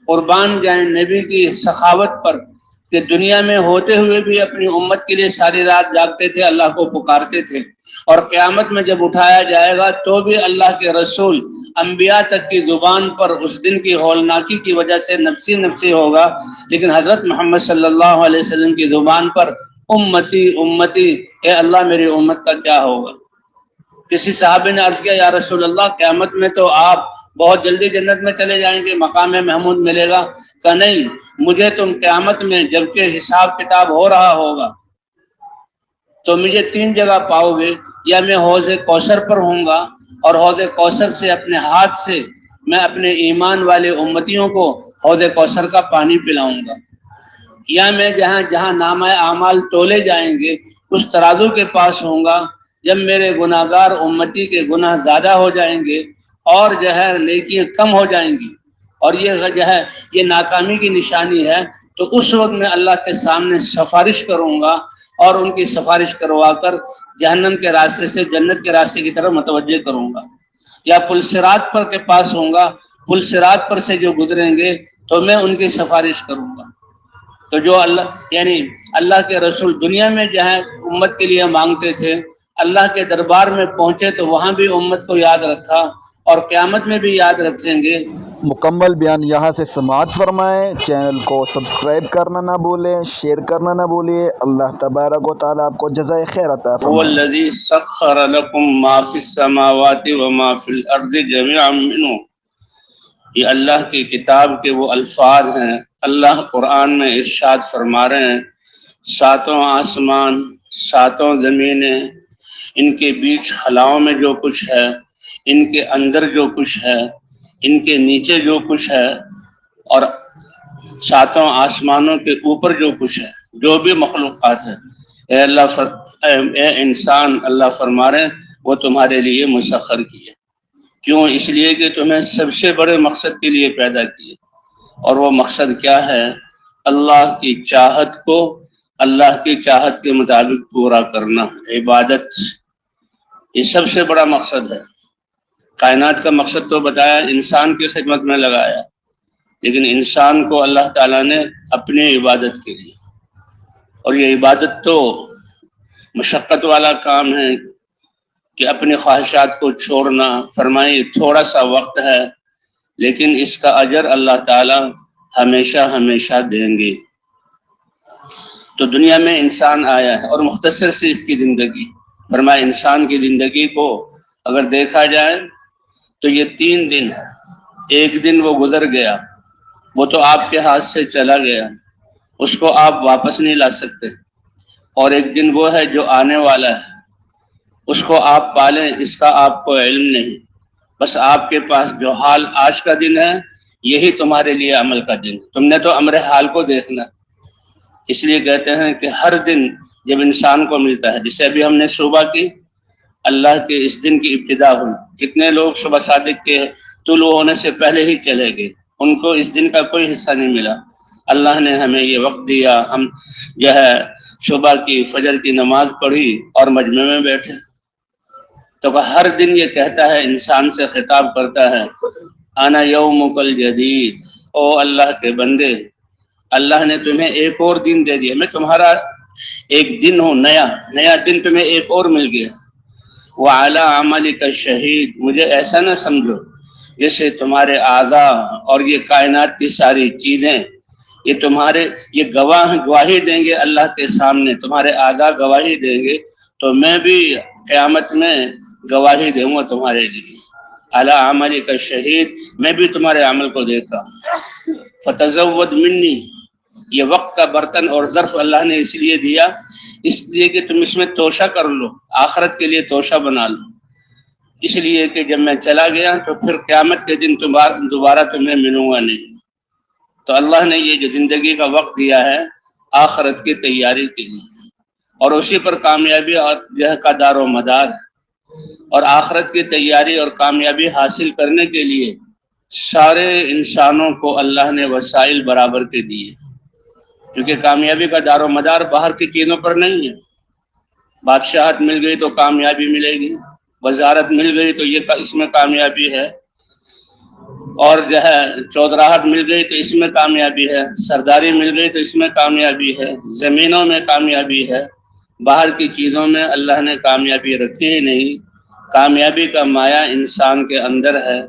قربان جائیں نبی کی سخاوت پر کہ دنیا میں ہوتے ہوئے بھی اپنی امت کے لیے ساری رات جاگتے تھے، اللہ کو پکارتے تھے، اور قیامت میں جب اٹھایا جائے گا تو بھی اللہ کے رسول انبیاء تک کی زبان پر اس دن کی ہولناکی کی وجہ سے نفسی نفسی ہوگا، لیکن حضرت محمد صلی اللہ علیہ وسلم کی زبان پر امتی امتی، اے اللہ میری امت کا کیا ہوگا۔ کسی صحابی نے عرض کیا یا رسول اللہ قیامت میں تو آپ بہت جلدی جنت میں چلے جائیں گے، مقام محمود ملے گا، کہ نہیں، مجھے تم قیامت میں جبکہ حساب کتاب ہو رہا ہوگا تو مجھے 3 جگہ پاؤ گے، یا میں حوض کوثر پر ہوں گا اور حوض کوثر سے اپنے ہاتھ سے میں اپنے ایمان والے امتیوں کو حوض کوثر کا پانی پلاؤں گا، یا میں جہاں نامہ اعمال تولے جائیں گے اس ترازو کے پاس ہوں گا جب میرے گناہگار امتی کے گناہ زیادہ ہو جائیں گے اور نیکیاں کم ہو جائیں گی، اور یہ ناکامی کی نشانی ہے، تو اس وقت میں اللہ کے سامنے سفارش کروں گا اور ان کی سفارش کروا کر جہنم کے راستے سے جنت کے راستے کی طرف متوجہ کروں گا، یا پل صراط پر کے پاس ہوں گا، پل صراط پر سے جو گزریں گے تو میں ان کی سفارش کروں گا۔ تو جو اللہ کے رسول دنیا میں جہاں امت کے لیے مانگتے تھے، اللہ کے دربار میں پہنچے تو وہاں بھی امت کو یاد رکھا اور قیامت میں بھی یاد رکھیں گے۔ مکمل بیان یہاں سے سماعت فرمائیں۔ چینل کو سبسکرائب کرنا نہ بھولیں، شیئر کرنا نہ بھولیں۔ اللہ تبارک و تعالیٰ آپ کو جزائے خیر عطا هو فرمائے۔ الذی سخر لکم ما فی السماوات وما فی الارض جميعا منه، یہ اللہ کی کتاب کے وہ الفاظ ہیں۔ اللہ قرآن میں ارشاد فرما رہے ہیں 7 آسمان 7 زمینیں، ان کے بیچ خلاؤں میں جو کچھ ہے، ان کے اندر جو کچھ ہے، ان کے نیچے جو کچھ ہے، اور 7 آسمانوں کے اوپر جو کچھ ہے، جو بھی مخلوقات ہے، اے انسان، اللہ فرما رہے ہیں وہ تمہارے لیے مسخر کیے۔ کیوں؟ اس لیے کہ تمہیں سب سے بڑے مقصد کے لیے پیدا کیے، اور وہ مقصد کیا ہے؟ اللہ کی چاہت کو اللہ کی چاہت کے مطابق پورا کرنا، عبادت، یہ سب سے بڑا مقصد ہے۔ کائنات کا مقصد تو بتایا، انسان کی خدمت میں لگایا، لیکن انسان کو اللہ تعالیٰ نے اپنی عبادت کے لیے، اور یہ عبادت تو مشقت والا کام ہے کہ اپنی خواہشات کو چھوڑنا۔ فرمائے تھوڑا سا وقت ہے لیکن اس کا اجر اللہ تعالیٰ ہمیشہ ہمیشہ دیں گے۔ تو دنیا میں انسان آیا ہے اور مختصر سے اس کی زندگی، فرمایا انسان کی زندگی کو اگر دیکھا جائے تو یہ 3 دن ہے۔ ایک دن وہ گزر گیا، وہ تو آپ کے ہاتھ سے چلا گیا، اس کو آپ واپس نہیں لا سکتے، اور ایک دن وہ ہے جو آنے والا ہے، اس کو آپ پالیں اس کا آپ کو علم نہیں، بس آپ کے پاس جو حال آج کا دن ہے یہی تمہارے لیے عمل کا دن، تم نے تو امر حال کو دیکھنا۔ اس لیے کہتے ہیں کہ ہر دن جب انسان کو ملتا ہے، جسے ابھی ہم نے صبح کی، اللہ کے اس دن کی ابتدا ہوئی، کتنے لوگ صبح صادق کے طلوع ہونے سے پہلے ہی چلے گئے، ان کو اس دن کا کوئی حصہ نہیں ملا۔ اللہ نے ہمیں یہ وقت دیا، ہم صبح کی فجر کی نماز پڑھی اور مجمع میں بیٹھے۔ تو ہر دن یہ کہتا ہے، انسان سے خطاب کرتا ہے، انا یومک الجدید، او اللہ کے بندے، اللہ نے تمہیں ایک اور دن دے دیا، میں تمہارا ایک دن ہوں، نیا دن تمہیں ایک اور مل گیا۔ وعلی عملک شہید، مجھے ایسا نہ سمجھو جیسے تمہارے اعضاء اور یہ کائنات کی ساری چیزیں یہ گواہی دیں گے اللہ کے سامنے، تمہارے اعضاء گواہی دیں گے تو میں بھی قیامت میں گواہی دوں گا تمہارے لیے۔ علی عملک شہید، میں بھی تمہارے عمل کو دیکھا۔ فتزود منی، یہ وقت کا برتن اور ظرف اللہ نے اس لیے دیا، اس لیے کہ تم اس میں توشہ کر لو، آخرت کے لیے توشہ بنا لو، اس لیے کہ جب میں چلا گیا تو پھر قیامت کے دن دوبارہ تمہیں ملوں گا نہیں۔ تو اللہ نے یہ جو زندگی کا وقت دیا ہے آخرت کی تیاری کے لیے، اور اسی پر کامیابی کا دار و مدار ہے، اور آخرت کی تیاری اور کامیابی حاصل کرنے کے لیے سارے انسانوں کو اللہ نے وسائل برابر کے دیے، کیونکہ کامیابی کا دار و مدار باہر کی چیزوں پر نہیں ہے۔ بادشاہت مل گئی تو کامیابی ملے گی، وزارت مل گئی تو یہ اس میں کامیابی ہے، اور جو ہے چودراہٹ مل گئی تو اس میں کامیابی ہے، سرداری مل گئی تو اس میں کامیابی ہے، زمینوں میں کامیابی ہے، باہر کی چیزوں میں اللہ نے کامیابی رکھی ہی نہیں۔ کامیابی کا مایہ انسان کے اندر ہے،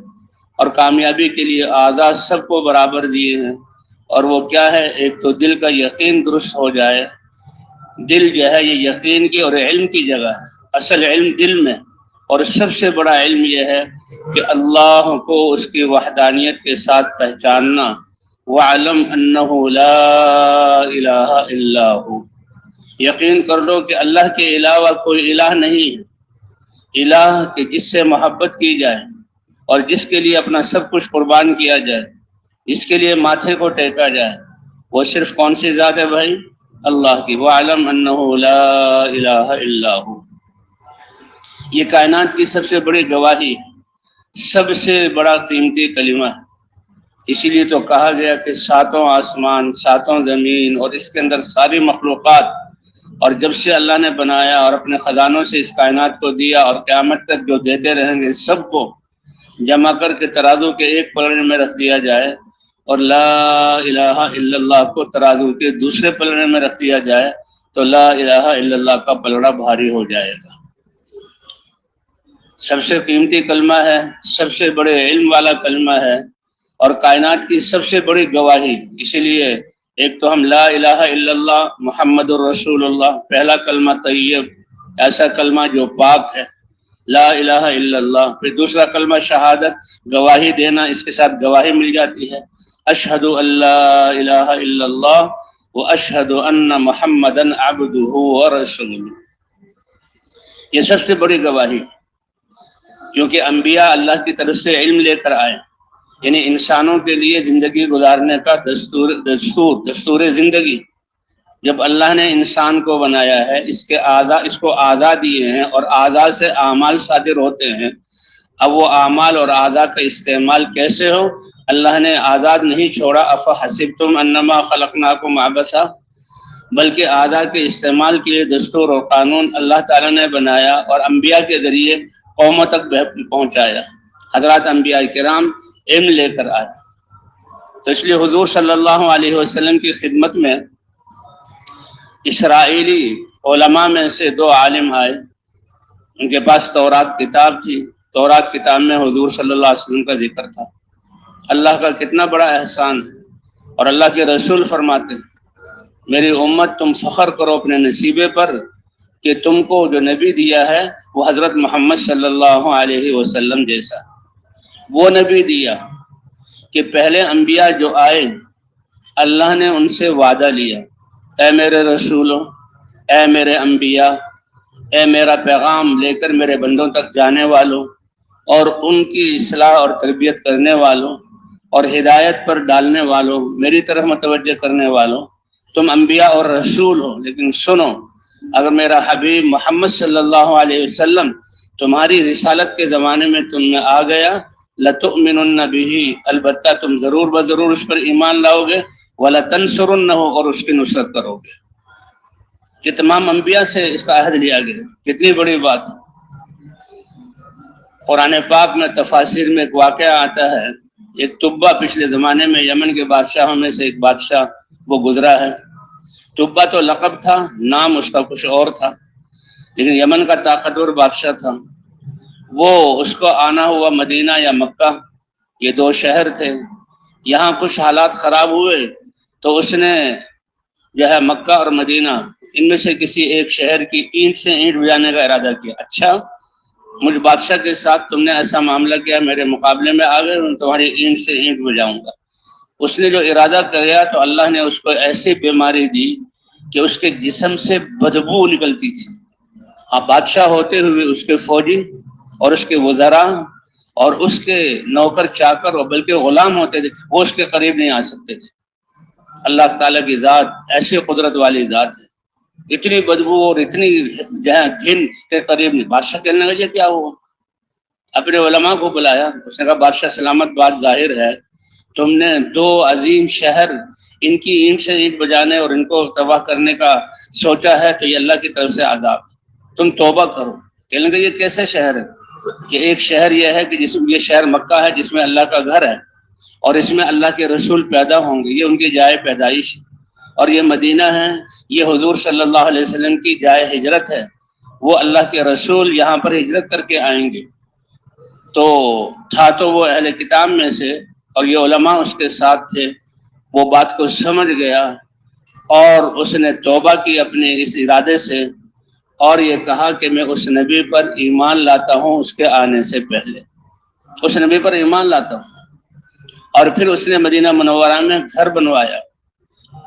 اور کامیابی کے لیے اعضاء سب کو برابر دیے ہیں، اور وہ کیا ہے؟ ایک تو دل کا یقین درست ہو جائے۔ دل جو ہے یہ یقین کی اور علم کی جگہ ہے، اصل علم دل میں، اور سب سے بڑا علم یہ ہے کہ اللہ کو اس کی وحدانیت کے ساتھ پہچاننا۔ وَعْلَمْ أَنَّهُ لَا إِلَهَ إِلَّا هُوَ، یقین کر لو کہ اللہ کے علاوہ کوئی الہ نہیں ہے۔ الہ کہ جس سے محبت کی جائے اور جس کے لیے اپنا سب کچھ قربان کیا جائے، جس کے لیے ماتھے کو ٹیکا جائے، وہ صرف کون سی ذات ہے بھائی؟ اللہ کی۔ وَعْلَمْ أَنَّهُ لَا إِلَهَ إِلَّا هُوَ، یہ کائنات کی سب سے بڑی گواہی ہے، سب سے بڑا قیمتی کلمہ ہے۔ اسی لیے تو کہا گیا کہ ساتوں آسمان، ساتوں زمین اور اس کے اندر ساری مخلوقات، اور جب سے اللہ نے بنایا اور اپنے خزانوں سے اس کائنات کو دیا اور قیامت تک جو دیتے رہیں گے، سب کو جمع کر کے ترازو کے ایک پلڑے میں رکھ دیا جائے، اور لا الہ الا اللہ کو ترازو کے دوسرے پلڑے میں رکھ دیا جائے، تو لا الہ الا اللہ کا پلڑا بھاری ہو جائے گا۔ سب سے قیمتی کلمہ ہے، سب سے بڑے علم والا کلمہ ہے، اور کائنات کی سب سے بڑی گواہی۔ اسی لیے ایک تو ہم لا الہ الا اللہ محمد الرسول اللہ، پہلا کلمہ طیب، ایسا کلمہ جو پاک ہے، لا الہ الا اللہ۔ پھر دوسرا کلمہ شہادت، گواہی دینا، اس کے ساتھ گواہی مل جاتی ہے، اشہد ان لا الہ الا اللہ واشہد ان محمدا عبدہ ورسولہ۔ یہ سب سے بڑی گواہی، کیونکہ انبیاء اللہ کی طرف سے علم لے کر آئے، یعنی انسانوں کے لیے زندگی گزارنے کا دستور زندگی۔ جب اللہ نے انسان کو بنایا ہے، اس کو اعضاء دیے ہیں، اور اعضاء سے اعمال صادر ہوتے ہیں۔ اب وہ اعمال اور اعضاء کا استعمال کیسے ہو؟ اللہ نے آزاد نہیں چھوڑا، افحسبتم انما خلقناکم عبثا، بلکہ اعضاء کے استعمال کے لیے دستور اور قانون اللہ تعالیٰ نے بنایا، اور انبیاء کے ذریعے قوموں تک پہنچایا۔ حضرات انبیاء کرام علم لے کر آئے، تو اس لیے حضور صلی اللہ علیہ وسلم کی خدمت میں اسرائیلی علماء میں سے 2 عالم آئے، ان کے پاس تورات کتاب تھی، تورات کتاب میں حضور صلی اللہ علیہ وسلم کا ذکر تھا۔ اللہ کا کتنا بڑا احسان ہے، اور اللہ کے رسول فرماتے ہیں میری امت تم فخر کرو اپنے نصیبے پر کہ تم کو جو نبی دیا ہے وہ حضرت محمد صلی اللہ علیہ وسلم جیسا وہ نبی دیا کہ پہلے انبیاء جو آئے اللہ نے ان سے وعدہ لیا، اے میرے رسولوں، اے میرے انبیاء، اے میرا پیغام لے کر میرے بندوں تک جانے والوں، اور ان کی اصلاح اور تربیت کرنے والوں، اور ہدایت پر ڈالنے والوں، میری طرف متوجہ کرنے والوں، تم انبیاء اور رسول ہو، لیکن سنو، اگر میرا حبیب محمد صلی اللہ علیہ وسلم تمہاری رسالت کے زمانے میں تم میں آ گیا، لَتُؤْمِنُنَّ بِهِ، البتہ تم ضرور بضرور اس پر ایمان لاؤ گے، وَلَتَنْصُرُنَّهُ، اور اس کی نصرت کرو گے۔ کہ تمام انبیاء سے اس کا عہد لیا گیا، کتنی بڑی بات ہے۔ قرآن پاک میں تفاسیر میں ایک واقعہ آتا ہے، ایک تبا پچھلے زمانے میں یمن کے بادشاہوں میں سے ایک بادشاہ وہ گزرا ہے۔ تبا تو لقب تھا، نام اس کا کچھ اور تھا، لیکن یمن کا طاقتور بادشاہ تھا۔ وہ اس کو آنا ہوا مدینہ یا مکہ، یہ 2 شہر تھے، یہاں کچھ حالات خراب ہوئے تو اس نے جو ہے مکہ اور مدینہ ان میں سے کسی ایک شہر کی اینٹ سے اینٹ بجانے کا ارادہ کیا۔ اچھا، مجھ بادشاہ کے ساتھ تم نے ایسا معاملہ کیا، میرے مقابلے میں آ گئے، میں تمہاری اینٹ سے اینٹ بجاؤں گا۔ اس نے جو ارادہ کیا تو اللہ نے اس کو ایسی بیماری دی کہ اس کے جسم سے بدبو نکلتی تھی۔ اب بادشاہ ہوتے ہوئے اس کے فوجی اور اس کے وزراء اور اس کے نوکر چاکر اور بلکہ غلام ہوتے تھے، وہ اس کے قریب نہیں آ سکتے تھے۔ اللہ تعالیٰ کی ذات ایسی قدرت والی ذات ہے، اتنی بدبو اور اتنی گھن کے قریب نہیں۔ بادشاہ کہنے لگا کیا ہوا؟ اپنے علماء کو بلایا، اس نے کہا بادشاہ سلامت، بات ظاہر ہے تم نے 2 عظیم شہر ان کی اینٹ سے اینٹ بجانے اور ان کو تباہ کرنے کا سوچا ہے، تو یہ اللہ کی طرف سے عذاب، تم توبہ کرو۔ کہنے لگا یہ کیسے شہر ہے؟ کہ ایک شہر یہ ہے کہ یہ شہر مکہ ہے جس میں اللہ کا گھر ہے، اور اس میں اللہ کے رسول پیدا ہوں گے، یہ ان کی جائے پیدائش، اور یہ مدینہ ہے، یہ حضور صلی اللہ علیہ وسلم کی جائے ہجرت ہے، وہ اللہ کے رسول یہاں پر ہجرت کر کے آئیں گے۔ تو تھا تو وہ اہل کتاب میں سے، اور یہ علماء اس کے ساتھ تھے، وہ بات کو سمجھ گیا اور اس نے توبہ کی اپنے اس ارادے سے، اور یہ کہا کہ میں اس نبی پر ایمان لاتا ہوں اس کے آنے سے پہلے، اس نبی پر ایمان لاتا ہوں۔ اور پھر اس نے مدینہ منورہ میں گھر بنوایا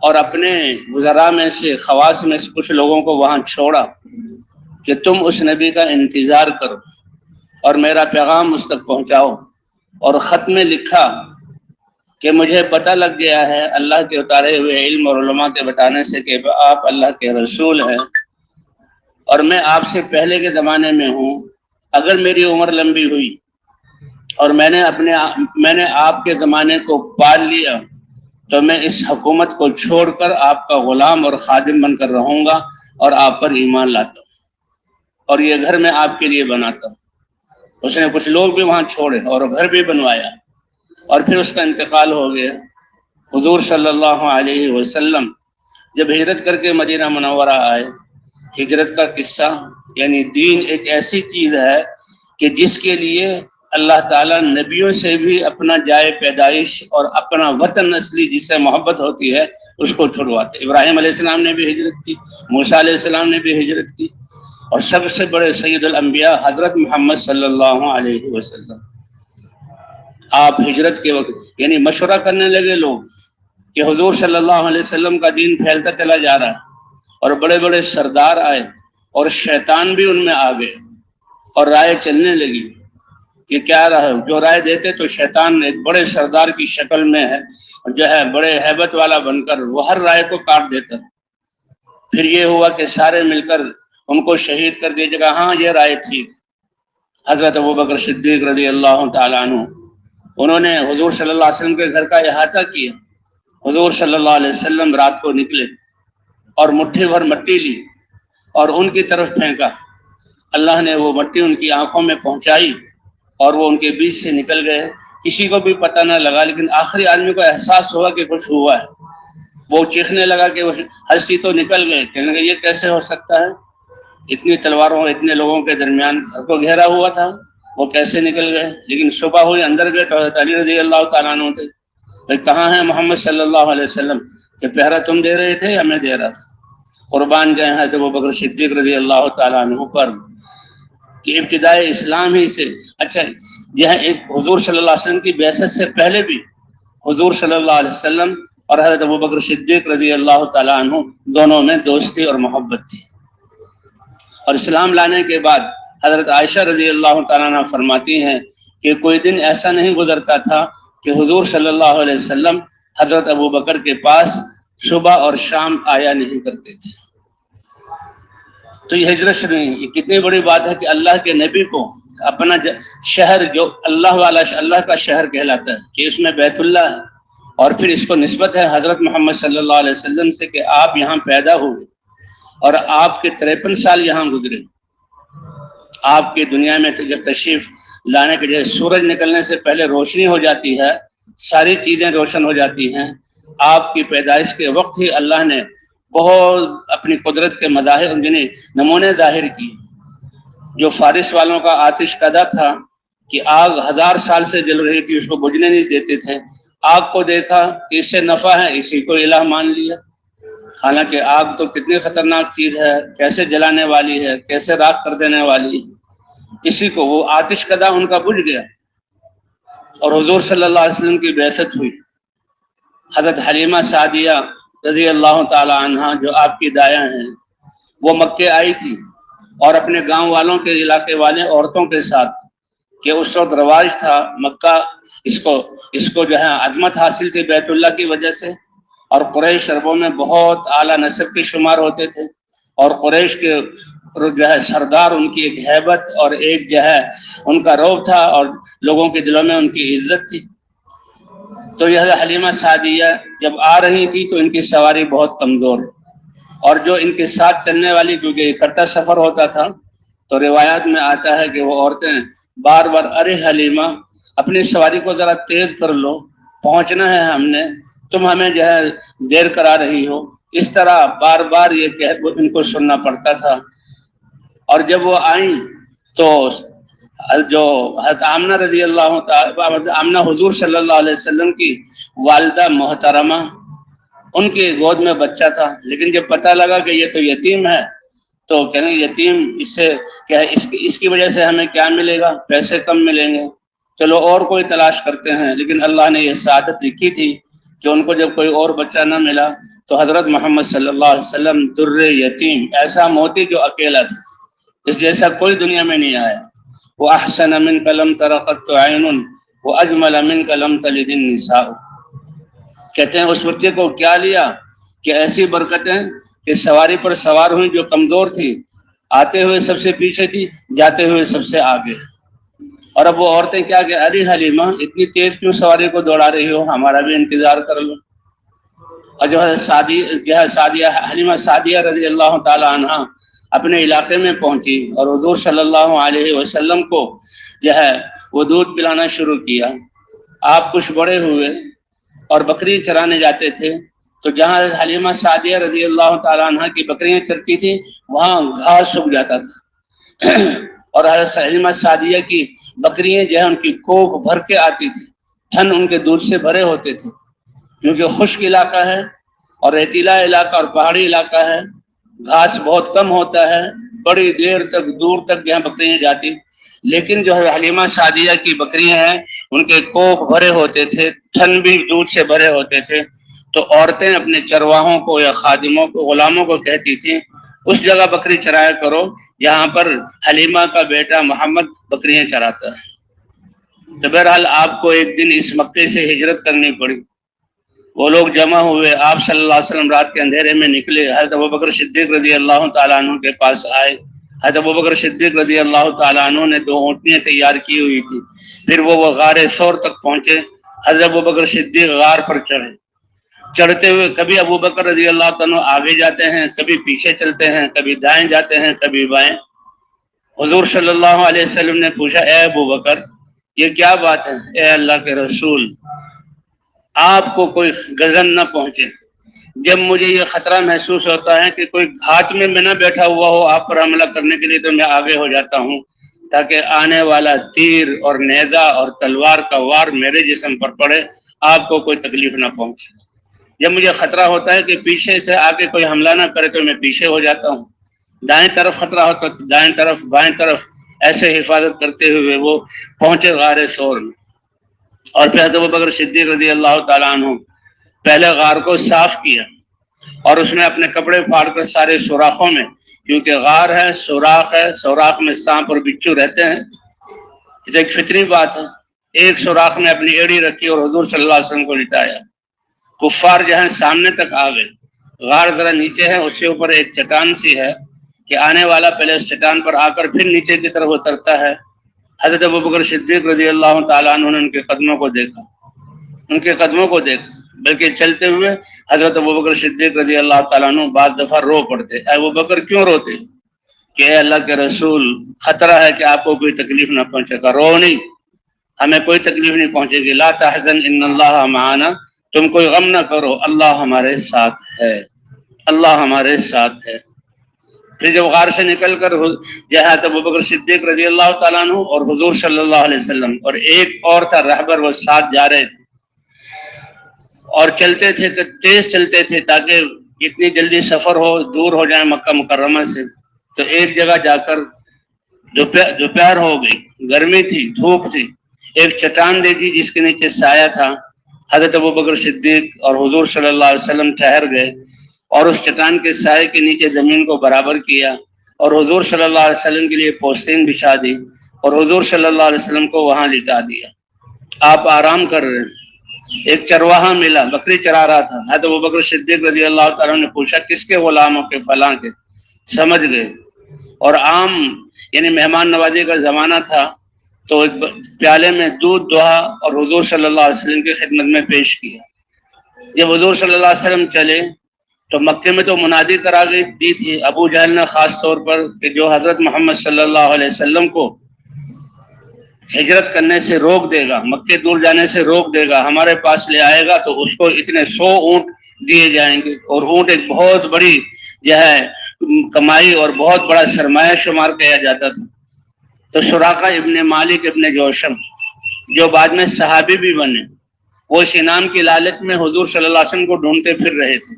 اور اپنے وزراء میں سے، خواص میں سے کچھ لوگوں کو وہاں چھوڑا کہ تم اس نبی کا انتظار کرو اور میرا پیغام اس تک پہنچاؤ، اور خط میں لکھا کہ مجھے پتہ لگ گیا ہے اللہ کے اتارے ہوئے علم اور علماء کے بتانے سے کہ آپ اللہ کے رسول ہیں، اور میں آپ سے پہلے کے زمانے میں ہوں، اگر میری عمر لمبی ہوئی اور میں نے آپ کے زمانے کو پال لیا تو میں اس حکومت کو چھوڑ کر آپ کا غلام اور خادم بن کر رہوں گا اور آپ پر ایمان لاتا ہوں، اور یہ گھر میں آپ کے لیے بناتا ہوں۔ اس نے کچھ لوگ بھی وہاں چھوڑے اور گھر بھی بنوایا، اور پھر اس کا انتقال ہو گیا۔ حضور صلی اللہ علیہ وسلم جب ہجرت کر کے مدینہ منورہ آئے، ہجرت کا قصہ، یعنی دین ایک ایسی چیز ہے کہ جس کے لیے اللہ تعالیٰ نبیوں سے بھی اپنا جائے پیدائش اور اپنا وطن اصلی جس سے محبت ہوتی ہے اس کو چھڑواتے۔ ابراہیم علیہ السلام نے بھی ہجرت کی، موسیٰ علیہ السلام نے بھی ہجرت کی، اور سب سے بڑے سید الانبیاء حضرت محمد صلی اللہ علیہ وسلم، آپ ہجرت کے وقت یعنی مشورہ کرنے لگے لوگ کہ حضور صلی اللہ علیہ وسلم کا دین پھیلتا چلا جا رہا ہے، اور بڑے بڑے سردار آئے اور شیطان بھی ان میں آ گئے، اور رائے چلنے لگی کہ کیا رہے، جو رائے دیتے تو شیطان ایک بڑے سردار کی شکل میں ہے جو ہے بڑے ہیبت والا بن کر وہ ہر رائے کو کاٹ دیتا۔ پھر یہ ہوا کہ سارے مل کر ان کو شہید کر دیے جگہ، ہاں یہ رائے ٹھیک۔ حضرت ابوبکر صدیق رضی اللہ تعالیٰ عنہ، انہوں نے حضور صلی اللہ علیہ وسلم کے گھر کا احاطہ کیا، حضور صلی اللہ علیہ وسلم رات کو نکلے اور مٹھی بھر مٹی لی اور ان کی طرف پھینکا، اللہ نے وہ مٹی ان کی آنکھوں میں پہنچائی اور وہ ان کے بیچ سے نکل گئے، کسی کو بھی پتہ نہ لگا، لیکن آخری آدمی کو احساس ہوا کہ کچھ ہوا ہے، وہ چیخنے لگا کہ وہ ہنسی تو نکل گئے، کہنے لگے یہ کیسے ہو سکتا ہے، اتنی تلواروں اتنے لوگوں کے درمیان گھر کو گھیرا ہوا تھا، وہ کیسے نکل گئے؟ لیکن صبح ہوئی، اندر گئے تو حضرت علی رضی اللہ تعالیٰ عنہ تھے، بھائی کہاں ہیں محمد صلی اللہ علیہ وسلم؟ کہ پہرا تم دے رہے تھے یا میں دے رہا تھا؟ قربان گئے ہیں تو ابوبکر صدیق رضی اللہ تعالیٰ عنہ پر کہ ابتدائے اسلام ہی سے، اچھا یہ ایک حضور صلی اللہ علیہ وسلم کی بعثت سے پہلے بھی حضور صلی اللہ علیہ وسلم اور حضرت ابوبکر صدیق رضی اللہ تعالیٰ عنہ دونوں میں دوستی اور محبت تھی۔ اور اسلام لانے کے بعد حضرت عائشہ رضی اللہ تعالیٰ عنہ فرماتی ہیں کہ کوئی دن ایسا نہیں گزرتا تھا کہ حضور صلی اللہ علیہ وسلم حضرت ابوبکر کے پاس صبح اور شام آیا نہیں کرتے تھے۔ تو یہ ہجرت شریف یہ کتنی بڑی بات ہے کہ اللہ کے نبی کو اپنا شہر جو اللہ والا اللہ کا شہر کہلاتا ہے کہ اس میں بیت اللہ ہے، اور پھر اس کو نسبت ہے حضرت محمد صلی اللہ علیہ وسلم سے کہ آپ یہاں پیدا ہوئے اور آپ کے 53 سال یہاں گزرے۔ آپ کی دنیا میں جب تشریف لانے کے جیسے سورج نکلنے سے پہلے روشنی ہو جاتی ہے، ساری چیزیں روشن ہو جاتی ہیں، آپ کی پیدائش کے وقت ہی اللہ نے بہت اپنی قدرت کے مظاہر یعنی نمونے ظاہر کی۔ جو فارس والوں کا آتش کدہ تھا کہ آگ 1000 سال سے جل رہی تھی، اس کو بجھنے نہیں دیتے تھے، آگ کو دیکھا کہ اس سے نفع ہے، اسی کو الہ مان لیا، حالانکہ آگ تو کتنی خطرناک چیز ہے، کیسے جلانے والی ہے، کیسے راکھ کر دینے والی ہے، اسی کو وہ آتش کدہ ان کا بجھ گیا اور حضور صلی اللہ علیہ وسلم کی بعثت ہوئی۔ حضرت حلیمہ سعدیہ رضی اللہ تعالی عنہا جو آپ کی دایاں ہیں، وہ مکے آئی تھی اور اپنے گاؤں والوں کے علاقے والے عورتوں کے ساتھ، کہ اس وقت رواج تھا مکہ، اس کو جو ہے عظمت حاصل تھی بیت اللہ کی وجہ سے، اور قریش عربوں میں بہت اعلیٰ نسب کے شمار ہوتے تھے، اور قریش کے جو ہے سردار ان کی ایک ہیبت اور ایک جو ہے ان کا رعب تھا، اور لوگوں کے دلوں میں ان کی عزت تھی۔ تو یہ حلیمہ سعدیہ جب آ رہی تھی تو ان کی سواری بہت کمزور ہے، اور جو ان کے ساتھ چلنے والی کیونکہ اکٹھا سفر ہوتا تھا تو روایات میں آتا ہے کہ وہ عورتیں بار بار ارے حلیمہ اپنی سواری کو ذرا تیز کر لو، پہنچنا ہے ہم نے، تم ہمیں جو ہے دیر کرا رہی ہو. اس طرح بار بار یہ ان کو سننا پڑتا تھا. اور جب وہ آئیں تو جو حضرت آمنہ رضی اللہ تعالی، آمنہ حضور صلی اللہ علیہ وسلم کی والدہ محترمہ، ان کی گود میں بچہ تھا. لیکن جب پتہ لگا کہ یہ تو یتیم ہے تو کہنے یتیم اس سے کیا، اس کی وجہ سے ہمیں کیا ملے گا، پیسے کم ملیں گے، چلو اور کوئی تلاش کرتے ہیں. لیکن اللہ نے یہ سعادت لکھی تھی کہ ان کو جب کوئی اور بچہ نہ ملا تو حضرت محمد صلی اللہ علیہ وسلم در یتیم، ایسا موتی جو اکیلا تھا، اس جیسا کوئی دنیا میں نہیں آیا. وہ احسن منک لم تر قط عین وہ اجمل منک لم تلد النساء. کہتے ہیں اس بچے کو کیا لیا کہ ایسی برکتیں کہ سواری پر سوار ہوئی جو کمزور تھی، آتے ہوئے سب سے پیچھے تھی، جاتے ہوئے سب سے آگے. اور اب وہ عورتیں کیا کہ ارے حلیمہ اتنی تیز کیوں سواری کو دوڑا رہی ہو، ہمارا بھی انتظار کر لو. اور جو ہے حلیمہ سعدیہ رضی اللہ تعالی عنہ اپنے علاقے میں پہنچی اور حضور صلی اللہ علیہ وسلم کو جو ہے وہ دودھ پلانا شروع کیا. آپ کچھ بڑے ہوئے اور بکری چرانے جاتے تھے تو جہاں حلیمہ سعدیہ رضی اللہ تعالیٰ عنہ کی بکریاں چرتی تھیں وہاں گھاس سوکھ جاتا تھا. اور حضرت حلیمہ سعدیہ کی بکریاں جو ہے ان کی کوکھ بھر کے آتی تھی، تھن ان کے دودھ سے بھرے ہوتے تھے. کیونکہ خشک علاقہ ہے اور ریتیلا علاقہ اور پہاڑی علاقہ ہے، گھاس بہت کم ہوتا ہے، بڑی دیر تک دور تک یہاں بکریاں جاتی. لیکن جو ہے حلیمہ سعدیہ کی بکریاں ہیں ان کے کوکھ بھرے ہوتے تھے، تھن بھی دودھ سے بھرے ہوتے تھے. تو عورتیں اپنے چرواہوں کو یا خادموں کو، غلاموں کو کہتی تھیں اس جگہ بکری چرایا کرو یہاں پر حلیمہ کا بیٹا محمد بکریاں چراتا ہے. تو بہرحال آپ کو ایک دن اس مکے سے ہجرت کرنی پڑی. وہ لوگ جمع ہوئے، آپ صلی اللہ علیہ وسلم رات کے اندھیرے میں نکلے. حضرت ابوبکر صدیق رضی اللہ تعالیٰ عنہ کے پاس آئے. حضرت ابوبکر صدیق رضی اللہ تعالیٰ عنہ نے 2 اونٹنیاں تیار کی ہوئی تھی. پھر وہ غار ثور تک پہنچے. حضرت ابوبکر صدیق غار پر چڑھے. چڑھتے ہوئے کبھی ابوبکر رضی اللہ تعالیٰ عنہ آگے جاتے ہیں، کبھی پیچھے چلتے ہیں، کبھی دائیں جاتے ہیں، کبھی بائیں. حضور صلی اللہ علیہ وسلم نے پوچھا اے ابوبکر یہ کیا بات ہے؟ اے اللہ کے رسول آپ کو کوئی غضن نہ پہنچے. جب مجھے یہ خطرہ محسوس ہوتا ہے کہ کوئی گھات میں نہ بیٹھا ہوا ہو آپ پر حملہ کرنے کے لیے تو میں آگے ہو جاتا ہوں تاکہ آنے والا تیر اور نیزہ اور تلوار کا وار میرے جسم پر پڑے، آپ کو کوئی تکلیف نہ پہنچے. جب مجھے خطرہ ہوتا ہے کہ پیچھے سے آ کے کوئی حملہ نہ کرے تو میں پیچھے ہو جاتا ہوں. دائیں طرف خطرہ ہوتا ہے، دائیں طرف بائیں طرف ایسے حفاظت کرتے ہوئے وہ پہنچے غار ثور میں. اور پھر حضرت ابوبکر صدیق رضی اللہ تعالیٰ عنہ پہلے غار کو صاف کیا اور اس میں اپنے کپڑے پھاڑ کر سارے سوراخوں میں، کیونکہ غار ہے، سوراخ میں سانپ اور بچھو رہتے ہیں، یہ ایک فطری بات ہے. ایک سوراخ میں اپنی ایڑی رکھی اور حضور صلی اللہ علیہ وسلم کو لٹایا. کفار جو ہیں سامنے تک آ گئے. غار ذرا نیچے ہے، اس سے اوپر ایک چٹان سی ہے کہ آنے والا پہلے اس چٹان پر آ کر پھر نیچے کی طرف اترتا ہے. حضرت ابوبکر صدیق رضی اللہ تعالیٰ عنہ نے ان کے قدموں کو دیکھا، بلکہ چلتے ہوئے حضرت ابوبکر صدیق رضی اللہ تعالیٰ عنہ بعض دفعہ رو پڑتے. اے ابوبکر کیوں روتے؟ کہ اے اللہ کے رسول خطرہ ہے کہ آپ کو کوئی تکلیف نہ پہنچے گا. رو نہیں، ہمیں کوئی تکلیف نہیں پہنچے گی. لا تحزن ان اللہ معنا، تم کوئی غم نہ کرو، اللہ ہمارے ساتھ ہے، اللہ ہمارے ساتھ ہے. پھر جب غار سے نکل کر حضرت ابوبکر صدیق رضی اللہ تعالیٰ عنہ اور حضور صلی اللہ علیہ وسلم اور ایک اور تھا رہبر، وہ ساتھ جا رہے تھے اور چلتے تھے، تیز چلتے تھے تاکہ اتنی جلدی سفر ہو، دور ہو جائے مکہ مکرمہ سے. تو ایک جگہ جا کر دوپہر ہو گئی، گرمی تھی، دھوپ تھی. ایک چٹان دیکھی جس کے نیچے سایہ تھا. حضرت ابوبکر صدیق اور حضور صلی اللہ علیہ وسلم ٹھہر گئے اور اس چٹان کے سائے کے نیچے زمین کو برابر کیا اور حضور صلی اللہ علیہ وسلم کے لیے پوستین بچھا دی اور حضور صلی اللہ علیہ وسلم کو وہاں لٹا دیا. آپ آرام کر رہے ہیں. ایک چرواہا ملا، بکری چرا رہا تھا. حضرت ابوبکر صدیق رضی اللہ تعالیٰ نے پوچھا کس کے غلاموں کے؟ فلاں کے. سمجھ گئے. اور عام یعنی مہمان نوازی کا زمانہ تھا تو ایک پیالے میں دودھ دہا اور حضور صلی اللہ علیہ وسلم کی خدمت میں پیش کیا. جب حضور صلی اللہ علیہ وسلم چلے تو مکے میں تو منادی کرا دی تھی ابو جہل نے خاص طور پر کہ جو حضرت محمد صلی اللہ علیہ وسلم کو ہجرت کرنے سے روک دے گا، مکے دور جانے سے روک دے گا، ہمارے پاس لے آئے گا تو اس کو اتنے 100 اونٹ دیے جائیں گے، اور اونٹ ایک بہت بڑی جو ہے کمائی اور بہت بڑا سرمایہ شمار کیا جاتا تھا۔ تو سراقہ ابن مالک ابن جوشم جو بعد میں صحابی بھی بنے، وہ اس انعام کی لالچ میں حضور صلی اللہ علیہ وسلم کو ڈھونڈتے پھر رہے تھے۔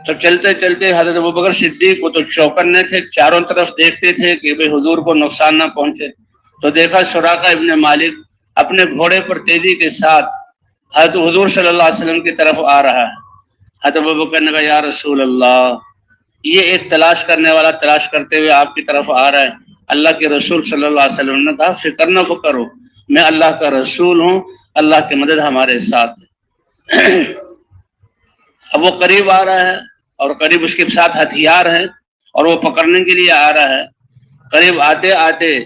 تو چلتے چلتے حضرت ابوبکر صدیق کو تو چوکنے تھے، چاروں طرف دیکھتے تھے کہ بھئی حضور کو نقصان نہ پہنچے، تو دیکھا سراقہ ابن مالک اپنے گھوڑے پر تیزی کے ساتھ حضرت حضور صلی اللہ علیہ وسلم کی طرف آ رہا ہے۔ حضرت ابوبکر نے کہا یا رسول اللہ، یہ ایک تلاش کرنے والا تلاش کرتے ہوئے آپ کی طرف آ رہا ہے۔ اللہ کے رسول صلی اللہ علیہ وسلم نے کہا فکر نہ کرو، میں اللہ کا رسول ہوں، اللہ کی مدد ہمارے ساتھ ہے۔ اب وہ قریب آ رہا ہے اور قریب اس کے ساتھ ہتھیار ہیں اور وہ پکڑنے کے لیے آ رہا ہے۔ قریب آتے آتے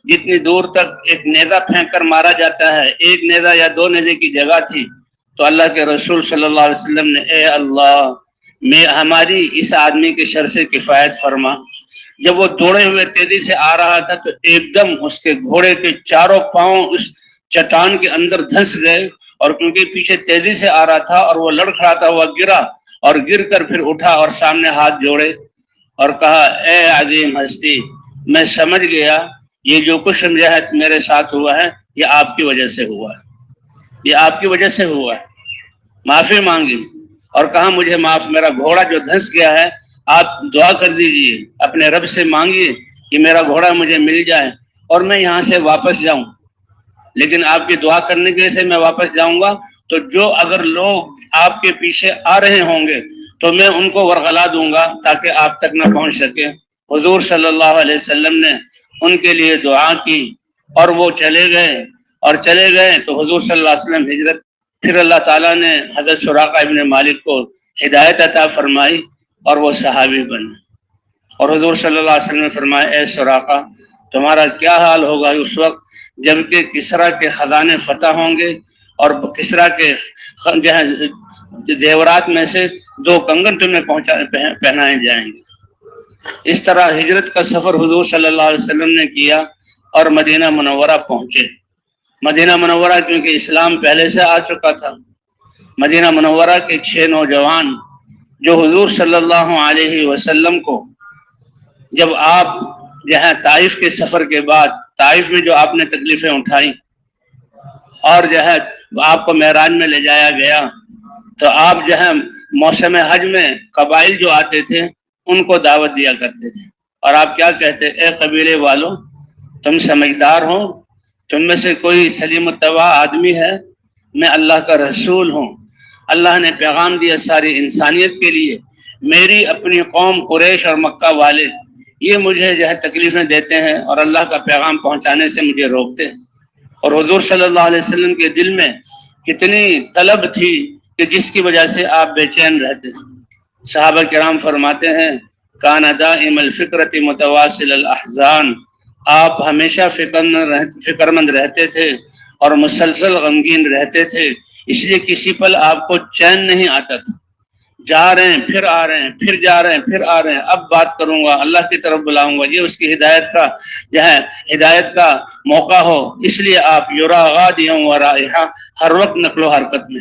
جتنی دور تک ایک نیزہ پھینک کر مارا جاتا ہے، ایک نیزہ یا 2 نیزے کی جگہ تھی، تو اللہ کے رسول صلی اللہ علیہ وسلم نے اے اللہ میں ہماری اس آدمی کے شر سے کفایت فرما۔ جب وہ دوڑے ہوئے تیزی سے آ رہا تھا تو ایک دم اس کے گھوڑے کے چاروں پاؤں اس چٹان کے اندر دھنس گئے، اور کیونکہ پیچھے تیزی سے آ رہا تھا اور وہ لڑکھڑاتا ہوا گرا، اور گر کر پھر اٹھا اور سامنے ہاتھ جوڑے اور کہا اے عظیم ہستی، میں سمجھ گیا یہ جو کچھ میرے ساتھ ہوا ہے یہ آپ کی وجہ سے ہوا ہے، یہ آپ کی وجہ سے ہوا ہے۔ معافی مانگی اور کہا مجھے معاف، میرا گھوڑا جو دھنس گیا ہے آپ دعا کر دیجئے، اپنے رب سے مانگیے کہ میرا گھوڑا مجھے مل جائے اور میں یہاں سے واپس جاؤں، لیکن آپ کی دعا کرنے کی وجہ سے میں واپس جاؤں گا تو جو اگر لوگ آپ کے پیچھے آ رہے ہوں گے تو میں ان کو ورغلا دوں گا تاکہ آپ تک نہ پہنچ سکے۔ حضور صلی اللہ علیہ وسلم نے ان کے لیے دعا کی اور وہ چلے گئے تو حضور صلی اللہ علیہ وسلم ہجرت، پھر اللہ تعالیٰ نے حضرت سراقہ ابن مالک کو ہدایت عطا فرمائی اور وہ صحابی بنے، اور حضور صلی اللہ علیہ وسلم نے فرمایا اے سراقہ تمہارا کیا حال ہوگا اس وقت جب کہ کسریٰ کے خزانے فتح ہوں گے اور کسریٰ کے زیورات میں سے 2 کنگن تمہیں پہنائے جائیں گے۔ اس طرح ہجرت کا سفر حضور صلی اللہ علیہ وسلم نے کیا اور مدینہ منورہ پہنچے۔ مدینہ منورہ کیونکہ اسلام پہلے سے آ چکا تھا، مدینہ منورہ کے 6 نوجوان جو حضور صلی اللہ علیہ وسلم کو جب آپ جہاں طائف کے سفر کے بعد طائف میں جو آپ نے تکلیفیں اٹھائیں اور جو ہے آپ کو معراج میں لے جایا گیا، تو آپ جو ہے موسم حج میں قبائل جو آتے تھے ان کو دعوت دیا کرتے تھے، اور آپ کیا کہتے اے قبیلے والوں تم سمجھدار ہو، تم میں سے کوئی سلیم الطبع آدمی ہے، میں اللہ کا رسول ہوں، اللہ نے پیغام دیا ساری انسانیت کے لیے، میری اپنی قوم قریش اور مکہ والے یہ مجھے جو ہے تکلیفیں دیتے ہیں اور اللہ کا پیغام پہنچانے سے مجھے روکتے ہیں۔ اور حضور صلی اللہ علیہ وسلم کے دل میں کتنی طلب تھی کہ جس کی وجہ سے آپ بے چین رہتے ہیں۔ صحابہ کرام فرماتے ہیں کان دائم الفکرۃ متواصل الاحزان، آپ ہمیشہ فکر مند رہتے تھے اور مسلسل غمگین رہتے تھے، اس لیے کسی پل آپ کو چین نہیں آتا تھا، جا رہے ہیں پھر آ رہے ہیں، پھر جا رہے ہیں پھر آ رہے ہیں، اب بات کروں گا اللہ کی طرف بلاؤں گا، یہ اس کی ہدایت کا موقع ہو، اس لیے آپ یرا غادیا و رائحہ ہر وقت نقل و حرکت میں،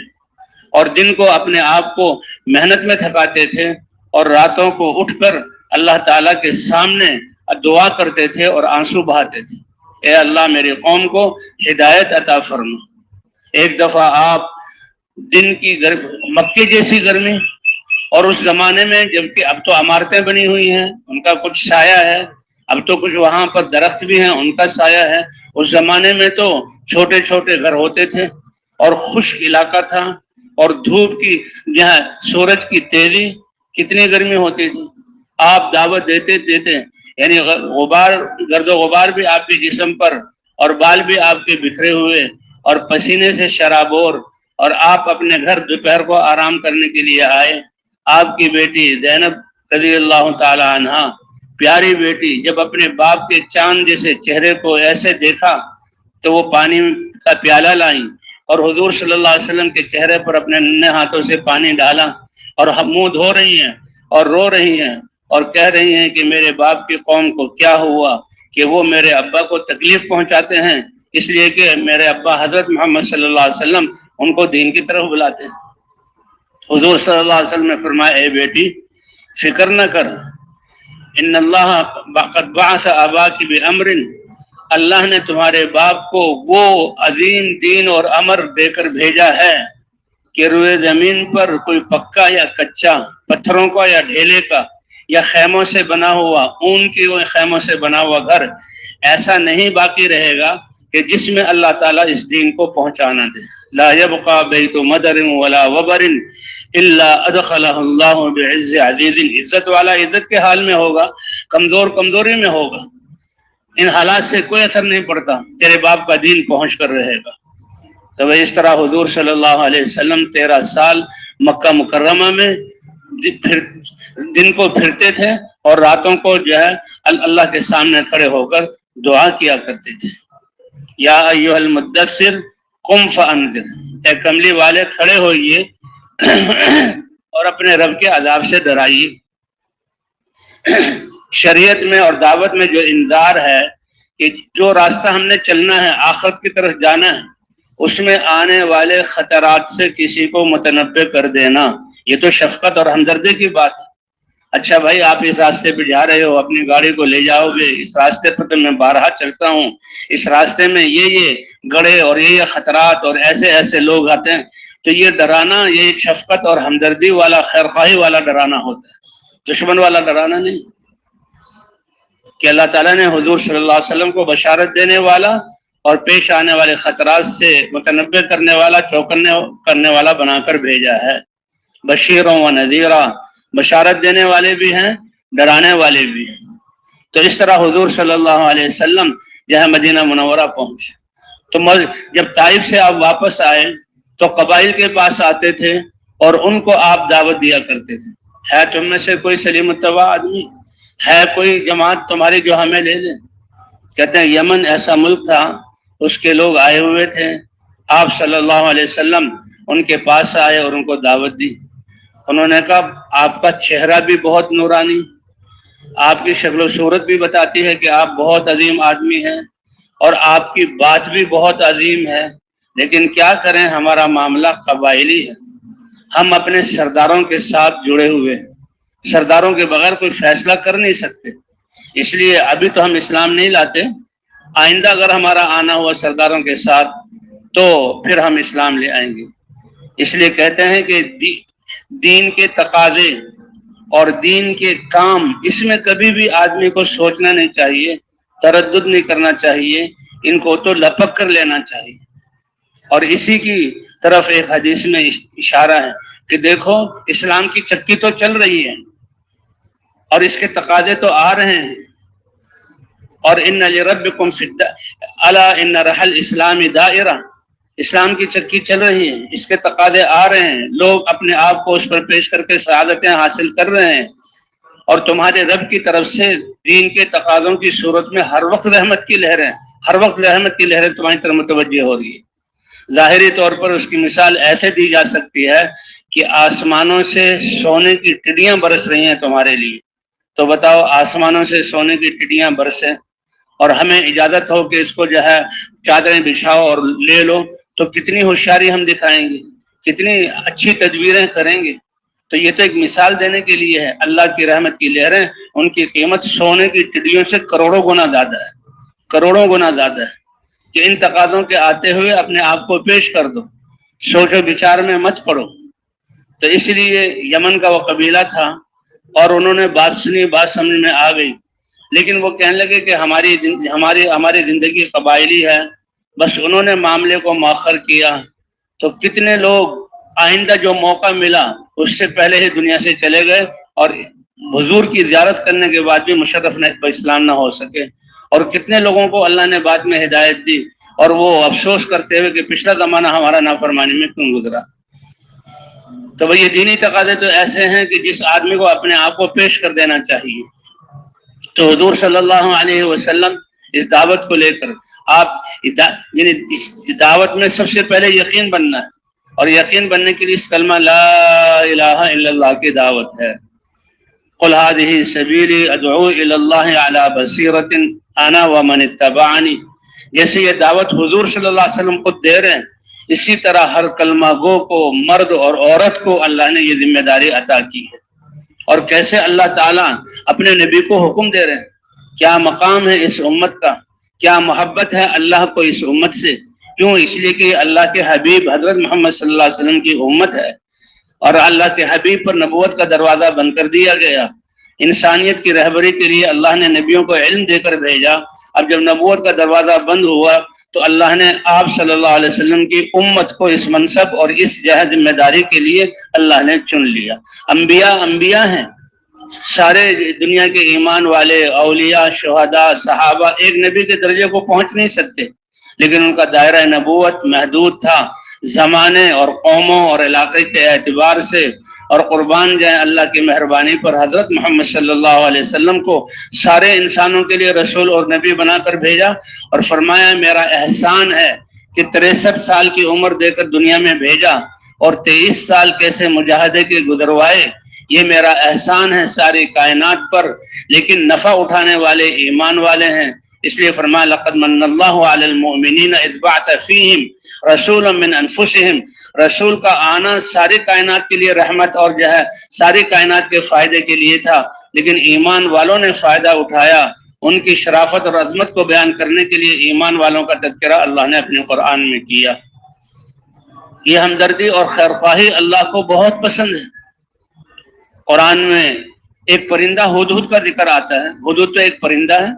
اور دن کو اپنے آپ کو محنت میں تھکاتے تھے اور راتوں کو اٹھ کر اللہ تعالیٰ کے سامنے دعا کرتے تھے اور آنسو بہاتے تھے، اے اللہ میری قوم کو ہدایت عطا فرما۔ ایک دفعہ آپ دن کی مکے جیسی گرمی، اور اس زمانے میں جبکہ اب تو عمارتیں بنی ہوئی ہیں ان کا کچھ سایہ ہے، اب تو کچھ وہاں پر درخت بھی ہیں ان کا سایہ ہے، اس زمانے میں تو چھوٹے چھوٹے گھر ہوتے تھے اور خشک علاقہ تھا، اور دھوپ کی جہاں سورج کی تیزی، کتنی گرمی ہوتی تھی۔ آپ دعوت دیتے یعنی گرد و غبار بھی آپ کے جسم پر اور بال بھی آپ کے بکھرے ہوئے اور پسینے سے شرابور، اور آپ اپنے گھر دوپہر کو آرام کرنے کے لیے آئے۔ آپ کی بیٹی زینب رضی اللہ تعالی عنہ، پیاری بیٹی، جب اپنے باپ کے چاند جیسے چہرے کو ایسے دیکھا تو وہ پانی کا پیالہ لائیں اور حضور صلی اللہ علیہ وسلم کے چہرے پر اپنے ننھے ہاتھوں سے پانی ڈالا اور منہ دھو رہی ہیں اور رو رہی ہیں اور کہہ رہی ہیں کہ میرے باپ کی قوم کو کیا ہوا کہ وہ میرے ابا کو تکلیف پہنچاتے ہیں، اس لیے کہ میرے ابا حضرت محمد صلی اللہ علیہ وسلم ان کو دین کی طرف بلاتے ہیں۔ حضور صلی اللہ علیہ وسلم نے فرمایا اے بیٹی فکر نہ کر، ان اللہ قد بعث اباک بامر، اللہ نے تمہارے باپ کو وہ عظیم دین اور امر دے کر بھیجا ہے کہ روئے زمین پر کوئی پکا یا کچا، پتھروں کا یا ڈھیلے کا یا خیموں سے بنا ہوا، اون کے خیموں سے بنا ہوا گھر ایسا نہیں باقی رہے گا کہ جس میں اللہ تعالیٰ اس دین کو پہنچانا دے۔ لا یبقى بیت مدر ولا وبر الا ادخلہ اللہ بعز عزیز، عزت والا عزت کے حال میں ہوگا، کمزور کمزوری میں ہوگا، ان حالات سے کوئی اثر نہیں پڑتا، تیرے باپ کا دین پہنچ کر رہے گا۔ تو اس طرح حضور صلی اللہ علیہ وسلم 13 سال مکہ مکرمہ میں دن کو پھرتے تھے اور راتوں کو جو ہے اللہ کے سامنے کھڑے ہو کر دعا کیا کرتے تھے۔ یا ایھا المدثر قم فانذر، اے کملی والے کھڑے ہوئیے اور اپنے رب کے عذاب سے ڈرائیے۔ شریعت میں اور دعوت میں جو انذار ہے کہ جو راستہ ہم نے چلنا ہے، آخرت کی طرف جانا ہے، اس میں آنے والے خطرات سے کسی کو متنبع کر دینا، یہ تو شفقت اور ہمدردی کی بات ہے۔ اچھا بھائی آپ اس راستے پہ جا رہے ہو، اپنی گاڑی کو لے جاؤ گے، اس راستے پر تو میں بارہا چلتا ہوں، اس راستے میں یہ گڑھے اور یہ خطرات اور ایسے ایسے لوگ آتے ہیں، تو یہ ڈرانا یہ ایک شفقت اور ہمدردی والا، خیرخواہی والا ڈرانا ہوتا ہے، دشمن والا ڈرانا نہیں۔ کہ اللہ تعالیٰ نے حضور صلی اللہ علیہ وسلم کو بشارت دینے والا اور پیش آنے والے خطرات سے متنبع کرنے والا، چوکنے کرنے والا بنا کر بھیجا ہے۔ بشیروں و نذیرہ، بشارت دینے والے بھی ہیں، ڈرانے والے بھی ہیں۔ تو اس طرح حضور صلی اللہ علیہ وسلم جہاں مدینہ منورہ پہنچے تو جب طائف سے آپ واپس آئے تو قبائل کے پاس آتے تھے اور ان کو آپ دعوت دیا کرتے تھے۔ ہے تم میں سے کوئی سلیم الطبع آدمی، ہے کوئی جماعت تمہاری جو ہمیں لے لے؟ کہتے ہیں یمن ایسا ملک تھا، اس کے لوگ آئے ہوئے تھے، آپ صلی اللہ علیہ وسلم ان کے پاس آئے اور ان کو دعوت دی۔ انہوں نے کہا آپ کا چہرہ بھی بہت نورانی، آپ کی شکل و صورت بھی بتاتی ہے کہ آپ بہت عظیم آدمی ہیں اور آپ کی بات بھی بہت عظیم ہے، لیکن کیا کریں ہمارا معاملہ قبائلی ہے، ہم اپنے سرداروں کے ساتھ جڑے ہوئے، سرداروں کے بغیر کوئی فیصلہ کر نہیں سکتے، اس لیے ابھی تو ہم اسلام نہیں لاتے، آئندہ اگر ہمارا آنا ہوا سرداروں کے ساتھ تو پھر ہم اسلام لے آئیں گے۔ اس لیے کہتے ہیں کہ دین کے تقاضے اور دین کے کام، اس میں کبھی بھی آدمی کو سوچنا نہیں چاہیے، تردد نہیں کرنا چاہیے، ان کو تو لپک کر لینا چاہیے۔ اور اسی کی طرف ایک حدیث میں اشارہ ہے کہ دیکھو اسلام کی چکی تو چل رہی ہے اور اس کے تقاضے تو آ رہے ہیں، اور ان لربکم الا ان رحل اسلام دائرہ، اسلام کی چکی چل رہی ہے، اس کے تقاضے آ رہے ہیں، لوگ اپنے آپ کو اس پر پیش کر کے سعادتیں حاصل کر رہے ہیں، اور تمہارے رب کی طرف سے دین کے تقاضوں کی صورت میں ہر وقت رحمت کی لہریں، ہر وقت رحمت کی لہریں تمہاری طرف متوجہ ہو رہی ہے۔ ظاہری طور پر اس کی مثال ایسے دی جا سکتی ہے کہ آسمانوں سے سونے کی ٹڈیاں برس رہی ہیں تمہارے لیے، تو بتاؤ آسمانوں سے سونے کی ٹڈیاں برسیں اور ہمیں اجازت ہو کہ اس کو جو ہے چادریں بچھاؤ اور لے لو، تو کتنی ہوشیاری ہم دکھائیں گے، کتنی اچھی تدبیریں کریں گے۔ تو یہ تو ایک مثال دینے کے لیے ہے، اللہ کی رحمت کی لہریں ان کی قیمت سونے کی ٹڈیوں سے کروڑوں گنا زیادہ ہے، کروڑوں گنا زیادہ ہے، کہ ان تقاضوں کے آتے ہوئے اپنے آپ کو پیش کر دو، سوچ و بچار میں مت پڑو۔ تو اس لیے یمن کا وہ قبیلہ تھا اور انہوں نے بات سنی، بات سمجھ میں آ گئی، لیکن وہ کہنے لگے کہ ہماری زندگی قبائلی ہے، بس انہوں نے معاملے کو مؤخر کیا تو کتنے لوگ آئندہ جو موقع ملا اس سے پہلے ہی دنیا سے چلے گئے، اور حضور کی زیارت کرنے کے بعد بھی مشرف اسلام نہ ہو سکے، اور کتنے لوگوں کو اللہ نے بعد میں ہدایت دی اور وہ افسوس کرتے ہوئے کہ پچھلا زمانہ ہمارا نافرمانی میں کیوں گزرا۔ تو وہ یہ دینی تقاضے تو ایسے ہیں کہ جس آدمی کو اپنے آپ کو پیش کر دینا چاہیے۔ تو حضور صلی اللہ علیہ وسلم اس دعوت کو لے کر آپ یعنی اس دعوت میں سب سے پہلے یقین بننا ہے، اور یقین بننے کے لیے اس کلمہ لا الہ الا اللہ کی دعوت ہے۔ قل هذه سبیلی ادعو الی اللہ علی بصیرۃ انا ومن اتبعنی، جیسے یہ دعوت حضور صلی اللہ علیہ وسلم خود دے رہے ہیں، اسی طرح ہر کلمہ گو کو، مرد اور عورت کو اللہ نے یہ ذمہ داری عطا کی ہے۔ اور کیسے اللہ تعالیٰ اپنے نبی کو حکم دے رہے ہیں، کیا مقام ہے اس امت کا، کیا محبت ہے اللہ کو اس امت سے، کیوں؟ اس لیے کہ اللہ کے حبیب حضرت محمد صلی اللہ علیہ وسلم کی امت ہے، اور اللہ کے حبیب پر نبوت کا دروازہ بند کر دیا گیا۔ انسانیت کی رہبری کے لیے اللہ نے نبیوں کو علم دے کر بھیجا، اب جب نبوت کا دروازہ بند ہوا تو اللہ نے آپ صلی اللہ علیہ وسلم کی امت کو اس منصب اور اس جہد ذمہ داری کے لیے اللہ نے چن لیا۔ انبیاء ہیں، سارے دنیا کے ایمان والے، اولیاء، شہداء، صحابہ ایک نبی کے درجے کو پہنچ نہیں سکتے، لیکن ان کا دائرہ نبوت محدود تھا زمانے اور قوموں اور علاقے کے اعتبار سے، اور قربان جائیں اللہ کی مہربانی پر حضرت محمد صلی اللہ علیہ وسلم کو سارے انسانوں کے لیے رسول اور نبی بنا کر بھیجا، اور فرمایا میرا احسان ہے کہ 63 سال کی عمر دے کر دنیا میں بھیجا اور 23 سال کیسے مجاہدے کے گزروائے، یہ میرا احسان ہے ساری کائنات پر، لیکن نفع اٹھانے والے ایمان والے ہیں، اس لیے فرمایا لقد من اللہ علی المؤمنین اذ بعث فیہم رسولا من انفسہم، رسول کا آنا ساری کائنات کے لیے رحمت اور جو ہے ساری کائنات کے فائدے کے لیے تھا، لیکن ایمان والوں نے فائدہ اٹھایا، ان کی شرافت اور عظمت کو بیان کرنے کے لیے ایمان والوں کا تذکرہ اللہ نے اپنے قرآن میں کیا۔ یہ ہمدردی اور خیرخواہی اللہ کو بہت پسند ہے۔ قرآن میں ایک پرندہ ہدہد کا ذکر آتا ہے، ہدہد تو ایک پرندہ ہے،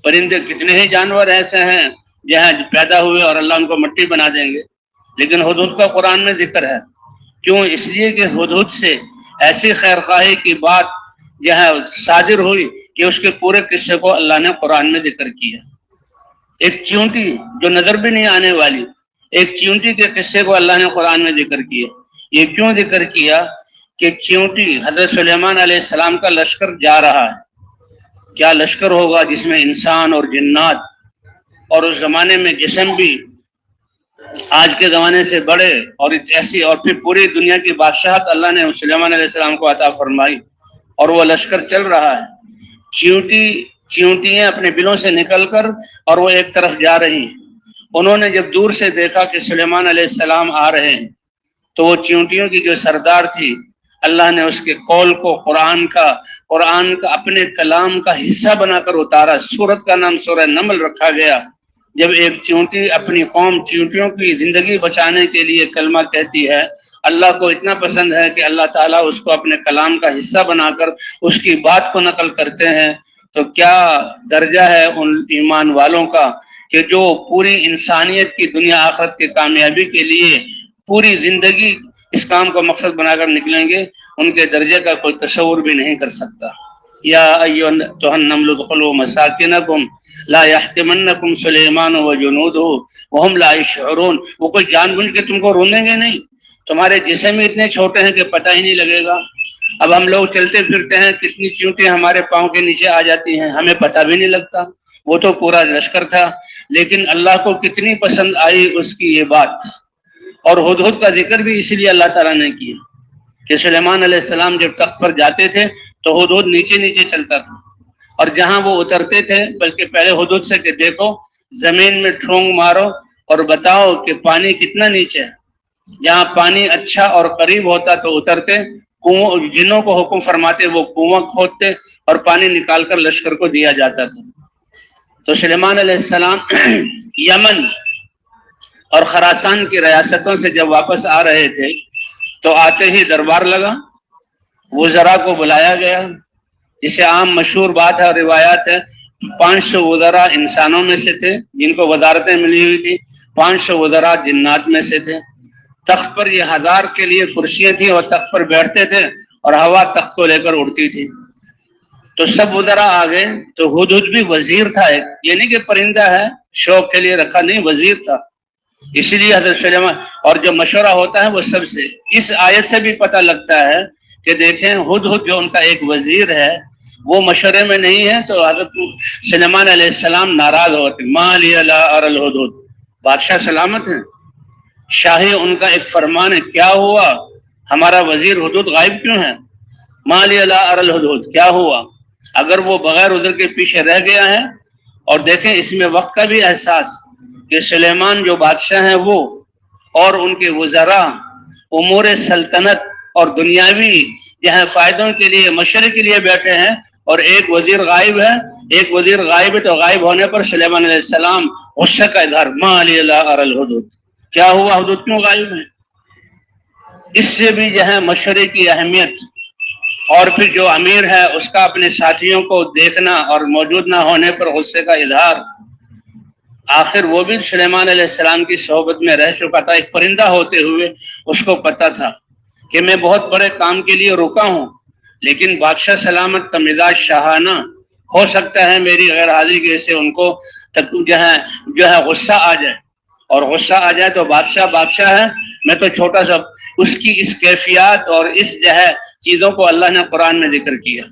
پرندے کتنے ہی جانور ایسے ہیں جہاں پیدا ہوئے اور اللہ ان کو مٹی بنا دیں گے، لیکن ہدہد کا قرآن میں ذکر ہے، کیوں؟ اس لیے کہ ہدہد سے ایسی خیرخواہی کی بات جہاں صادر ہوئی کہ اس کے پورے قصے کو اللہ نے قرآن میں ذکر کیا۔ ایک چیونٹی جو نظر بھی نہیں آنے والی، ایک چیونٹی کے قصے کو اللہ نے قرآن میں ذکر کیا۔ یہ کیوں ذکر کیا کہ چیونٹی حضرت سلیمان علیہ السلام کا لشکر جا رہا ہے، کیا لشکر ہوگا جس میں انسان اور جنات، اور اس زمانے میں جسم بھی آج کے زمانے سے بڑے، اور ایسی، اور پھر پوری دنیا کی بادشاہت اللہ نے سلیمان علیہ السلام کو عطا فرمائی، اور وہ لشکر چل رہا ہے۔ چیونٹیاں اپنے بلوں سے نکل کر اور وہ ایک طرف جا رہی ہیں۔ انہوں نے جب دور سے دیکھا کہ سلیمان علیہ السلام آ رہے ہیں تو وہ چیونٹیوں کی جو سردار تھی، اللہ نے اس کے قول کو قرآن کا اپنے کلام کا حصہ بنا کر اتارا۔ سورت کا نام سورہ نمل رکھا گیا۔ جب ایک چیونٹی اپنی قوم چیونٹیوں کی زندگی بچانے کے لیے کلمہ کہتی ہے، اللہ کو اتنا پسند ہے کہ اللہ تعالیٰ اس کو اپنے کلام کا حصہ بنا کر اس کی بات کو نقل کرتے ہیں، تو کیا درجہ ہے ان ایمان والوں کا کہ جو پوری انسانیت کی دنیا آخرت کی کامیابی کے لیے پوری زندگی اس کام کو مقصد بنا کر نکلیں گے، ان کے درجے کا کوئی تصور بھی نہیں کر سکتا۔ یا ایھا النمل ادخلوا مساکنکم لا یحطمنکم سلیمان وجنودہ وہم لا یشعرون، وہ کوئی جان بوجھ کے تم کو روندیں گے نہیں، تمہارے جسم اتنے چھوٹے ہیں کہ پتہ ہی نہیں لگے گا۔ اب ہم لوگ چلتے پھرتے ہیں، کتنی چیونٹیں ہمارے پاؤں کے نیچے آ جاتی ہیں، ہمیں پتہ بھی نہیں لگتا۔ وہ تو پورا لشکر تھا، لیکن اللہ کو کتنی پسند آئی اس کی یہ بات۔ اور ہدہد کا ذکر بھی اسی لیے اللہ تعالیٰ نے کیا کہ سلیمان علیہ السلام جب تخت پر جاتے تھے تو ہدہد نیچے نیچے چلتا تھا، اور جہاں وہ اترتے تھے بلکہ پہلے ہدہد سے کہ دیکھو زمین میں ٹھونگ مارو اور بتاؤ کہ پانی کتنا نیچے ہے۔ جہاں پانی اچھا اور قریب ہوتا تو اترتے، کنویں جنوں کو حکم فرماتے وہ کنواں کھودتے اور پانی نکال کر لشکر کو دیا جاتا تھا۔ تو سلیمان علیہ السلام یمن اور خراسان کی ریاستوں سے جب واپس آ رہے تھے تو آتے ہی دربار لگا، وزراء کو بلایا گیا، جسے عام مشہور بات ہے اور روایات ہے۔ 500 وزراء انسانوں میں سے تھے جن کو وزارتیں ملی ہوئی تھی، 500 وزراء جنات میں سے تھے۔ تخت پر یہ 1000 کے لیے کرسیاں تھیں اور تخت پر بیٹھتے تھے اور ہوا تخت کو لے کر اڑتی تھی۔ تو سب وزراء آ گئے، تو ہدہد بھی وزیر تھا ایک، یہ نہیں کہ پرندہ ہے شوق کے لیے رکھا، نہیں، وزیر تھا۔ اسی لیے حضرت سلیمان، اور جو مشورہ ہوتا ہے وہ سب سے، اس آیت سے بھی پتہ لگتا ہے کہ دیکھیں ہدہد جو ان کا ایک وزیر ہے وہ مشورے میں نہیں ہے، تو حضرت سلیمان علیہ السلام ناراض ہوتے، ما لی لا اری الہدہد، بادشاہ سلامت ہیں، شاہی ان کا ایک فرمان ہے، کیا ہوا ہمارا وزیر ہدہد غائب کیوں ہے؟ ما لی لا اری الہدہد، کیا ہوا؟ اگر وہ بغیر عذر کے پیچھے رہ گیا ہے اور دیکھیں اس میں وقت کا بھی احساس کہ سلیمان جو بادشاہ ہیں وہ اور ان کے وزراء امور سلطنت اور دنیاوی فائدوں کے لیے مشورے کے لیے بیٹھے ہیں، اور ایک وزیر غائب ہے، تو غائب ہونے پر سلیمان علیہ السلام غصے کا اظہار، ما علی لا اری الحدود، کیا ہوا، حدود کیوں غائب ہیں؟ اس سے بھی مشورے کی اہمیت، اور پھر جو امیر ہے اس کا اپنے ساتھیوں کو دیکھنا اور موجود نہ ہونے پر غصے کا اظہار۔ آخر وہ بھی سلیمان علیہ السلام کی صحبت میں رہ چکا تھا، ایک پرندہ ہوتے ہوئے اس کو پتہ تھا کہ میں بہت بڑے کام کے لیے رکا ہوں، لیکن بادشاہ سلامت کا مزاج شاہانہ، ہو سکتا ہے میری غیر حاضری کی وجہ سے ان کو غصہ آ جائے، اور غصہ آ جائے تو بادشاہ ہے، میں تو چھوٹا سا۔ اس کی اس کیفیات اور اس چیزوں کو اللہ نے قرآن میں ذکر کیا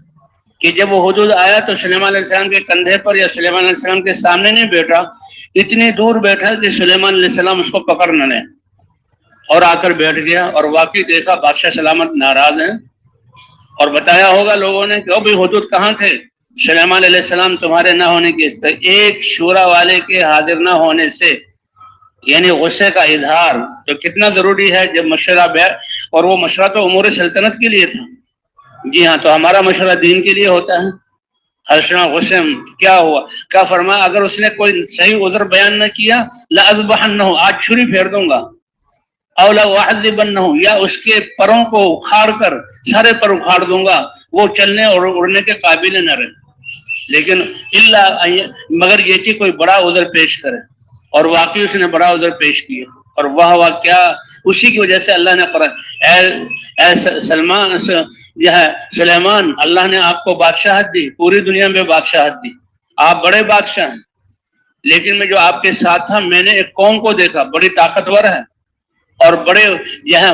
کہ جب وہ حدود آیا تو سلیمان علیہ السلام کے کندھے پر یا سلیمان علیہ السلام کے سامنے نہیں بیٹھا، اتنی دور بیٹھا کہ سلیمان علیہ السلام اس کو پکڑ نہ لیں، اور آ کر بیٹھ گیا، اور واقعی دیکھا بادشاہ سلامت ناراض ہیں، اور بتایا ہوگا لوگوں نے کہ او بھائی حدود کہاں تھے؟ سلیمان علیہ السلام تمہارے نہ ہونے کی ایک شورا والے کے حاضر نہ ہونے سے یعنی غصے کا اظہار تو کتنا ضروری ہے جب مشورہ اور وہ مشورہ تو امور سلطنت کے لیے تھا۔ جی ہاں، تو ہمارا مشورہ دین کے لیے ہوتا ہے۔ حضرت غصے کیا ہوا، کیا فرمایا، اگر اس نے کوئی صحیح عذر بیان نہ کیا لأذبحنہ، آج چھری پھیر دوں گا، او لأعذبنہ، یا اس کے پروں کو اکھاڑ کر سارے پر اکھاڑ دوں گا، وہ چلنے اور اڑنے کے قابل نہ رہے، لیکن مگر یہ کہ کوئی بڑا عذر پیش کرے، اور واقعی اس نے بڑا عذر پیش کیا، اور وہ کیا، اسی کی وجہ سے اللہ نے اے سلیمان، اللہ نے آپ کو بادشاہت دی، پوری دنیا میں بادشاہت دی، آپ بڑے بادشاہ ہیں، لیکن میں جو آپ کے ساتھ تھا میں نے ایک قوم کو دیکھا بڑی طاقتور ہے اور بڑے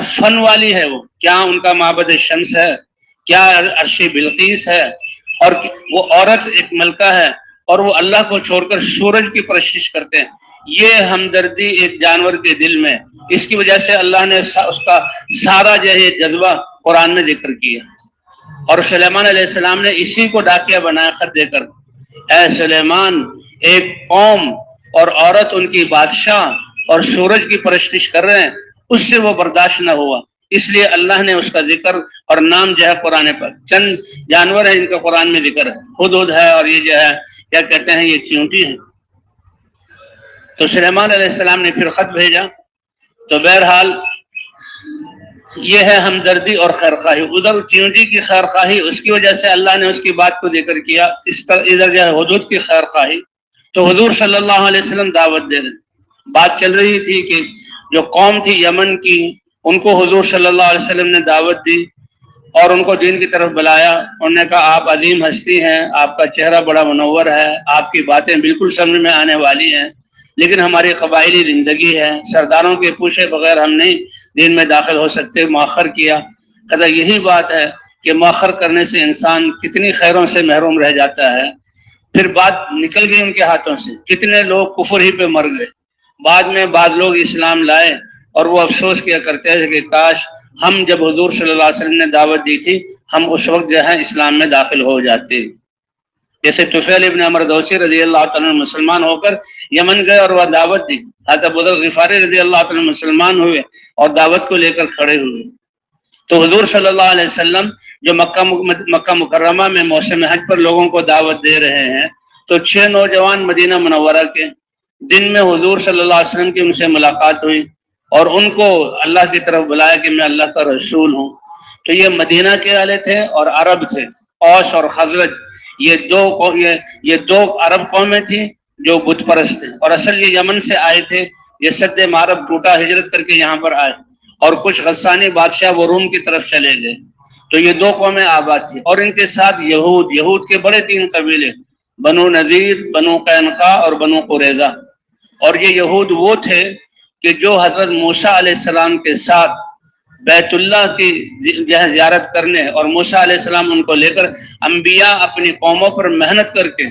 فن والی ہے، وہ کیا ان کا معبد شمس ہے، کیا عرش بلقیس ہے، اور وہ عورت ایک ملکہ ہے، اور وہ اللہ کو چھوڑ کر سورج کی پرستش کرتے ہیں۔ یہ ہمدردی ایک جانور کے دل میں، اس کی وجہ سے اللہ نے اس کا سارا جذبہ قرآن میں ذکر کیا، اور سلیمان علیہ السلام نے اسی کو ڈاکیہ بنایا خط دے کر، اے سلیمان، ایک قوم اور عورت ان کی بادشاہ اور سورج کی پرستش کر رہے ہیں، اس سے وہ برداشت نہ ہوا، اس لیے اللہ نے اس کا ذکر اور نام قرآن پر، چند جانور ہیں ان کا قرآن میں ذکر ہے، ہدہد ہے، اور یہ کیا کہتے ہیں، یہ چیونٹی ہے۔ تو سلیمان علیہ السلام نے پھر خط بھیجا، تو بہرحال یہ ہے ہمدردی اور خیرخواہی، ادھر چیونٹی کی خیرخواہی، اس کی وجہ سے اللہ نے اس کی بات کو ذکر کیا، ادھر حدود کی خیرخواہی۔ تو حضور صلی اللہ علیہ وسلم دعوت دے رہے، بات چل رہی تھی کہ جو قوم تھی یمن کی، ان کو حضور صلی اللہ علیہ وسلم نے دعوت دی اور ان کو دین کی طرف بلایا، انہوں نے کہا آپ عظیم ہستی ہیں، آپ کا چہرہ بڑا منور ہے، آپ کی باتیں بالکل سمجھ میں آنے والی ہیں، لیکن ہماری قبائلی زندگی ہے، سرداروں کے پوچھے بغیر ہم نہیں دین میں داخل ہو سکتے، مؤخر کیا۔ کہتا یہی بات ہے کہ مؤخر کرنے سے انسان کتنی خیروں سے محروم رہ جاتا ہے۔ پھر بات نکل گئی ان کے ہاتھوں سے، کتنے لوگ کفر ہی پہ مر گئے، بعد میں بعض لوگ اسلام لائے، اور وہ افسوس کیا کرتے ہیں کہ کاش ہم جب حضور صلی اللہ علیہ وسلم نے دعوت دی تھی ہم اس وقت اسلام میں داخل ہو جاتے۔ جیسے طفیل ابن عمر دوسی رضی اللہ تعالیٰ مسلمان ہو کر یمن گئے اور وہ دعوت دی، حضرت ابو ذر غفاری رضی اللہ تعالیٰ مسلمان ہوئے اور دعوت کو لے کر کھڑے ہوئے۔ تو حضور صلی اللہ علیہ وسلم جو مکہ مکرمہ میں موسم حج پر لوگوں کو دعوت دے رہے ہیں، تو 6 نوجوان مدینہ منورہ کے، دن میں حضور صلی اللہ علیہ وسلم کی ان سے ملاقات ہوئی اور ان کو اللہ کی طرف بلایا کہ میں اللہ کا رسول ہوں۔ تو یہ مدینہ کے والے تھے اور عرب تھے، اوس اور خزرج، یہ دو عرب قومیں تھیں جو بت پرست تھے، اور اصل یہ یمن سے آئے تھے، یہ سد معرب ٹوٹا، ہجرت کر کے یہاں پر آئے، اور کچھ غسانی بادشاہ وہ روم کی طرف چلے گئے، تو یہ 2 قومیں آباد تھیں، اور ان کے ساتھ یہود کے بڑے 3 قبیلے، بنو نذیر، بنو قینقاع اور بنو قریظہ۔ اور یہ یہود وہ تھے کہ جو حضرت موسیٰ علیہ السلام کے ساتھ بیت اللہ کی زیارت کرنے، اور موسیٰ علیہ السلام ان کو لے کر انبیاء اپنی قوموں پر محنت کر کے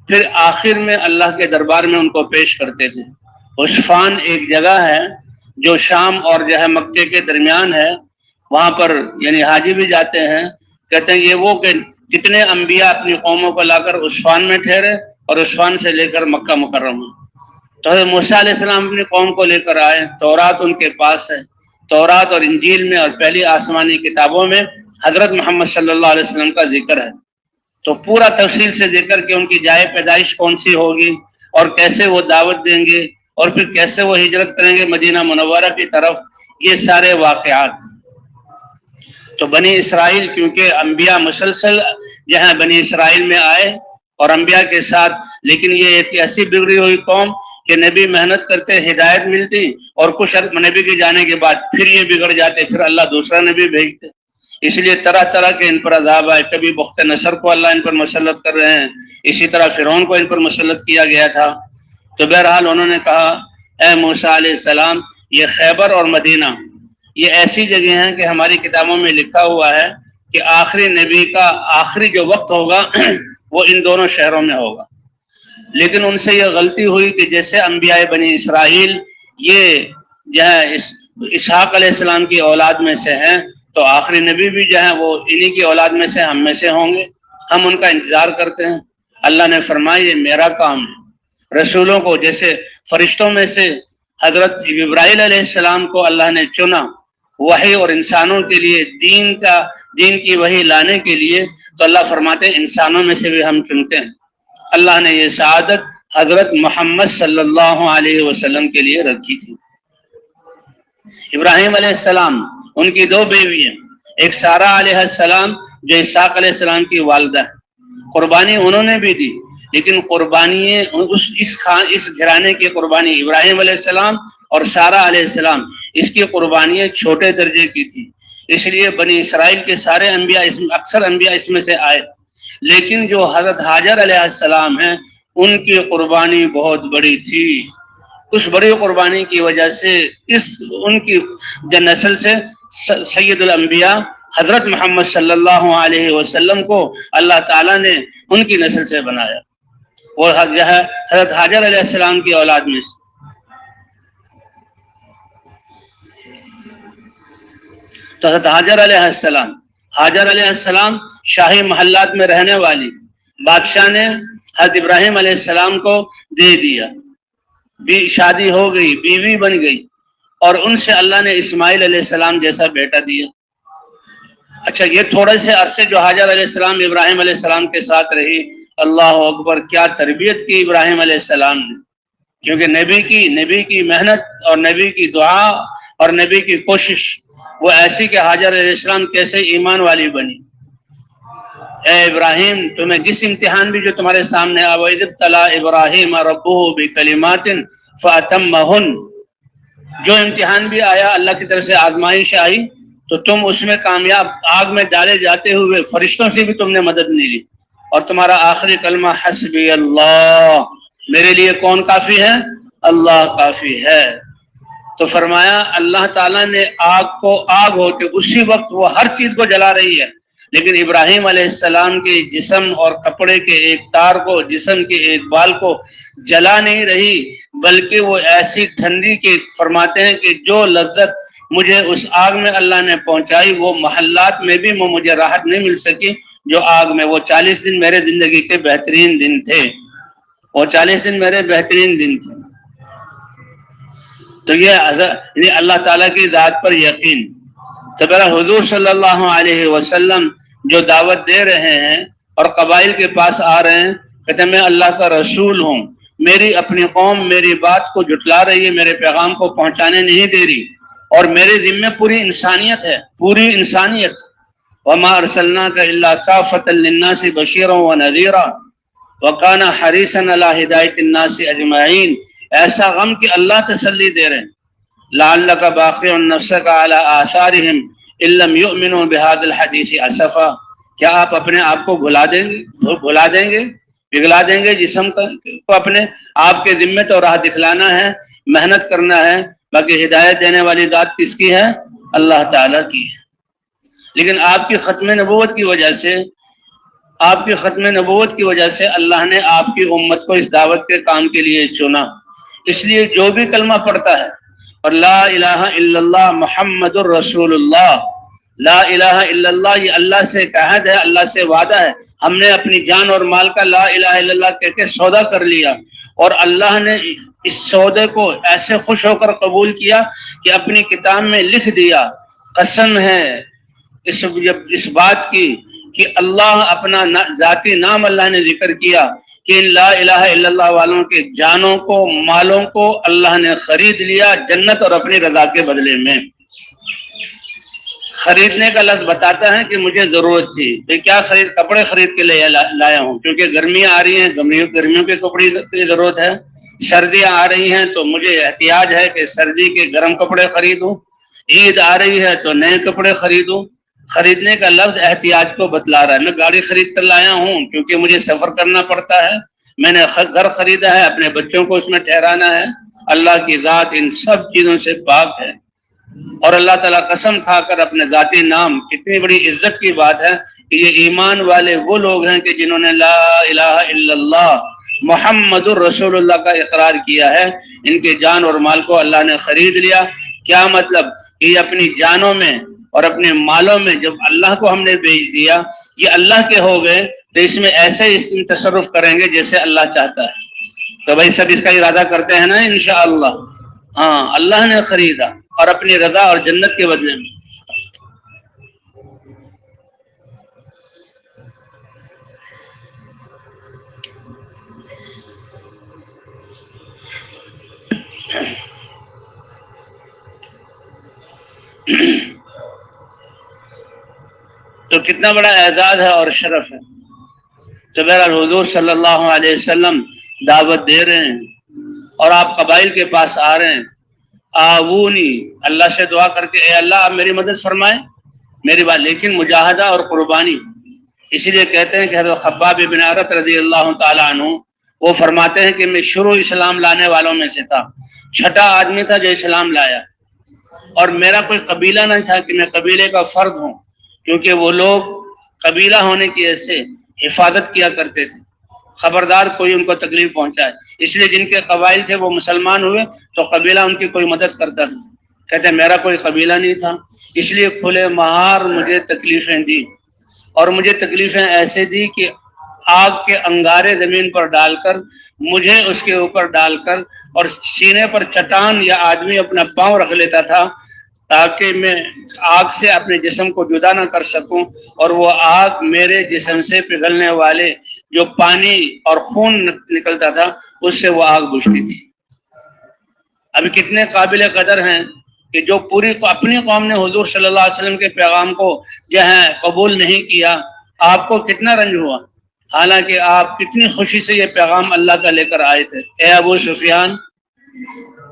پھر آخر میں اللہ کے دربار میں ان کو پیش کرتے تھے۔ عسفان ایک جگہ ہے جو شام اور مکے کے درمیان ہے، وہاں پر یعنی حاجی بھی جاتے ہیں، کہتے ہیں یہ وہ کہ کتنے انبیاء اپنی قوموں کو لا کر عسفان میں ٹھہرے، اور عثمان سے لے کر مکہ مکرمہ۔ تو حضرت موسیٰ علیہ السلام اپنی قوم کو لے کر آئے، تورات ان کے پاس ہے، تورات اور انجیل میں اور پہلی آسمانی کتابوں میں حضرت محمد صلی اللہ علیہ وسلم کا ذکر ہے، تو پورا تفصیل سے ذکر کہ ان کی جائے پیدائش کون سی ہوگی اور کیسے وہ دعوت دیں گے اور پھر کیسے وہ ہجرت کریں گے مدینہ منورہ کی طرف، یہ سارے واقعات۔ تو بنی اسرائیل کیونکہ انبیاء مسلسل جہاں بنی اسرائیل میں آئے اور انبیاء کے ساتھ، لیکن یہ ایک ایسی بگڑی ہوئی قوم کہ نبی محنت کرتے، ہدایت ملتی، اور کچھ نبی کے جانے کے بعد پھر یہ بگڑ جاتے، پھر اللہ دوسرا نبی بھیجتے، اس لیے طرح طرح کے ان پر عذاب آئے۔ کبھی بخت نصر کو اللہ ان پر مسلط کر رہے ہیں، اسی طرح فرعون کو ان پر مسلط کیا گیا تھا۔ تو بہرحال انہوں نے کہا اے موسیٰ علیہ السلام، یہ خیبر اور مدینہ یہ ایسی جگہ ہیں کہ ہماری کتابوں میں لکھا ہوا ہے کہ آخری نبی کا آخری جو وقت ہوگا وہ ان دونوں شہروں میں ہوگا، لیکن ان سے یہ غلطی ہوئی کہ جیسے انبیاء بنی اسرائیل یہ جو ہے اسحاق علیہ السلام کی اولاد میں سے ہیں، تو آخری نبی بھی جو ہے وہ انہی کی اولاد میں سے ہم میں سے ہوں گے، ہم ان کا انتظار کرتے ہیں۔ اللہ نے فرمایا یہ میرا کام ہے۔ رسولوں کو جیسے فرشتوں میں سے حضرت ابراہیل علیہ السلام کو اللہ نے چنا وحی اور انسانوں کے لیے دین کی وحی لانے کے لیے، تو اللہ فرماتے ہیں انسانوں میں سے بھی ہم چنتے ہیں۔ اللہ نے یہ سعادت حضرت محمد صلی اللہ علیہ وسلم کے لیے رکھی تھی۔ ابراہیم علیہ السلام ان کی دو بیوی ہیں، ایک سارہ علیہ السلام جو اسحاق علیہ السلام کی والدہ ہے، قربانی انہوں نے بھی دی، لیکن قربانی اس گھرانے کی قربانی ابراہیم علیہ السلام اور سارہ علیہ السلام اس کی قربانیاں چھوٹے درجے کی تھی، اس لیے بنی اسرائیل کے سارے انبیاء اکثر انبیاء اس میں سے آئے، لیکن جو حضرت ہاجر علیہ السلام ہیں ان کی قربانی بہت بڑی تھی۔ اس بڑی قربانی کی وجہ سے ان کی نسل سے سید الانبیاء حضرت محمد صلی اللہ علیہ وسلم کو اللہ تعالیٰ نے ان کی نسل سے بنایا، وہ حضرت ہاجر علیہ السلام کی اولاد میں سے۔ تو حضرت ہاجر علیہ السلام شاہی محلات میں رہنے والی، بادشاہ نے حضرت ابراہیم علیہ السلام کو دے دیا، شادی ہو گئی، بیوی بن گئی، اور ان سے اللہ نے اسماعیل علیہ السلام جیسا بیٹا دیا۔ اچھا، یہ تھوڑے سے عرصے جو ہاجر علیہ السلام ابراہیم علیہ السلام کے ساتھ رہی، اللہ اکبر، کیا تربیت کی ابراہیم علیہ السلام نے، کیونکہ نبی کی محنت اور نبی کی دعا اور نبی کی کوشش وہ ایسی کہ ہاجر علیہ السلام کیسے ایمان والی بنی۔ اے ابراہیم، تمہیں جس امتحان بھی جو تمہارے سامنے آ، وَإِذِ ابْتَلَىٰ إِبْرَاهِيمَ رَبُّهُ بِكَلِمَاتٍ فَأَتَمَّهُنَّ، جو امتحان بھی آیا، اللہ کی طرف سے آزمائش آئی، تو تم اس میں کامیاب، آگ میں ڈالے جاتے ہوئے فرشتوں سے بھی تم نے مدد نہیں لی، اور تمہارا آخری کلمہ حسبی اللہ، میرے لیے کون کافی ہے؟ اللہ کافی ہے۔ تو فرمایا اللہ تعالیٰ نے آگ کو آگ ہوتے اسی وقت وہ ہر چیز کو جلا رہی ہے، لیکن ابراہیم علیہ السلام کے جسم اور کپڑے کے ایک تار کو، جسم کے ایک بال کو جلا نہیں رہی، بلکہ وہ ایسی ٹھنڈی کے فرماتے ہیں کہ جو لذت مجھے اس آگ میں اللہ نے پہنچائی وہ محلات میں بھی مجھے راحت نہیں مل سکی جو آگ میں۔ وہ 40 دن میرے زندگی کے بہترین دن تھے، وہ 40 دن میرے بہترین دن تھے۔ تو یہ اللہ تعالیٰ کی ذات پر یقین۔ تو میرا حضور صلی اللہ علیہ وسلم جو دعوت دے رہے ہیں اور قبائل کے پاس آ رہے ہیں، کہتے ہیں میں اللہ کا رسول ہوں، میری اپنی قوم میری بات کو جھٹلا رہی ہے، میرے پیغام کو پہنچانے نہیں دے رہی، اور میرے ذمہ پوری انسانیت ہے، پوری انسانیت۔ وَمَا أَرْسَلْنَاكَ إِلَّا كَافَةً لِلنَّاسِ بَشِيرًا وَنَذِيرًا وَكَانَ حَرِيصًا عَلَىٰ هِدَایَةِ النَّاسِ أَجْمَعِينَ۔ ایسا غم کہ اللہ تسلی دے رہے ہیں، لعلک باخع نفسک علی آثارہم ان لم یؤمنوا بہذا الحدیث اسفا، کیا آپ اپنے آپ کو بھلا دیں گے پگھلا دیں گے جسم کو اپنے آپ کے ذمے تو راہ دکھلانا ہے، محنت کرنا ہے، باقی ہدایت دینے والی ذات کس کی ہے؟ اللہ تعالیٰ کی ہے۔ لیکن آپ کی ختم نبوت کی وجہ سے اللہ نے آپ کی امت کو اس دعوت کے کام کے لیے چنا، اس لیے جو بھی کلمہ پڑھتا ہے اور لا الہ الا اللہ محمد الرسول اللہ، لا الہ الا اللہ یہ اللہ سے عہد ہے، اللہ سے وعدہ ہے، ہم نے اپنی جان اور مال کا لا الہ الا اللہ کہہ کے سودا کر لیا، اور اللہ نے اس سودے کو ایسے خوش ہو کر قبول کیا کہ اپنی کتاب میں لکھ دیا، قسم ہے اس بات کی کہ اللہ اپنا ذاتی نام اللہ نے ذکر کیا کہ ان لا الہ الا اللہ والوں کے جانوں کو، مالوں کو اللہ نے خرید لیا جنت اور اپنی رضا کے بدلے میں۔ خریدنے کا لفظ بتاتا ہے کہ مجھے ضرورت تھی، تو کیا کپڑے خرید کے لے لایا ہوں، کیونکہ گرمیاں آ رہی ہیں، گرمیوں کے کپڑے کی ضرورت ہے، سردیاں آ رہی ہیں تو مجھے احتیاج ہے کہ سردی کے گرم کپڑے خریدوں، عید آ رہی ہے تو نئے کپڑے خریدوں۔ خریدنے کا لفظ احتیاج کو بتلا رہا ہے۔ میں گاڑی خرید کر لایا ہوں کیونکہ مجھے سفر کرنا پڑتا ہے، میں نے گھر خریدا ہے، اپنے بچوں کو اس میں ٹھہرانا ہے۔ اللہ کی ذات ان سب چیزوں سے پاک ہے، اور اللہ تعالیٰ قسم کھا کر اپنے ذاتی نام، کتنی بڑی عزت کی بات ہے کہ یہ ایمان والے وہ لوگ ہیں کہ جنہوں نے لا الہ الا اللہ محمد الرسول اللہ کا اقرار کیا ہے، ان کے جان اور مال کو اللہ نے خرید لیا۔ کیا مطلب کہ یہ اپنی جانوں میں اور اپنے مالوں میں جب اللہ کو ہم نے بیچ دیا، یہ اللہ کے ہو گئے، تو اس میں ایسے تصرف کریں گے جیسے اللہ چاہتا ہے۔ تو بھائی سب اس کا ارادہ کرتے ہیں نا انشاءاللہ؟ ہاں، اللہ نے خریدا اور اپنی رضا اور جنت کے بدلے میں۔ تو کتنا بڑا اعزاز ہے اور شرف ہے۔ تو بہرحال حضور صلی اللہ علیہ وسلم دعوت دے رہے ہیں اور آپ قبائل کے پاس آ رہے ہیں۔ آوونی، اللہ سے دعا کر کے اے اللہ آپ میری مدد فرمائیں، میری بات، لیکن مجاہدہ اور قربانی۔ اسی لیے کہتے ہیں کہ حضرت خباب بن عرت رضی اللہ تعالیٰ عنہ وہ فرماتے ہیں کہ میں شروع اسلام لانے والوں میں سے تھا، چھٹا آدمی تھا جو اسلام لایا، اور میرا کوئی قبیلہ نہیں تھا کہ میں قبیلے کا فرد ہوں، کیونکہ وہ لوگ قبیلہ ہونے کی وجہ سے حفاظت کیا کرتے تھے، خبردار کوئی ان کو تکلیف پہنچائے، اس لیے جن کے قبائل تھے وہ مسلمان ہوئے تو قبیلہ ان کی کوئی مدد کرتا تھا۔ کہتے ہیں میرا کوئی قبیلہ نہیں تھا، اس لیے کھلے مہار مجھے تکلیفیں دی، اور مجھے تکلیفیں ایسے دی کہ آگ کے انگارے زمین پر ڈال کر، مجھے اس کے اوپر ڈال کر، اور سینے پر چٹان یا آدمی اپنا پاؤں رکھ لیتا تھا تاکہ میں آگ سے اپنے جسم کو جدا نہ کر سکوں، اور وہ آگ میرے جسم سے پگھلنے والے جو پانی اور خون نکلتا تھا اس سے وہ آگ بجھتی تھی۔ ابھی کتنے قابل قدر ہیں کہ جو پوری اپنی قوم نے حضور صلی اللہ علیہ وسلم کے پیغام کو جو ہے قبول نہیں کیا، آپ کو کتنا رنج ہوا، حالانکہ آپ کتنی خوشی سے یہ پیغام اللہ کا لے کر آئے تھے۔ اے ابو سفیان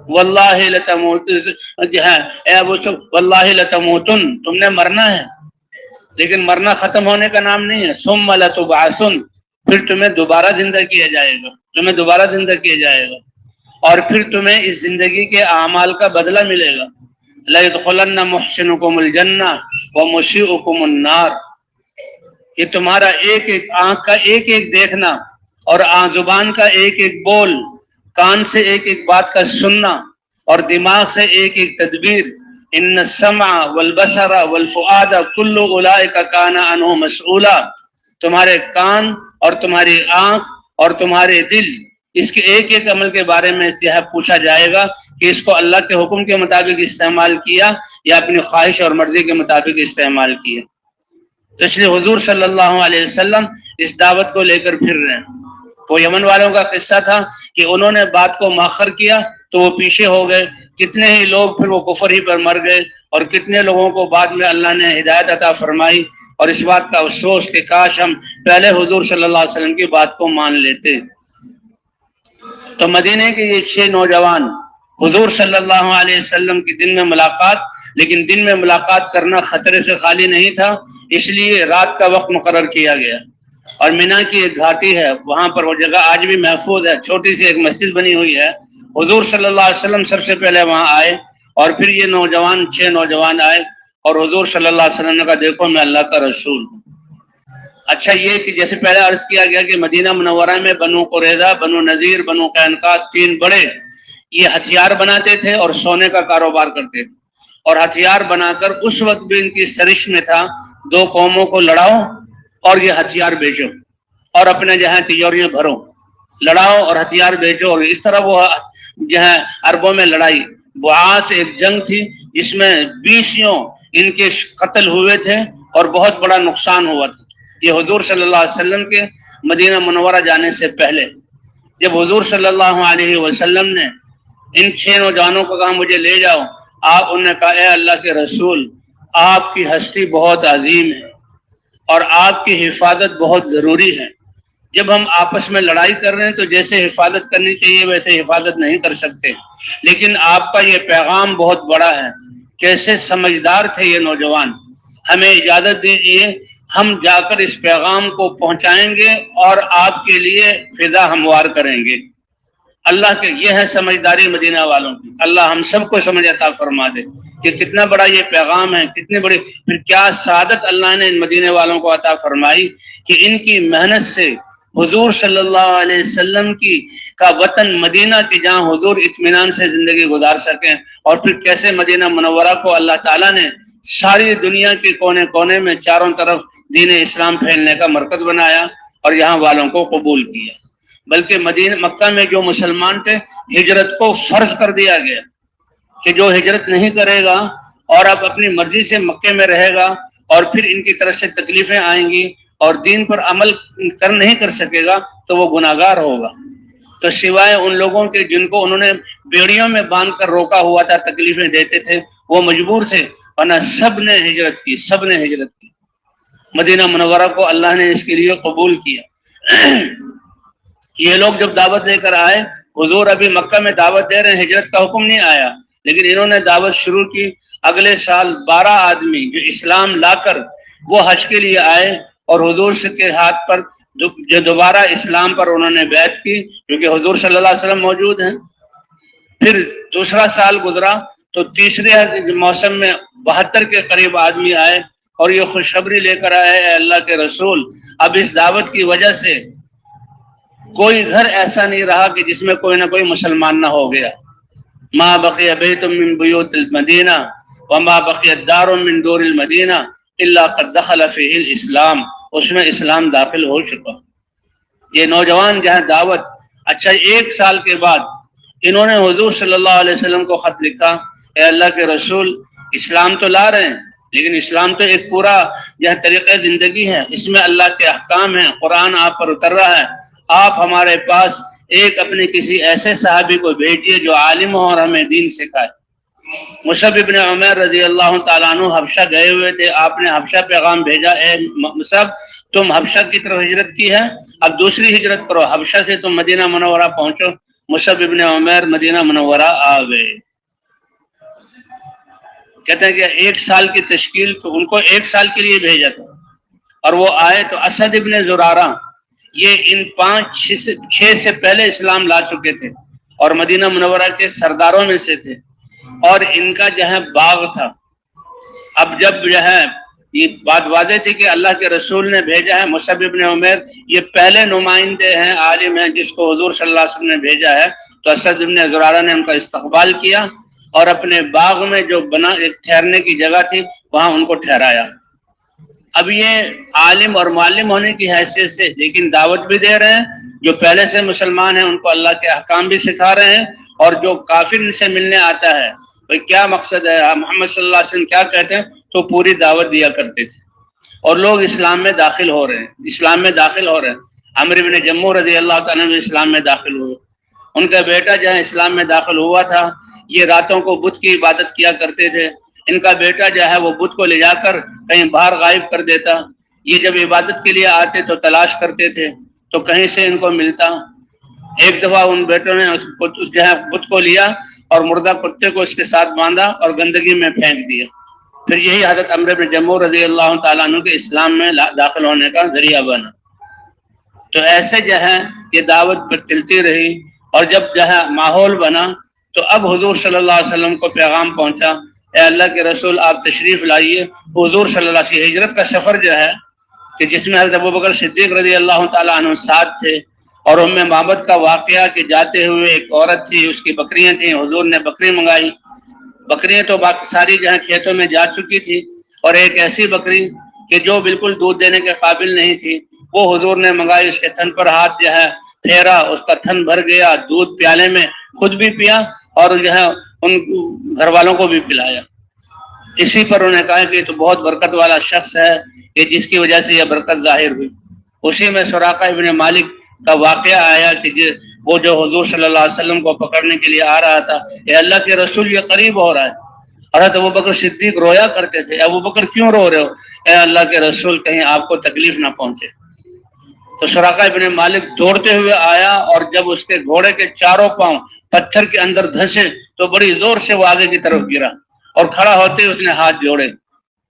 واللہ لتموتن، تم نے مرنا ہے، لیکن مرنا ختم ہونے کا نام نہیں ہے۔ ثم لتبعثن، پھر تمہیں دوبارہ زندہ کیا جائے گا، تمہیں دوبارہ زندہ کیا جائے گا، اور پھر تمہیں اس زندگی کے اعمال کا بدلہ ملے گا۔ لَيَدْخُلَنَّ مُحْسِنُكُمُ الْجَنَّةَ وَمُسِيءُكُمُ النَّارَ، کہ تمہارا ایک ایک آنکھ کا ایک ایک دیکھنا، اور زبان کا ایک ایک بول، کان سے ایک ایک بات کا سننا، اور دماغ سے ایک ایک تدبیر، ان السمع والبصر والفؤاد کل اولئک کان عنہ مسئولا، تمہارے کان اور تمہاری آنکھ اور تمہارے دل، اس کے ایک ایک عمل کے بارے میں پوچھا جائے گا کہ اس کو اللہ کے حکم کے مطابق استعمال کیا یا اپنی خواہش اور مرضی کے مطابق استعمال کیا۔ تو اس لیے حضور صلی اللہ علیہ وسلم اس دعوت کو لے کر پھر رہے ہیں۔ وہ یمن والوں کا قصہ تھا کہ انہوں نے بات کو مؤخر کیا تو وہ پیچھے ہو گئے، کتنے ہی لوگ پھر وہ کفر ہی پر مر گئے، اور کتنے لوگوں کو بعد میں اللہ نے ہدایت عطا فرمائی، اور اس بات کا افسوس کہ کاش ہم پہلے حضور صلی اللہ علیہ وسلم کی بات کو مان لیتے۔ تو مدینے کے یہ 6 نوجوان حضور صلی اللہ علیہ وسلم کی دن میں ملاقات، لیکن دن میں ملاقات کرنا خطرے سے خالی نہیں تھا، اس لیے رات کا وقت مقرر کیا گیا، اور مینا کی ایک گھاٹی ہے، وہاں پر وہ جگہ آج بھی محفوظ ہے، چھوٹی سی ایک مسجد بنی ہوئی ہے۔ حضور صلی اللہ علیہ وسلم سب سے پہلے وہاں آئے، اور پھر یہ 6 نوجوان آئے، اور حضور صلی اللہ علیہ وسلم نے کہا دیکھو میں اللہ کا رسول ہوں۔ اچھا یہ کہ جیسے پہلے عرض کیا گیا کہ مدینہ منورہ میں بنو قریظہ، بنو نذیر، بنو قینقاع 3 بڑے یہ ہتھیار بناتے تھے اور سونے کا کاروبار کرتے تھے، اور ہتھیار بنا کر اس وقت بھی ان کی سرش میں تھا 2 قوموں کو لڑاؤ اور یہ ہتھیار بیچو، اور اپنے جو ہے تجوریاں بھرو، لڑاؤ اور ہتھیار بیچو. اور اس طرح وہ جو ہے عربوں میں لڑائی بعاث ایک جنگ تھی جس میں 20 ان کے قتل ہوئے تھے اور بہت بڑا نقصان ہوا تھا. یہ حضور صلی اللہ علیہ وسلم کے مدینہ منورہ جانے سے پہلے. جب حضور صلی اللہ علیہ وسلم نے ان 6 نوجوانوں کو کہا مجھے لے جاؤ، آپ انہوں نے کہا اے اللہ کے رسول، آپ کی ہستی بہت عظیم ہے اور آپ کی حفاظت بہت ضروری ہے. جب ہم آپس میں لڑائی کر رہے ہیں تو جیسے حفاظت کرنی چاہیے ویسے حفاظت نہیں کر سکتے، لیکن آپ کا یہ پیغام بہت بڑا ہے. کیسے سمجھدار تھے یہ نوجوان. ہمیں اجازت دیجیے، ہم جا کر اس پیغام کو پہنچائیں گے اور آپ کے لیے فضا ہموار کریں گے. اللہ کے یہ ہے سمجھداری مدینہ والوں کی. اللہ ہم سب کو سمجھ عطا فرما دے کہ کتنا بڑا یہ پیغام ہے، کتنی بڑی پھر کیا سعادت اللہ نے ان مدینے والوں کو عطا فرمائی کہ ان کی محنت سے حضور صلی اللہ علیہ وسلم کا وطن مدینہ کی جہاں حضور اطمینان سے زندگی گزار سکیں. اور پھر کیسے مدینہ منورہ کو اللہ تعالیٰ نے ساری دنیا کے کونے کونے میں چاروں طرف دین اسلام پھیلنے کا مرکز بنایا اور یہاں والوں کو قبول کیا. بلکہ مکہ میں جو مسلمان تھے ہجرت کو فرض کر دیا گیا کہ جو ہجرت نہیں کرے گا اور اب اپنی مرضی سے مکے میں رہے گا اور پھر ان کی طرف سے تکلیفیں آئیں گی اور دین پر عمل نہیں کر سکے گا تو وہ گناہگار ہوگا. تو سوائے ان لوگوں کے جن کو انہوں نے بیڑیوں میں باندھ کر روکا ہوا تھا، تکلیفیں دیتے تھے، وہ مجبور تھے، ورنہ سب نے ہجرت کی. مدینہ منورہ کو اللہ نے اس کے لیے قبول کیا. یہ لوگ جب دعوت دے کر آئے، حضور ابھی مکہ میں دعوت دے رہے ہیں، ہجرت کا حکم نہیں آیا، لیکن انہوں نے دعوت شروع کی. اگلے سال 12 آدمی جو اسلام لا کر وہ حج کے لیے آئے اور حضور کے ہاتھ پر جو دوبارہ اسلام پر انہوں نے بیعت کی کیونکہ حضور صلی اللہ علیہ وسلم موجود ہیں. پھر دوسرا سال گزرا تو تیسرے موسم میں 72 کے قریب آدمی آئے اور یہ خوشخبری لے کر آئے اے اللہ کے رسول، اب اس دعوت کی وجہ سے کوئی گھر ایسا نہیں رہا کہ جس میں کوئی نہ کوئی مسلمان نہ ہو گیا. ما بقی بیت من بیوت المدینہ وما بقی دار من دور المدینہ الا قد دخل فیہ الاسلام. اس میں اسلام داخل ہو چکا. یہ نوجوان جہاں دعوت، اچھا 1 سال کے بعد انہوں نے حضور صلی اللہ علیہ وسلم کو خط لکھا اے اللہ کے رسول، اسلام تو لا رہے ہیں لیکن اسلام تو ایک پورا یہ طریقہ زندگی ہے، اس میں اللہ کے احکام ہیں، قرآن آپ پر اتر رہا ہے، آپ ہمارے پاس ایک اپنے کسی ایسے صحابی کو بھیجیے جو عالم ہو اور ہمیں دین سکھائے. مصعب ابن عمیر رضی اللہ تعالیٰ عنہ حبشہ گئے ہوئے تھے. آپ نے حبشہ پیغام بھیجا اے مصعب تم حبشہ کی طرف ہجرت کی ہے، اب دوسری ہجرت کرو، حبشہ سے تم مدینہ منورہ پہنچو. مصعب ابن عمیر مدینہ منورہ آ گئے. کہتے ہیں کہ 1 سال کی تشکیل، تو ان کو 1 سال کے لیے بھیجا تھا اور وہ آئے. تو اسد ابن زرارہ یہ ان 5-6 سے پہلے اسلام لا چکے تھے اور مدینہ منورہ کے سرداروں میں سے تھے اور ان کا جو ہے باغ تھا. اب جب جو ہے یہ بات واضح تھی کہ اللہ کے رسول نے بھیجا ہے، مصعب ابن عمیر یہ پہلے نمائندے ہیں، عالم ہیں جس کو حضور صلی اللہ علیہ وسلم نے بھیجا ہے. تو اسد ابن زرارہ نے ان کا استقبال کیا اور اپنے باغ میں جو بنا ایک ٹھہرنے کی جگہ تھی وہاں ان کو ٹھہرایا. اب یہ عالم اور معلم ہونے کی حیثیت سے لیکن دعوت بھی دے رہے ہیں، جو پہلے سے مسلمان ہیں ان کو اللہ کے احکام بھی سکھا رہے ہیں، اور جو کافر ان سے ملنے آتا ہے بھئی کیا مقصد ہے، محمد صلی اللہ علیہ وسلم کیا کہتے ہیں، تو پوری دعوت دیا کرتے تھے. اور لوگ اسلام میں داخل ہو رہے ہیں. عمرو بن جموح رضی اللہ تعالیٰ عنہ اسلام میں داخل ہوئے. ان کا بیٹا جہاں اسلام میں داخل ہوا تھا، یہ راتوں کو بت کی عبادت کیا کرتے تھے. ان کا بیٹا جو ہے وہ بت کو لے جا کر کہیں باہر غائب کر دیتا. یہ جب عبادت کے لیے آتے تو تلاش کرتے تھے تو کہیں سے ان کو ملتا. ایک دفعہ ان بیٹوں نے اس جو ہے بت کو لیا اور مردہ کتے کو اس کے ساتھ باندھا اور گندگی میں پھینک دیا. پھر یہی حضرت عمرو بن جموح رضی اللہ تعالیٰ عنہ کے اسلام میں داخل ہونے کا ذریعہ بنا. تو ایسے جو ہے یہ دعوت چلتی رہی اور جب جو ہے ماحول بنا تو اب حضور صلی اللہ علیہ وسلم کو پیغام پہنچا اے اللہ کے رسول آپ تشریف لائیے. حضور صلی اللہ علیہ وسلم ہجرت کا سفر جو ہے کہ جس میں حضرت ابوبکر صدیق رضی اللہ تعالیٰ عنہ ساتھ تھے، اور ام معبد کا واقعہ کہ جاتے ہوئے ایک عورت تھی، اس کی بکریاں تھیں، حضور نے بکری منگائی. بکریاں تو باقی ساری جہاں کھیتوں میں جا چکی تھی اور ایک ایسی بکری کہ جو بالکل دودھ دینے کے قابل نہیں تھی، وہ حضور نے منگائی، اس کے تھن پر ہاتھ جو ہے پھیرا، اس کا تھن بھر گیا، دودھ پیالے میں خود بھی پیا اور جو ہے ان گھر والوں کو بھی پلایا۔ اسی پر انہوں نے کہا کہ تو بہت برکت والا شخص ہے کہ جس کی وجہ سے یہ برکت ظاہر ہوئی۔ اسی میں سراقہ ابن مالک کا واقعہ آیا کہ وہ جو حضور صلی اللہ علیہ وسلم کو پکڑنے کے لیے آ رہا تھا، اے اللہ کے رسول یہ قریب ہو رہا ہے۔ حضرت ابوبکر صدیق رویا کرتے تھے، ابوبکر کیوں رو رہے ہو؟ اے اللہ کے رسول کہیں آپ کو تکلیف نہ پہنچے۔ تو سراقہ ابن مالک دوڑتے ہوئے آیا اور جب اس کے گھوڑے کے چاروں پاؤں پتھر کے اندر دھنسے تو بڑی زور سے وہ آگے کی طرف گرا اور کھڑا ہوتے اس نے ہاتھ جوڑے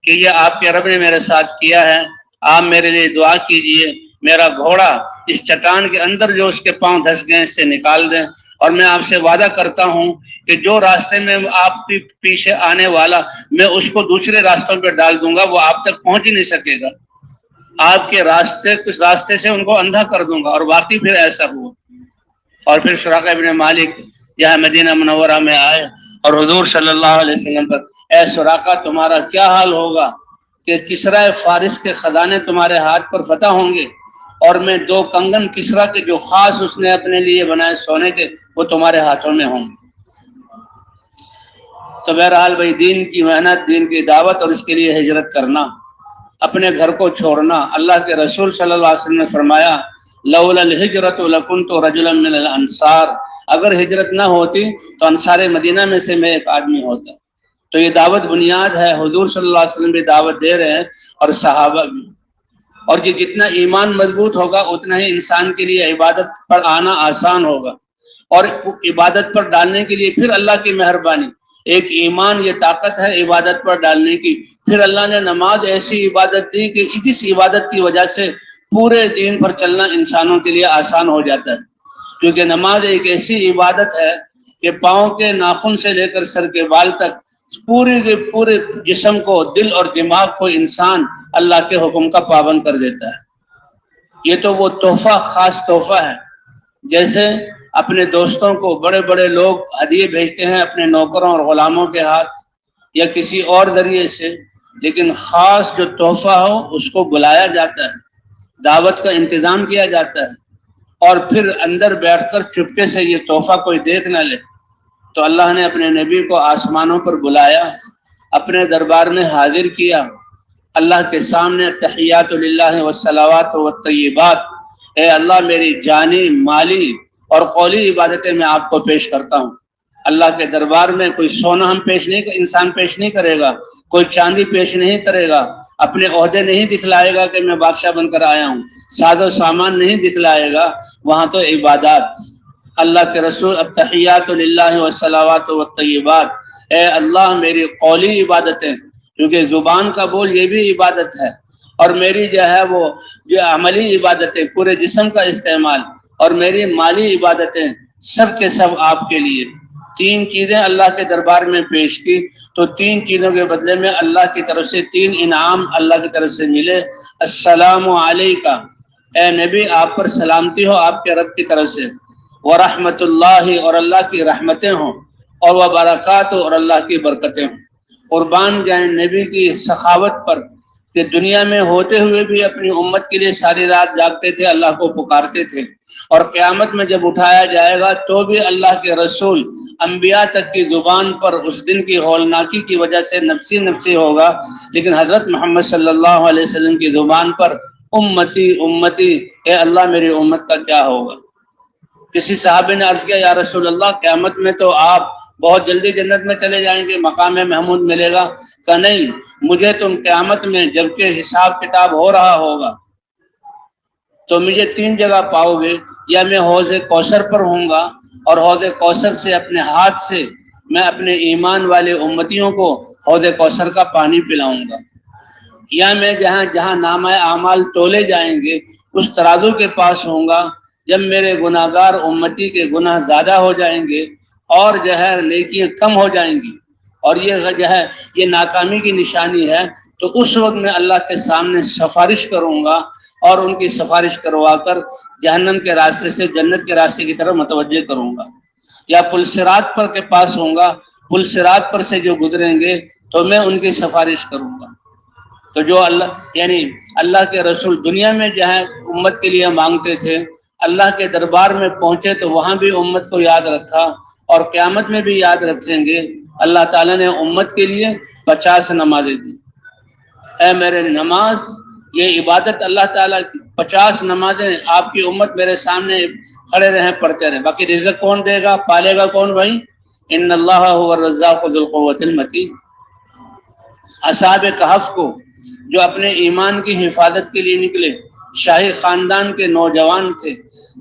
کہ یہ آپ کے رب نے میرے ساتھ کیا ہے، آپ میرے لیے دعا کیجئے، میرا گھوڑا اس چٹان کے اندر جو اس کے پاؤں دھس گئے اس سے نکال دیں، اور میں آپ سے وعدہ کرتا ہوں کہ جو راستے میں آپ کے پیچھے آنے والا میں اس کو دوسرے راستوں پہ ڈال دوں گا، وہ آپ تک پہنچ ہی نہیں سکے گا، آپ کے راستے سے ان کو اندھا کر دوں گا۔ اور واقعی پھر ایسا ہوا۔ اور پھر سراقہ ابن مالک یہاں مدینہ منورہ میں آئے اور حضور صلی اللہ علیہ وسلم پر، اے سراقہ تمہارا کیا حال ہوگا کہ کسرا فارس کے خزانے تمہارے ہاتھ پر فتح ہوں گے، اور میں 2 کنگن کسرا کے جو خاص اس نے اپنے لیے بنائے سونے کے وہ تمہارے ہاتھوں میں ہوں گے۔ تو بہرحال بھائی دین کی محنت، دین کی دعوت اور اس کے لیے ہجرت کرنا، اپنے گھر کو چھوڑنا۔ اللہ کے رسول صلی اللہ علیہ وسلم نے فرمایا لولا الہجرۃ لکنت رجلا من الانصار، اگر ہجرت نہ ہوتی تو انصار مدینہ میں سے میں ایک آدمی ہوتا۔ تو یہ دعوت بنیاد ہے، حضور صلی اللہ علیہ وسلم بھی دعوت دے رہے ہیں اور صحابہ بھی، اور یہ جتنا ایمان مضبوط ہوگا اتنا ہی انسان کے لیے عبادت پر آنا آسان ہوگا، اور عبادت پر ڈالنے کے لیے پھر اللہ کی مہربانی، ایک ایمان یہ طاقت ہے عبادت پر ڈالنے کی۔ پھر اللہ نے نماز ایسی عبادت دی کہ اس عبادت کی وجہ سے پورے دین پر چلنا انسانوں کے لیے آسان ہو جاتا ہے، کیونکہ نماز ایک ایسی عبادت ہے کہ پاؤں کے ناخن سے لے کر سر کے بال تک پورے کے پورے جسم کو، دل اور دماغ کو انسان اللہ کے حکم کا پابند کر دیتا ہے۔ یہ تو وہ تحفہ، خاص تحفہ ہے۔ جیسے اپنے دوستوں کو بڑے بڑے لوگ ہدیے بھیجتے ہیں اپنے نوکروں اور غلاموں کے ہاتھ یا کسی اور ذریعے سے، لیکن خاص جو تحفہ ہو اس کو بلایا جاتا ہے، دعوت کا انتظام کیا جاتا ہے، اور پھر اندر بیٹھ کر چپکے سے یہ تحفہ کوئی دیکھ نہ لے۔ تو اللہ نے اپنے نبی کو آسمانوں پر بلایا، اپنے دربار میں حاضر کیا، اللہ کے سامنے تحیات للہ والصلوات والطیبات، اے اللہ میری جانی، مالی اور قولی عبادتیں میں آپ کو پیش کرتا ہوں۔ اللہ کے دربار میں کوئی سونا انسان پیش نہیں کرے گا، کوئی چاندی پیش نہیں کرے گا، اپنے عہدے نہیں دکھلائے گا کہ میں بادشاہ بن کر آیا ہوں، ساز و سامان نہیں دکھلائے گا، وہاں تو عبادات۔ اللہ کے رسول التحیات للہ والصلوات والطیبات، اے اللہ میری قولی عبادتیں، کیونکہ زبان کا بول یہ بھی عبادت ہے، اور میری جو ہے وہ جو عملی عبادتیں، پورے جسم کا استعمال، اور میری مالی عبادتیں، سب کے سب آپ کے لیے۔ 3 چیزیں اللہ کے دربار میں پیش کی، تو 3 چیزوں کے بدلے میں اللہ کی طرف سے 3 انعام اللہ کی طرف سے ملے۔ السلام علیکہ، اے نبی آپ پر سلامتی ہو آپ کے رب کی طرف سے، ورحمت اللہ، اور اللہ کی رحمتیں ہوں، اور وبرکاتہ، اور اللہ کی برکتیں ہوں۔ قربان جائیں نبی کی سخاوت پر کہ دنیا میں ہوتے ہوئے بھی اپنی امت کے لیے ساری رات جاگتے تھے، اللہ کو پکارتے تھے، اور قیامت میں جب اٹھایا جائے گا تو بھی اللہ کے رسول انبیاء تک کی زبان پر اس دن کی ہولناکی کی وجہ سے نفسی نفسی ہوگا، لیکن حضرت محمد صلی اللہ علیہ وسلم کی زبان پر امتی امتی، اے اللہ میری امت کا کیا ہوگا۔ کسی صحابی نے عرض کیا یا رسول اللہ قیامت میں تو آپ بہت جلدی جنت میں چلے جائیں گے، مقام محمود ملے گا؟ کہ نہیں، مجھے تم قیامت میں جبکہ حساب کتاب ہو رہا ہوگا تو مجھے 3 جگہ پاؤ گے، یا میں حوض کوثر پر ہوں گا اور حوض کوثر سے اپنے ہاتھ سے میں اپنے ایمان والے امتیوں کو حوض کوثر کا پانی پلاؤں گا، یا میں جہاں نامہ اعمال تولے جائیں گے اس ترازو کے پاس ہوں گا جب میرے گناہگار امتی کے گناہ زیادہ ہو جائیں گے اور جو ہے نیکیاں کم ہو جائیں گی، اور یہ جو ہے یہ ناکامی کی نشانی ہے، تو اس وقت میں اللہ کے سامنے سفارش کروں گا اور ان کی سفارش کروا کر جہنم کے راستے سے جنت کے راستے کی طرف متوجہ کروں گا، یا پل صراط پر کے پاس ہوں گا، پل صراط پر سے جو گزریں گے تو میں ان کی سفارش کروں گا۔ تو جو اللہ کے رسول دنیا میں جو ہے امت کے لیے مانگتے تھے، اللہ کے دربار میں پہنچے تو وہاں بھی امت کو یاد رکھا، اور قیامت میں بھی یاد رکھیں گے۔ اللہ تعالیٰ نے امت کے لیے 50 نمازیں دی۔ اے میرے نماز، یہ عبادت اللہ تعالیٰ کی 50 نمازیں آپ کی امت میرے سامنے کھڑے رہیں، پڑھتے رہیں۔ باقی رزق کون دے گا، پالے گا کون بھائی؟ ان اللہ هو الرزاق ذو القوۃ المتین۔ اصحاب کہف کو جو اپنے ایمان کی حفاظت کے لیے نکلے، شاہی خاندان کے نوجوان تھے،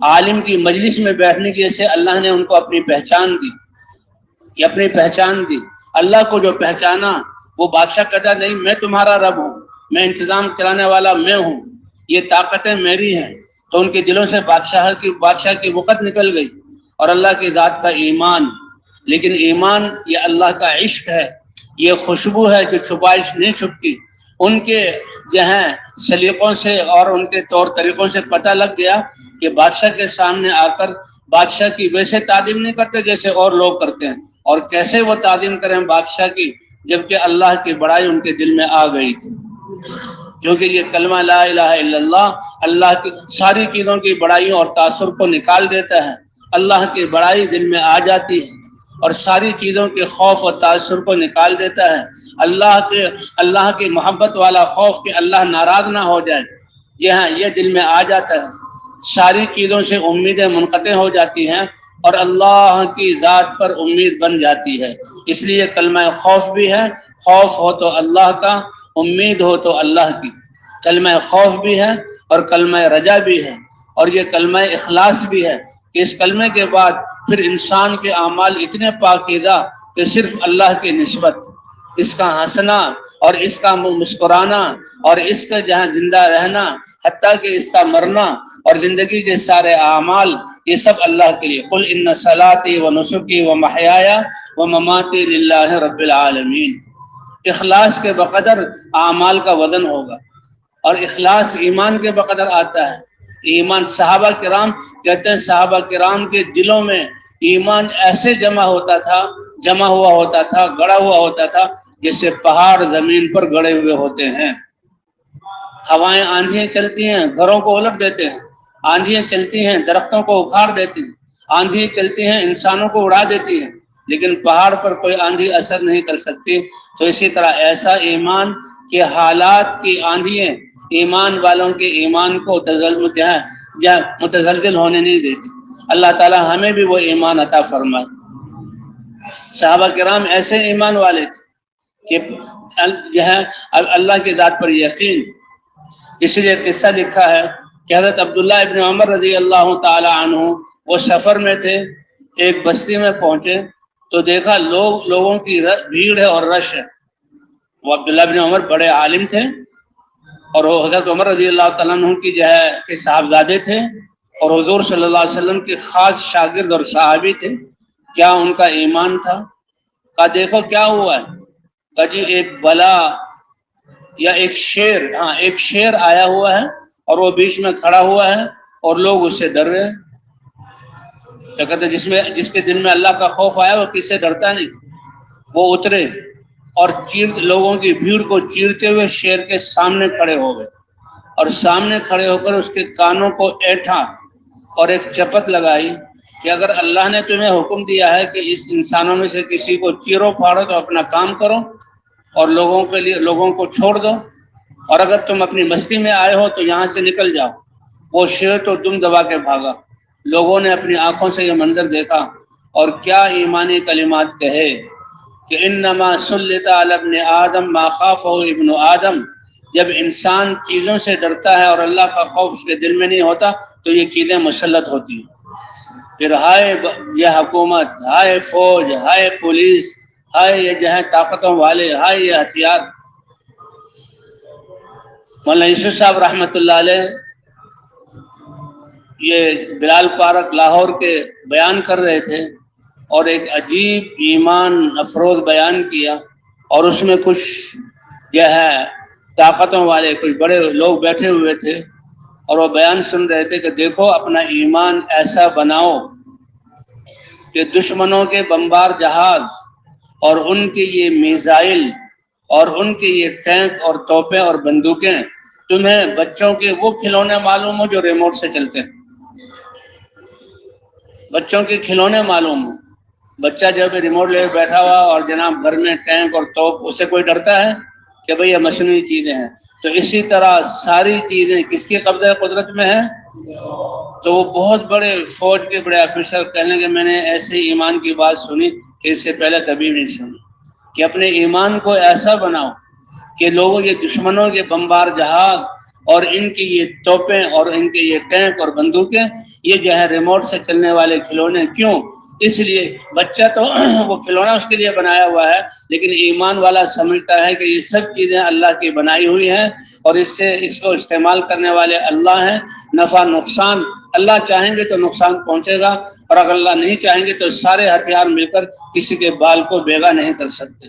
عالم کی مجلس میں بیٹھنے کی وجہ سے اللہ نے ان کو اپنی پہچان دی۔ اللہ کو جو پہچانا، وہ بادشاہ کہتا نہیں میں تمہارا رب ہوں، میں انتظام چلانے والا میں ہوں، یہ طاقتیں میری ہیں، تو ان کے دلوں سے بادشاہ کی وقت نکل گئی اور اللہ کی ذات کا ایمان۔ لیکن ایمان یہ اللہ کا عشق ہے، یہ خوشبو ہے جو چھپائش نہیں چھپتی۔ ان کے جو ہیں سلیقوں سے اور ان کے طور طریقوں سے پتہ لگ گیا کہ بادشاہ کے سامنے آ کر بادشاہ کی ویسے تعظیم نہیں کرتے جیسے اور لوگ کرتے ہیں، اور کیسے وہ تعظیم کریں بادشاہ کی جبکہ اللہ کی بڑائی ان کے دل میں آ گئی تھی، کیونکہ یہ کلمہ لا الہ الا اللہ کی ساری چیزوں کی بڑائیوں اور تاثر کو نکال دیتا ہے۔ اللہ کی بڑائی دل میں آ جاتی ہے اور ساری چیزوں کے خوف اور تاثر کو نکال دیتا ہے۔ اللہ کی محبت والا خوف کہ اللہ ناراض نہ ہو جائے، یہ ہاں یہ دل میں آ جاتا ہے۔ ساری چیزوں سے امیدیں منقطع ہو جاتی ہیں اور اللہ کی ذات پر امید بن جاتی ہے۔ اس لیے کلمہ خوف بھی ہے، خوف ہو تو اللہ کا، امید ہو تو اللہ کی۔ کلمہ خوف بھی ہے اور کلمہ رجا بھی ہے، اور یہ کلمہ اخلاص بھی ہے کہ اس کلمے کے بعد پھر انسان کے اعمال اتنے پاکیزہ کہ صرف اللہ کی نسبت، اس کا ہنسنا اور اس کا مسکرانا اور اس کا جہاں زندہ رہنا، حتیٰ کہ اس کا مرنا اور زندگی کے سارے اعمال، یہ سب اللہ کے لیے۔ قل ان صلاتي ونسكي ومحياي ومماتي لله رب العالمین۔ اخلاص کے بقدر اعمال کا وزن ہوگا، اور اخلاص ایمان کے بقدر آتا ہے۔ ایمان، صحابہ کرام کہتے ہیں صحابہ کرام کے دلوں میں ایمان ایسے جمع ہوا ہوتا تھا، گڑا ہوا ہوتا تھا جیسے پہاڑ زمین پر گڑے ہوئے ہوتے ہیں۔ ہوائیں آندھیاں چلتی ہیں، گھروں کو الٹ دیتے ہیں، آندھیاں چلتی ہیں، درختوں کو اکھاڑ دیتی ہیں، آندھی چلتی ہیں، انسانوں کو اڑا دیتی ہیں، لیکن پہاڑ پر کوئی آندھی اثر نہیں کر سکتی۔ تو اسی طرح ایسا ایمان کہ حالات کی آندھیاں ایمان والوں کے ایمان کو متزلزل ہونے نہیں دیتی۔ اللہ تعالی ہمیں بھی وہ ایمان عطا فرمائے۔ صحابہ کرام ایسے ایمان والے تھے کہ جو ہے اللہ کی ذات پر یقین۔ اس لیے قصہ لکھا ہے کہ حضرت عبداللہ ابن عمر رضی اللہ تعالی عنہ وہ سفر میں تھے، ایک بستی میں پہنچے تو دیکھا لوگوں کی بھیڑ ہے اور رش ہے۔ وہ عبداللہ ابن عمر بڑے عالم تھے، اور وہ حضرت عمر رضی اللہ تعالیٰ عنہ کی جو ہے کہ صاحبزادے تھے، اور حضور صلی اللہ علیہ وسلم کے خاص شاگرد اور صحابی تھے۔ کیا ان کا ایمان تھا؟ کہا دیکھو کیا ہوا ہے۔ کہا جی ایک بلا یا ایک شیر آیا ہوا ہے اور وہ بیچ میں کھڑا ہوا ہے اور لوگ اس سے ڈر رہے ہیں۔ تو کہتے جس کے دل میں اللہ کا خوف آیا وہ کس سے ڈرتا نہیں۔ وہ اترے اور لوگوں کی بھیڑ کو چیرتے ہوئے شیر کے سامنے کھڑے ہو گئے، اور سامنے کھڑے ہو کر اس کے کانوں کو ایٹھا اور ایک چپت لگائی کہ اگر اللہ نے تمہیں حکم دیا ہے کہ اس انسانوں میں سے کسی کو چیرو پھاڑو تو اپنا کام کرو اور لوگوں کو چھوڑ دو، اور اگر تم اپنی مستی میں آئے ہو تو یہاں سے نکل جاؤ۔ وہ شیر تو دم دبا کے بھاگا۔ لوگوں نے اپنی آنکھوں سے یہ منظر دیکھا اور کیا ایمانی کلمات کہے کہ انما سلط علی ابن آدم ما خافہ ابن آدم۔ جب انسان چیزوں سے ڈرتا ہے اور اللہ کا خوف اس کے دل میں نہیں ہوتا تو یہ چیزیں مسلط ہوتی ہیں۔ پھر ہائے یہ حکومت، ہائے فوج، ہائے پولیس، ہائے یہ جو ہے طاقتوں والے، ہائے یہ ہتھیار۔ مولانا یوسف صاحب رحمۃ اللہ علیہ یہ بلال پارک لاہور کے بیان کر رہے تھے، اور ایک عجیب ایمان افروز بیان کیا، اور اس میں کچھ جو ہے طاقتوں والے کچھ بڑے لوگ بیٹھے ہوئے تھے، اور وہ بیان سن رہے تھے کہ دیکھو اپنا ایمان ایسا بناؤ کہ دشمنوں کے بمبار جہاز اور ان کے یہ میزائل اور ان کے یہ ٹینک اور توپیں اور بندوقیں تمہیں بچوں کے وہ کھلونے معلوم ہو جو ریموٹ سے چلتے ہیں؟ بچوں کے کھلونے معلوم ہو؟ بچہ جب ریموٹ لے بیٹھا ہوا اور جناب گھر میں ٹینک اور توپ، اسے کوئی ڈرتا ہے کہ بھئی یہ مصنوعی چیزیں ہیں؟ تو اسی طرح ساری چیزیں کس کے قبضہ قدرت میں ہیں؟ تو وہ بہت بڑے فوج کے بڑے آفیسر کہنے کہ میں نے ایسے ایمان کی بات سنی کہ اس سے پہلے کبھی نہیں سنی، کہ اپنے ایمان کو ایسا بناؤ کہ لوگوں کے دشمنوں کے بمبار جہاز اور ان کی یہ توپیں اور ان کے یہ ٹینک اور بندوقیں یہ جو ہے ریموٹ سے چلنے والے کھلونے کیوں؟ اس لیے بچہ تو وہ کھلونا اس کے لیے بنایا ہوا ہے، لیکن ایمان والا سمجھتا ہے کہ یہ سب چیزیں اللہ کی بنائی ہوئی ہیں اور اس کو استعمال کرنے والے اللہ ہیں، نفع نقصان اللہ چاہیں گے تو نقصان پہنچے گا، اور اگر اللہ نہیں چاہیں گے تو سارے ہتھیار مل کر کسی کے بال کو بیگا نہیں کر سکتے۔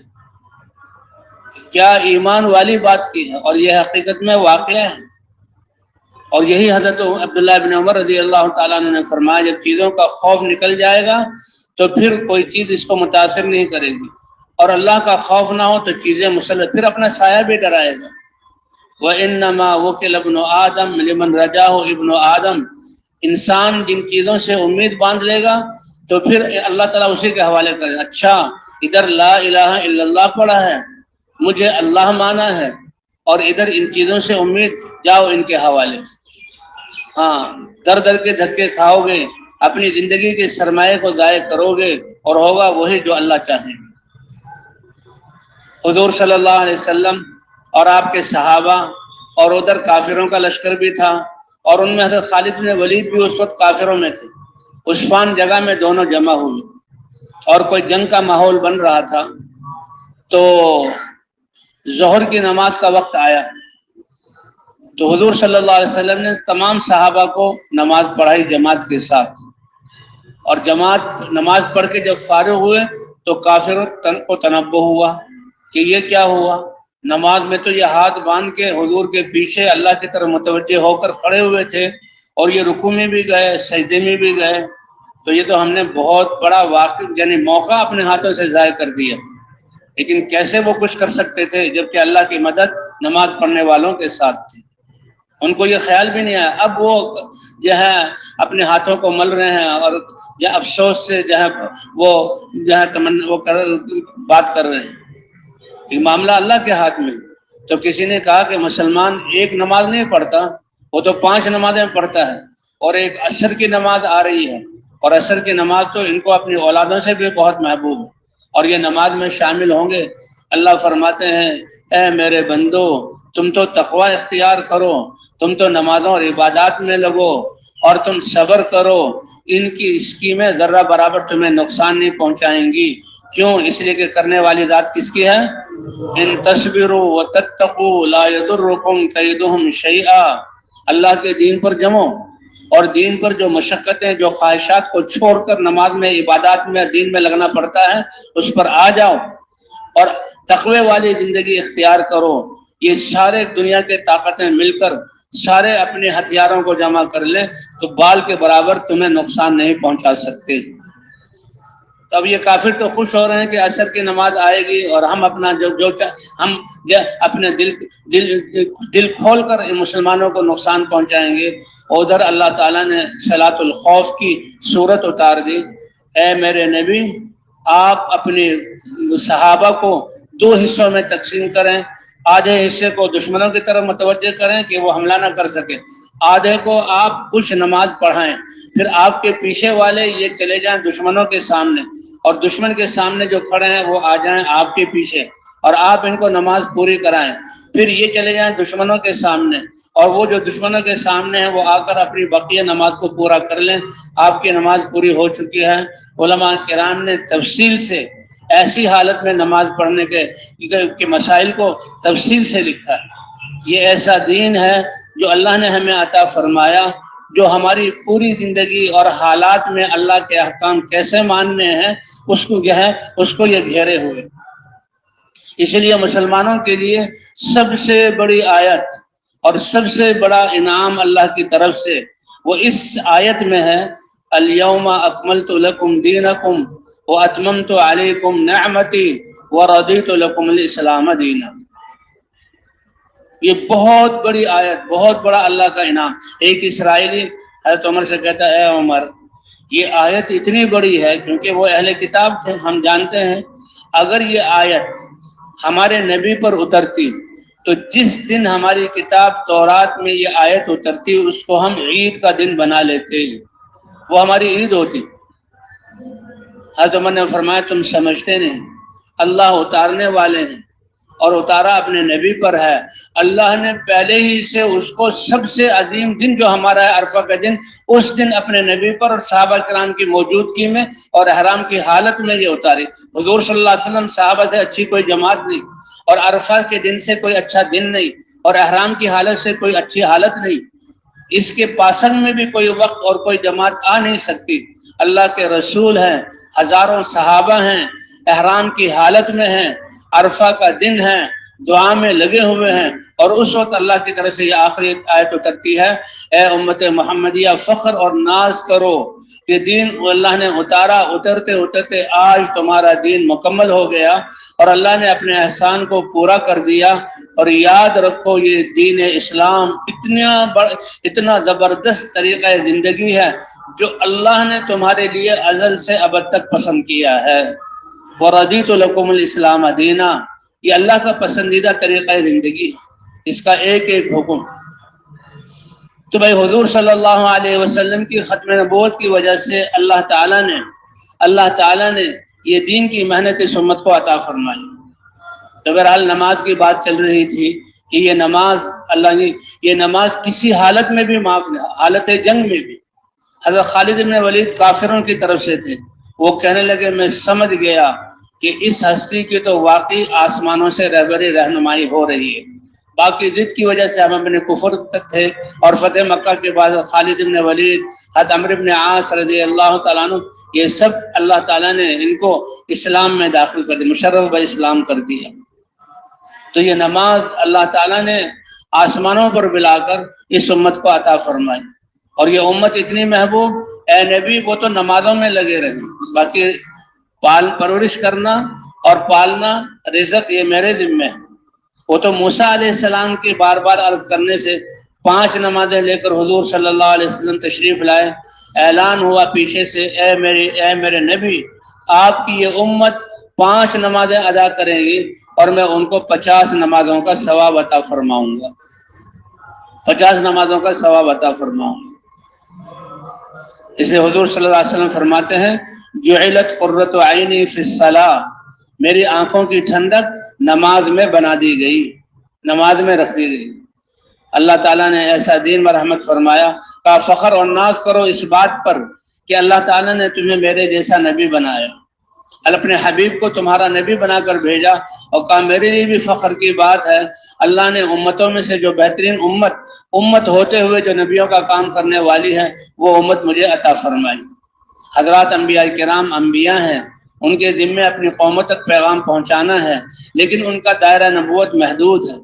کیا ایمان والی بات کی ہے، اور یہ حقیقت میں واقعہ ہے۔ اور یہی حضرت عبداللہ بن عمر رضی اللہ تعالیٰ عنہ نے فرمایا جب چیزوں کا خوف نکل جائے گا تو پھر کوئی چیز اس کو متاثر نہیں کرے گی، اور اللہ کا خوف نہ ہو تو چیزیں مسلط، پھر اپنا سایہ بھی ڈرائے گا۔ وَإِنَّمَا وُكِلَ ابْنُ آدم لمن رجاہ ابن آدم، انسان جن چیزوں سے امید باندھ لے گا تو پھر اللہ تعالیٰ اسی کے حوالے کرے گا۔ اچھا ادھر لا الہ الا اللہ پڑھا ہے، مجھے اللہ مانا ہے، اور ادھر ان چیزوں سے امید، جاؤ ان کے حوالے۔ ہاں، در در کے دھکے کھاؤ گے، اپنی زندگی کے سرمایے کو ضائع کرو گے، اور ہوگا وہی جو اللہ چاہے گا۔ حضور صلی اللہ علیہ وسلم اور آپ کے صحابہ، اور ادھر کافروں کا لشکر بھی تھا، اور ان میں حضرت خالد بن ولید بھی اس وقت کافروں میں تھے۔ عثفان جگہ میں دونوں جمع ہوئے اور کوئی جنگ کا ماحول بن رہا تھا، تو ظہر کی نماز کا وقت آیا تو حضور صلی اللہ علیہ وسلم نے تمام صحابہ کو نماز پڑھائی جماعت کے ساتھ، اور جماعت نماز پڑھ کے جب فارغ ہوئے تو کافروں کو تنبہ ہوا کہ یہ کیا ہوا، نماز میں تو یہ ہاتھ باندھ کے حضور کے پیچھے اللہ کی طرف متوجہ ہو کر کھڑے ہوئے تھے، اور یہ رکوع میں بھی گئے، سجدے میں بھی گئے، تو یہ تو ہم نے بہت بڑا واقع یعنی موقع اپنے ہاتھوں سے ضائع کر دیا۔ لیکن کیسے وہ کچھ کر سکتے تھے جبکہ اللہ کی مدد نماز پڑھنے والوں کے ساتھ تھی؟ ان کو یہ خیال بھی نہیں آیا۔ اب وہ جو ہے اپنے ہاتھوں کو مل رہے ہیں اور یا افسوس سے جو ہے وہ جو ہے بات کر رہے ہیں کہ معاملہ اللہ کے ہاتھ میں۔ تو کسی نے کہا کہ مسلمان ایک نماز نہیں پڑھتا، وہ تو 5 نمازیں پڑھتا ہے، اور ایک عصر کی نماز آ رہی ہے، اور عصر کی نماز تو ان کو اپنی اولادوں سے بھی بہت محبوب ہے، اور یہ نماز میں شامل ہوں گے۔ اللہ فرماتے ہیں اے میرے بندو تم تو تقوی اختیار کرو، تم تو نمازوں اور عبادات میں لگو، اور تم صبر کرو، ان کی اسکیمیں ذرہ برابر تمہیں نقصان نہیں پہنچائیں گی۔ کیوں؟ اس لیے کہ کرنے والی ذات کس کی ہے؟ ان تصبروا وتتقوا لا يضركم كيدهم شيئا۔ اللہ کے دین پر جمو، اور دین پر جو مشقتیں، جو خواہشات کو چھوڑ کر نماز میں، عبادات میں، دین میں لگنا پڑتا ہے، اس پر آ جاؤ اور تقوی والی زندگی اختیار کرو۔ یہ سارے دنیا کے طاقتیں مل کر سارے اپنے ہتھیاروں کو جمع کر لیں تو بال کے برابر تمہیں نقصان نہیں پہنچا سکتے۔ تو اب یہ کافر تو خوش ہو رہے ہیں کہ عصر کی نماز آئے گی اور ہم اپنا ہم اپنے دل کھول کر مسلمانوں کو نقصان پہنچائیں گے۔ ادھر اللہ تعالیٰ نے صلاۃ الخوف کی صورت اتار دی۔ اے میرے نبی، آپ اپنے صحابہ کو 2 حصوں میں تقسیم کریں، آدھے حصے کو دشمنوں کی طرف متوجہ کریں کہ وہ حملہ نہ کر سکے، آدھے کو آپ کچھ نماز پڑھائیں، پھر آپ کے پیچھے والے یہ چلے جائیں دشمنوں کے سامنے، اور دشمن کے سامنے جو کھڑے ہیں وہ آ جائیں آپ کے پیچھے، اور آپ ان کو نماز پوری کرائیں، پھر یہ چلے جائیں دشمنوں کے سامنے، اور وہ جو دشمنوں کے سامنے ہیں وہ آ کر اپنی بقیہ نماز کو پورا کر لیں، آپ کی نماز پوری ہو چکی ہے۔ علماء کرام نے تفصیل سے ایسی حالت میں نماز پڑھنے کے مسائل کو تفصیل سے لکھا ہے۔ یہ ایسا دین ہے جو اللہ نے ہمیں عطا فرمایا، جو ہماری پوری زندگی اور حالات میں اللہ کے احکام کیسے ماننے ہیں اس کو یہ گھیرے ہوئے۔ اس لیے مسلمانوں کے لیے سب سے بڑی آیت اور سب سے بڑا انعام اللہ کی طرف سے وہ اس آیت میں ہے، الیوم اکملت لکم دینکم واتممت علیکم نعمتی وَرَضِيتُ لَكُمُ الْإِسْلَامَ دِينًا۔ یہ بہت بڑی آیت، بہت بڑا اللہ کا انعام۔ ایک اسرائیلی حضرت عمر سے کہتا ہے، اے عمر، یہ آیت اتنی بڑی ہے، کیونکہ وہ اہل کتاب تھے، ہم جانتے ہیں اگر یہ آیت ہمارے نبی پر اترتی تو جس دن ہماری کتاب تورات میں یہ آیت اترتی اس کو ہم عید کا دن بنا لیتے، وہ ہماری عید ہوتی۔ حضرت عمر نے فرمایا تم سمجھتے نہیں، اللہ اتارنے والے ہیں اور اتارا اپنے نبی پر ہے، اللہ نے پہلے ہی سے اس کو سب سے عظیم دن جو ہمارا ہے عرفہ کا دن، اس دن اپنے نبی پر اور صحابہ کرام کی موجودگی میں اور احرام کی حالت میں یہ اتاری۔ حضور صلی اللہ علیہ وسلم صحابہ سے اچھی کوئی جماعت نہیں، اور عرفہ کے دن سے کوئی اچھا دن نہیں، اور احرام کی حالت سے کوئی اچھی حالت نہیں، اس کے پاسنگ میں بھی کوئی وقت اور کوئی جماعت آ نہیں سکتی۔ اللہ کے رسول ہیں، ہزاروں صحابہ ہیں، احرام کی حالت میں ہیں، عرفہ کا دن ہے، دعا میں لگے ہوئے ہیں، اور اس وقت اللہ کی طرف سے یہ آخری آیت اترتی ہے، اے امت محمدیہ فخر اور ناز کرو کہ دین اللہ نے اتارا، اترتے اترتے آج تمہارا دین مکمل ہو گیا اور اللہ نے اپنے احسان کو پورا کر دیا۔ اور یاد رکھو یہ دین اسلام اتنا زبردست طریقہ زندگی ہے جو اللہ نے تمہارے لیے ازل سے ابد تک پسند کیا ہے۔ وَرَضِيتُ لَكُمُ الْإِسْلَامَ دِينًا، یہ اللہ کا پسندیدہ طریقہ زندگی، اس کا ایک ایک حکم۔ تو بھائی حضور صلی اللہ علیہ وسلم کی ختم نبوت کی وجہ سے اللہ تعالیٰ نے یہ دین کی محنت اس امت کو عطا فرمائی۔ تو بہرحال نماز کی بات چل رہی تھی کہ یہ نماز اللہ نے، یہ نماز کسی حالت میں بھی معاف نہیں، حالت جنگ میں بھی۔ حضرت خالد بن ولید کافروں کی طرف سے تھے، وہ کہنے لگے میں سمجھ گیا کہ اس ہستی کی تو واقعی آسمانوں سے رہبری رہنمائی ہو رہی ہے، باقی ضد کی وجہ سے ہم اپنے کفر تک تھے، اور فتح مکہ کے بعد خالد بن ولید، حضرت عمرو بن عاص رضی اللہ تعالیٰ عنہ، یہ سب اللہ تعالیٰ نے ان کو اسلام میں داخل کر دیا، مشرف اسلام کر دیا۔ تو یہ نماز اللہ تعالیٰ نے آسمانوں پر بلا کر اس امت کو عطا فرمائی، اور یہ امت اتنی محبوب، اے نبی وہ تو نمازوں میں لگے رہے، باقی پرورش کرنا اور پالنا رزق یہ میرے ذمہ ہے۔ وہ تو موسیٰ علیہ السلام کی بار بار عرض کرنے سے 5 نمازیں لے کر حضور صلی اللہ علیہ وسلم تشریف لائے، اعلان ہوا پیچھے سے، اے میرے نبی، آپ کی یہ امت 5 نمازیں ادا کریں گی اور میں ان کو 50 نمازوں کا ثواب عطا فرماؤں گا، 50 نمازوں کا ثواب عطا فرماؤں گا۔ اس لیے حضور صلی اللہ علیہ وسلم فرماتے ہیں جعلت قرۃ عینی فی الصلاۃ، میری آنکھوں کی ٹھنڈک نماز میں بنا دی گئی، نماز میں رکھ دی گئی۔ اللہ تعالیٰ نے ایسا دین میں رحمت فرمایا، کہا فخر اور ناز کرو اس بات پر کہ اللہ تعالیٰ نے تمہیں میرے جیسا نبی بنایا، اپنے حبیب کو تمہارا نبی بنا کر بھیجا، اور کہا میرے لیے بھی فخر کی بات ہے، اللہ نے امتوں میں سے جو بہترین امت ہوتے ہوئے جو نبیوں کا کام کرنے والی ہے وہ امت مجھے عطا فرمائی۔ حضرات انبیاء کرام انبیاء ہیں، ان کے ذمے اپنی قوموں تک پیغام پہنچانا ہے، لیکن ان کا دائرہ نبوت محدود ہے۔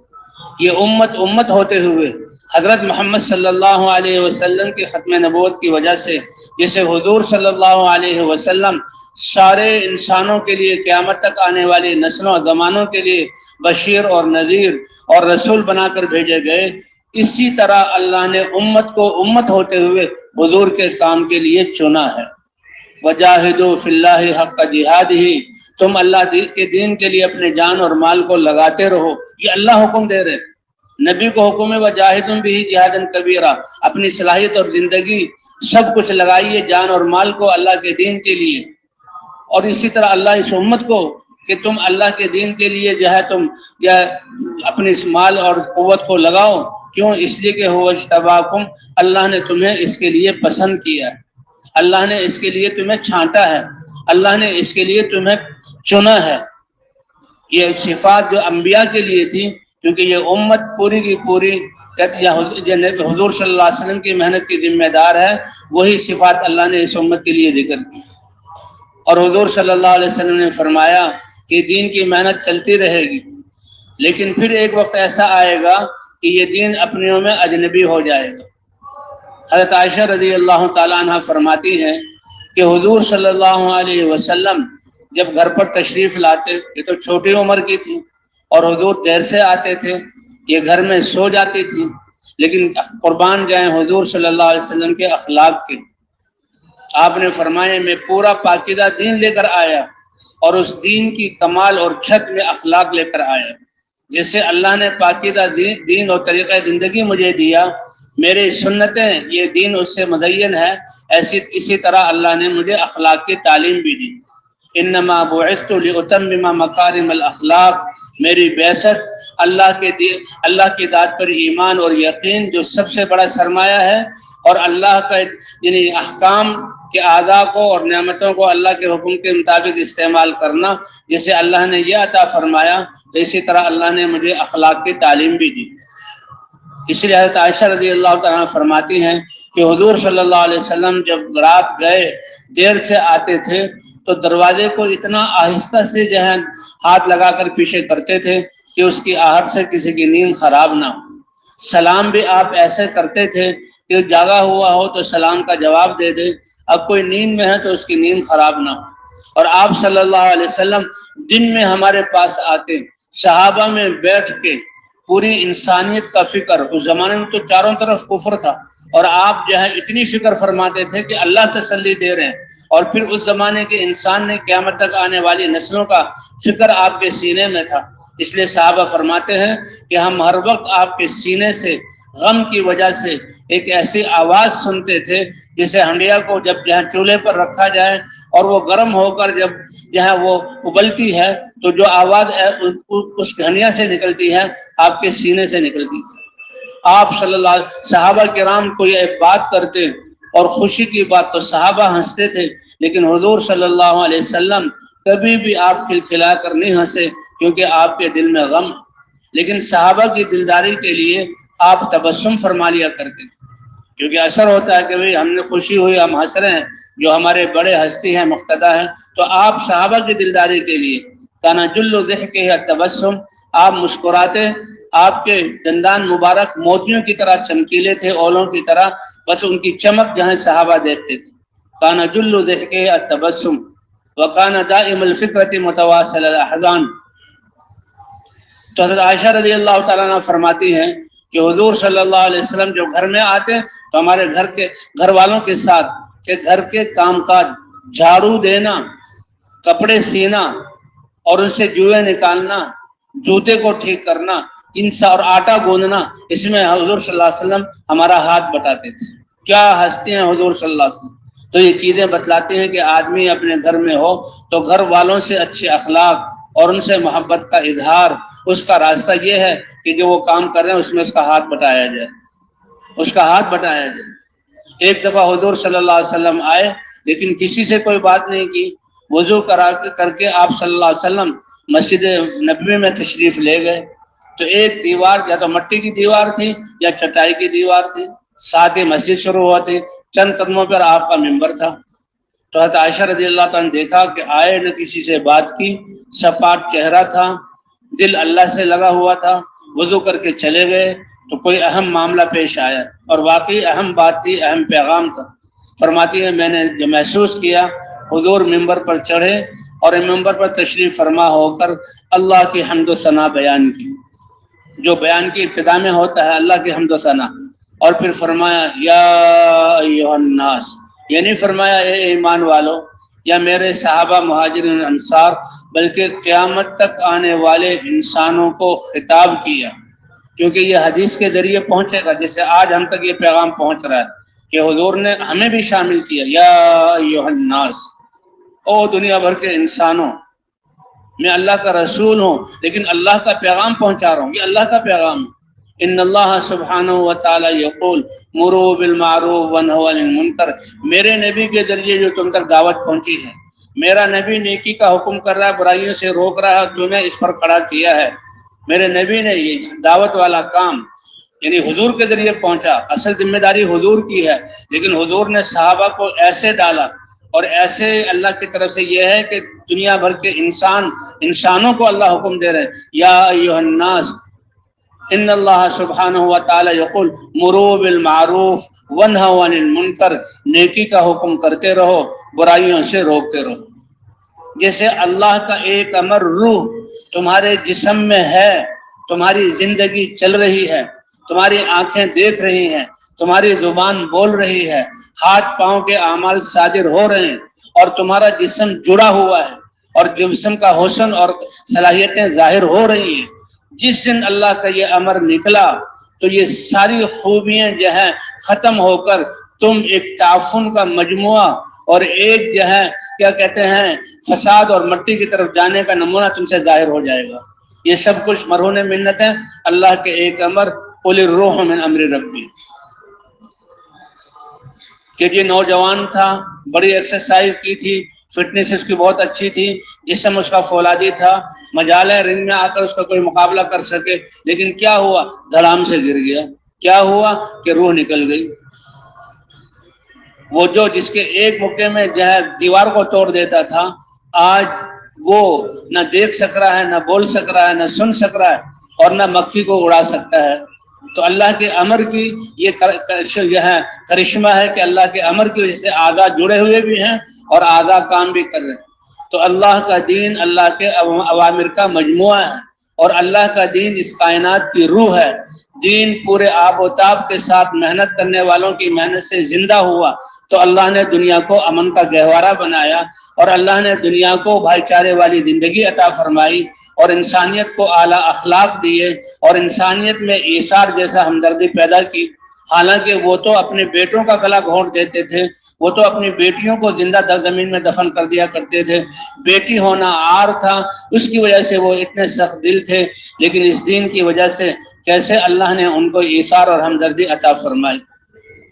یہ امت ہوتے ہوئے حضرت محمد صلی اللہ علیہ وسلم کی ختم نبوت کی وجہ سے، جسے حضور صلی اللہ علیہ وسلم سارے انسانوں کے لیے قیامت تک آنے والی نسلوں اور زمانوں کے لیے بشیر اور نذیر اور رسول بنا کر بھیجے گئے، اسی طرح اللہ نے امت کو امت ہوتے ہوئے حضور کے کام کے لیے چنا ہے۔ وجاہدوا فی اللہ حق جہادہ، تم اللہ کے دین کے لیے اپنے جان اور مال کو لگاتے رہو، یہ اللہ حکم دے رہے، نبی کو حکم ہے وجاہدوا بہ جہادا کبیرا، اپنی صلاحیت اور زندگی سب کچھ لگائیے جان اور مال کو اللہ کے دین کے لیے۔ اور اسی طرح اللہ اس امت کو کہ تم اللہ کے دین کے لیے جو ہے تم اپنے اس مال اور قوت کو لگاؤ، کیوں؟ اس لیے کہ هو اجتباکم، اللہ نے تمہیں اس کے لیے پسند کیا ہے، اللہ نے اس کے لیے تمہیں چھانٹا ہے، اللہ نے اس کے لیے تمہیں چنا ہے۔ یہ صفات جو انبیاء کے لیے تھی، کیونکہ یہ امت پوری کی پوری حضور صلی اللہ علیہ وسلم کی محنت کی ذمہ دار ہے، وہی صفات اللہ نے اس امت کے لیے ذکر کی۔ اور حضور صلی اللہ علیہ وسلم نے فرمایا کہ دین کی محنت چلتی رہے گی، لیکن پھر ایک وقت ایسا آئے گا کہ یہ دین اپنیوں میں اجنبی ہو جائے گا۔ حضرت عائشہ رضی اللہ تعالیٰ عنہ فرماتی ہیں کہ حضور صلی اللہ علیہ وسلم جب گھر پر تشریف لاتے، یہ تو چھوٹی عمر کی تھی اور حضور دیر سے آتے تھے، یہ گھر میں سو جاتی تھی، لیکن قربان جائیں حضور صلی اللہ علیہ وسلم کے اخلاق کے۔ آپ نے فرمایا میں پورا پاکیزہ دین لے کر آیا، اور اس دین کی کمال اور چھت میں اخلاق لے کر آیا۔ جس سے اللہ نے پاکیزہ دین اور طریقہ زندگی مجھے دیا، میری سنتیں یہ دین اس سے مزین ہے، اسی طرح اللہ نے مجھے اخلاق کی تعلیم بھی دی۔ انما بعثت لاتمم مکارم الاخلاق، میری بعثت اللہ کی ذات پر ایمان اور یقین جو سب سے بڑا سرمایہ ہے، اور اللہ کا یعنی احکام کے اعضاء کو اور نعمتوں کو اللہ کے حکم کے مطابق استعمال کرنا، جسے اللہ نے یہ عطا فرمایا، تو اسی طرح اللہ نے مجھے اخلاق کی تعلیم بھی دی۔ اس لیے حضرت عائشہ رضی اللہ تعالیٰ فرماتی ہیں کہ حضور صلی اللہ علیہ وسلم جب رات گئے دیر سے آتے تھے تو دروازے کو اتنا آہستہ سے جو ہے ہاتھ لگا کر پیچھے کرتے تھے کہ اس کی آہٹ سے کسی کی نیند خراب نہ ہو۔ سلام بھی آپ ایسے کرتے تھے کہ جاگا ہوا ہو تو سلام کا جواب دے دے، اب کوئی نیند میں ہے تو اس کی نیند خراب نہ ہو۔ اور آپ صلی اللہ علیہ وسلم دن میں ہمارے پاس آتے، صحابہ میں بیٹھ کے پوری انسانیت کا فکر، اس زمانے میں تو چاروں طرف کفر تھا، اور آپ جو ہے اتنی فکر فرماتے تھے کہ اللہ تسلی دے رہے ہیں، اور پھر اس زمانے کے انسان نے قیامت تک آنے والی نسلوں کا فکر آپ کے سینے میں تھا۔ اس لیے صحابہ فرماتے ہیں کہ ہم ہر وقت آپ کے سینے سے غم کی وجہ سے ایک ایسی آواز سنتے تھے جسے ہنڈیا کو جب جہاں چولہے پر رکھا جائے اور وہ گرم ہو کر جب جہاں وہ ابلتی ہے تو جو آواز اس ہنڈیا سے نکلتی ہے آپ کے سینے سے نکلتی تھی۔ آپ صلی اللہ علیہ صحابہ کرام کو یہ بات کرتے اور خوشی کی بات تو صحابہ ہنستے تھے، لیکن حضور صلی اللہ علیہ وسلم کبھی بھی آپ کھلکھلا کر نہیں ہنسے، کیونکہ آپ کے دل میں غم، لیکن صحابہ کی دلداری کے لیے آپ تبسم فرما لیا کرتے تھے، کیونکہ اثر ہوتا ہے کہ بھئی ہم نے خوشی ہوئی، ہم ہنس رہے ہیں، جو ہمارے بڑے ہستی ہیں مقتدی ہیں، تو آپ صحابہ کی دلداری کے لیے کانا جل ضحکہ التبسم، آپ مسکراتے، آپ کے دندان مبارک موتیوں کی طرح چمکیلے تھے، اولوں کی طرح، بس ان کی چمک جہاں صحابہ دیکھتے تھے۔ کانا جل ضحکہ التبسم وکانا دائم الفکرۃ متواصل الاحزان۔ تو حضرت عائشہ رضی اللہ تعالیٰ عنہ فرماتی ہیں کہ حضور صلی اللہ علیہ وسلم جو گھر میں آتے تو ہمارے گھر والوں کے ساتھ کہ گھر کے کام کاج، جھاڑو دینا، کپڑے سینا اور ان سے جوئیں نکالنا، جوتے کو ٹھیک کرنا، اور آٹا گوندنا، اس میں حضور صلی اللہ علیہ وسلم ہمارا ہاتھ بٹاتے تھے۔ کیا ہستے ہیں حضور صلی اللہ علیہ وسلم! تو یہ چیزیں بتلاتے ہیں کہ آدمی اپنے گھر میں ہو تو گھر والوں سے اچھے اخلاق اور ان سے محبت کا اظہار، اس کا راستہ یہ ہے کہ جو وہ کام کر رہے ہیں اس میں اس کا ہاتھ بٹایا جائے، اس کا ہاتھ بٹایا جائے۔ ایک دفعہ حضور صلی اللہ علیہ وسلم آئے لیکن کسی سے کوئی بات نہیں کی، وضو کر کے آپ صلی اللہ علیہ وسلم مسجد نبوی میں تشریف لے گئے، تو ایک دیوار یا تو مٹی کی دیوار تھی یا چٹائی کی دیوار تھی، ساتھ ہی مسجد شروع ہوا تھی، چند قدموں پر آپ کا ممبر تھا۔ تو حضرت عائشہ رضی اللہ تعالیٰ نے دیکھا کہ آئے نہ کسی سے بات کی، سپاٹ چہرہ تھا، دل اللہ سے لگا ہوا تھا، وضو کر کے چلے گئے تو کوئی اہم معاملہ پیش آیا، اور واقعی اہم بات تھی، اہم پیغام تھا۔ فرماتی ہے میں نے جو محسوس کیا، حضور ممبر پر چڑھے اور ممبر پر تشریف فرما ہو کر اللہ کی حمد و ثنا بیان کی، جو بیان کی ابتدا میں ہوتا ہے اللہ کی حمد و ثنا، اور پھر فرمایا یا ایھا الناس، یہ نہیں فرمایا اے ایمان والو یا میرے صحابہ مہاجرین انصار، بلکہ قیامت تک آنے والے انسانوں کو خطاب کیا، کیونکہ یہ حدیث کے ذریعے پہنچے گا، جسے آج ہم تک یہ پیغام پہنچ رہا ہے کہ حضور نے ہمیں بھی شامل کیا، یا ایھا الناس، او دنیا بھر کے انسانوں، میں اللہ کا رسول ہوں لیکن اللہ کا پیغام پہنچا رہا ہوں، یہ اللہ کا پیغام ہے۔ ان اللہ سبحانہ و تعالی یقول مروا بالمعروف وانہوا عن المنکر، میرے نبی کے ذریعے جو تم تک دعوت پہنچی ہے، میرا نبی نیکی کا حکم کر رہا ہے، برائیوں سے روک رہا ہے، تمہیں اس پر کھڑا کیا ہے۔ میرے نبی نے یہ دعوت والا کام یعنی حضور کے ذریعے پہنچا، اصل ذمہ داری حضور کی ہے، لیکن حضور نے صحابہ کو ایسے ڈالا اور ایسے اللہ کی طرف سے یہ ہے کہ دنیا بھر کے انسانوں کو اللہ حکم دے رہے ہیں، یا ایھا الناس ان اللہ سبحانہ و تعالی یقول مروا بالمعروف وانہوا عن المنکر، نیکی کا حکم کرتے رہو، برائیوں سے روکتے رہو۔ جیسے اللہ کا ایک امر روح تمہارے جسم میں ہے، تمہاری زندگی چل رہی ہے، تمہاری آنکھیں دیکھ رہی ہیں، تمہاری زبان بول رہی ہے، ہاتھ پاؤں کے اعمال صادر ہو رہے ہیں، اور تمہارا جسم جڑا ہوا ہے، اور جسم کا حسن اور صلاحیتیں ظاہر ہو رہی ہیں۔ جس دن اللہ کا یہ امر نکلا تو یہ ساری خوبیاں جو ہے ختم ہو کر تم ایک تعفن کا مجموعہ اور ایک جو ہے کیا کہتے ہیں فساد اور مٹی کی طرف جانے کا نمونہ تم سے ظاہر ہو جائے گا۔ یہ سب کچھ مرہون منت ہے اللہ کے ایک امر قل الروح من امر ربی۔ کہ یہ نوجوان تھا، بڑی ایکسرسائز کی تھی، فٹنس اس کی بہت اچھی تھی، جسم اس کا فولادی تھا، مجال ہے رنگ میں آ کر اس کا کوئی مقابلہ کر سکے، لیکن کیا ہوا؟ دھڑام سے گر گیا۔ کیا ہوا کہ روح نکل گئی۔ وہ جو جس کے ایک موقع میں جو ہے دیوار کو توڑ دیتا تھا، آج وہ نہ دیکھ سک رہا ہے، نہ بول سک رہا ہے، نہ سن سک رہا ہے، اور نہ مکھی کو اڑا سکتا ہے۔ تو اللہ کے امر کی یہ ہے کرشمہ ہے کہ اللہ کے امر کی وجہ سے اعضاء جڑے ہوئے بھی ہیں اور اعضاء کام بھی کر رہے ہیں۔ تو اللہ کا دین اللہ کے اوامر کا مجموعہ ہے، اور اللہ کا دین اس کائنات کی روح ہے۔ دین پورے آب و تاب کے ساتھ محنت کرنے والوں کی محنت سے زندہ ہوا، تو اللہ نے دنیا کو امن کا گہوارہ بنایا، اور اللہ نے دنیا کو بھائی چارے والی زندگی عطا فرمائی، اور انسانیت کو اعلیٰ اخلاق دیے، اور انسانیت میں ایثار جیسا ہمدردی پیدا کی۔ حالانکہ وہ تو اپنے بیٹوں کا گلا گھونٹ دیتے تھے، وہ تو اپنی بیٹیوں کو زندہ زمین میں دفن کر دیا کرتے تھے، بیٹی ہونا عار تھا، اس کی وجہ سے وہ اتنے سخت دل تھے، لیکن اس دین کی وجہ سے کیسے اللہ نے ان کو ایثار اور ہمدردی عطا فرمائی۔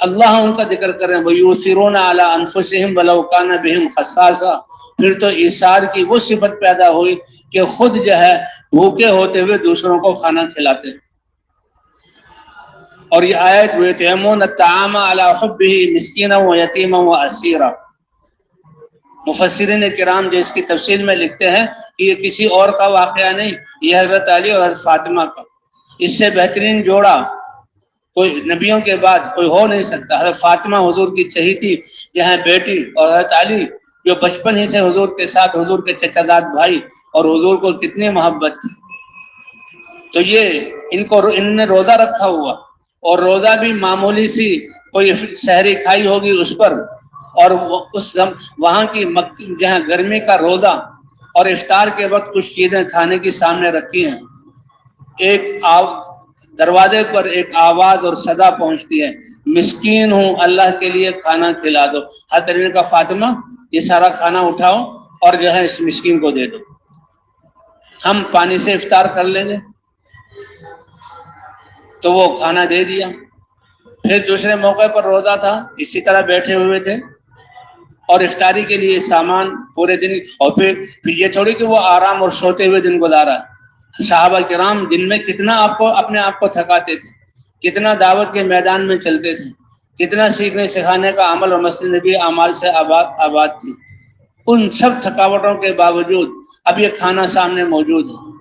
اللہ ان کا ذکر کریں وَيُؤْثِرُونَ عَلَىٰ أَنفُسِهِمْ وَلَوْ كَانَ بِهِمْ خَصَاصَةٌ، پھر تو ایثار کی وہ صفت پیدا ہوئی کہ خود جو ہے بھوکے ہوتے ہوئے دوسروں کو کھانا کھلاتے۔ اور یہ آیت وَيُطْعِمُونَ الطَّعَامَ عَلَىٰ حُبِّهِ مِسْكِينًا وَيَتِيمًا وَأَسِيرًا، مفسرین کرام جو اس کی تفصیل میں لکھتے ہیں کہ یہ کسی اور کا واقعہ نہیں، یہ حضرت علی اور حضرت فاطمہ کا۔ اس سے بہترین جوڑا کوئی نبیوں کے بعد کوئی ہو نہیں سکتا۔ حضرت فاطمہ حضور کی چہیتی جہاں بیٹی، اور حضرت علی جو بچپن ہی سے حضور کے ساتھ، حضور کے چچا داد بھائی، اور حضور کو کتنی محبت تھی۔ تو یہ ان نے روزہ رکھا ہوا، اور روزہ بھی معمولی سی کوئی سحری کھائی ہوگی اس پر، اور وہاں کی جہاں گرمی کا روزہ، اور افطار کے وقت کچھ چیزیں کھانے کی سامنے رکھی ہیں۔ دروازے پر ایک آواز اور صدا پہنچتی ہے، مسکین ہوں اللہ کے لیے کھانا کھلا دو۔ حضرت علی نے کہا فاطمہ یہ سارا کھانا اٹھاؤ اور جو ہے اس مسکین کو دے دو، ہم پانی سے افطار کر لیں گے۔ تو وہ کھانا دے دیا۔ پھر دوسرے موقع پر روزہ تھا، اسی طرح بیٹھے ہوئے تھے، اور افطاری کے لیے سامان پورے دن، اور پھر یہ تھوڑی کہ وہ آرام اور سوتے ہوئے دن گزارا۔ صحابہ کرام دن میں کتنا اپنے آپ کو تھکاتے تھے، کتنا دعوت کے میدان میں چلتے تھے، کتنا سیکھنے سکھانے کا عمل اور مسجد نبی اعمال سے آباد تھی۔ ان سب تھکاوٹوں کے باوجود اب یہ کھانا سامنے موجود ہے۔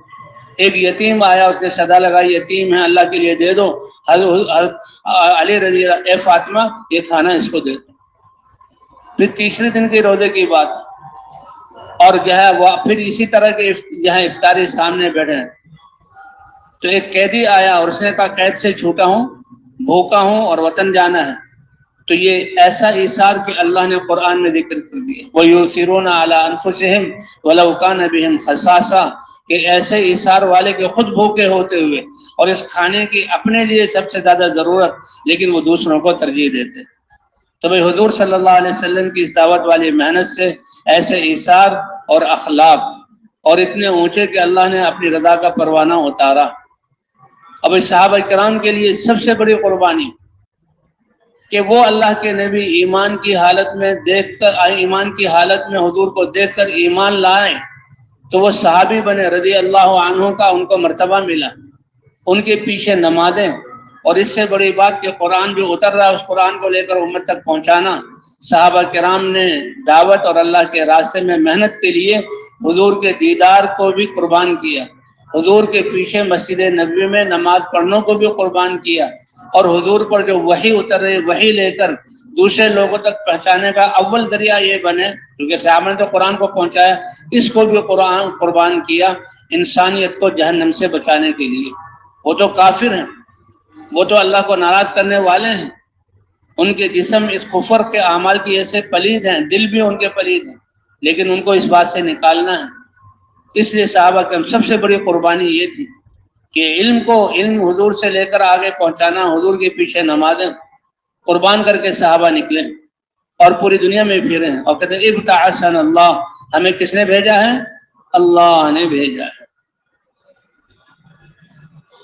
ایک یتیم آیا، اس نے صدا لگائی یتیم ہے اللہ کے لیے دے دو۔ حضرت علی رضی اللہ، اے فاطمہ یہ کھانا اس کو دے دو۔ پھر تیسرے دن کے روزے کی بات، اور جو ہے وہ پھر اسی طرح کے جہاں افطاری سامنے بیٹھے ہیں، تو ایک قیدی آیا اور اس نے کہا قید سے چھوٹا ہوں، بھوکا ہوں اور وطن جانا ہے۔ تو یہ ایسا ایثار کہ اللہ نے قرآن میں ذکر کر دیا، وَيُؤْثِرُونَ عَلَىٰ أَنفُسِهِمْ وَلَوْ كَانَ بِهِمْ خَصَاصَةٌ، کہ ایسے ایثار والے کہ خود بھوکے ہوتے ہوئے اور اس کھانے کی اپنے لیے سب سے زیادہ ضرورت، لیکن وہ دوسروں کو ترجیح دیتے۔ تو بھائی حضور صلی اللہ علیہ وسلم کی اس دعوت والی محنت سے ایسے ایثار اور اخلاق، اور اتنے اونچے کہ اللہ نے اپنی رضا کا پروانہ اتارا۔ اب صحابہ کرام کے لیے سب سے بڑی قربانی کہ وہ اللہ کے نبی ایمان کی حالت میں ایمان کی حالت میں حضور کو دیکھ کر ایمان لائیں، تو وہ صحابی بنے رضی اللہ عنہ کا ان کو مرتبہ ملا، ان کے پیچھے نمازیں، اور اس سے بڑی بات کہ قرآن جو اتر رہا ہے اس قرآن کو لے کر امت تک پہنچانا۔ صحابہ کرام نے دعوت اور اللہ کے راستے میں محنت کے لیے حضور کے دیدار کو بھی قربان کیا، حضور کے پیچھے مسجد نبوی میں نماز پڑھنے کو بھی قربان کیا، اور حضور پر جو وحی اتر رہی وحی لے کر دوسرے لوگوں تک پہنچانے کا اول ذریعہ یہ بنے، کیونکہ صحابہ نے تو قرآن کو پہنچایا، اس کو بھی قرآن قربان کیا انسانیت کو جہنم سے بچانے کے لیے۔ وہ تو کافر ہیں، وہ تو اللہ کو ناراض کرنے والے ہیں، ان کے جسم اس کفر کے اعمال کی ایسے پلید ہیں، دل بھی ان کے پلید ہیں، لیکن ان کو اس بات سے نکالنا ہے۔ اس لیے صحابہ کی سب سے بڑی قربانی یہ تھی کہ علم حضور سے لے کر آگے پہنچانا، حضور کے پیچھے نمازیں قربان کر کے صحابہ نکلے اور پوری دنیا میں پھرے ہیں اور کہتے ہیں ابتعثنا اللہ، ہمیں کس نے بھیجا ہے؟ اللہ نے بھیجا ہے۔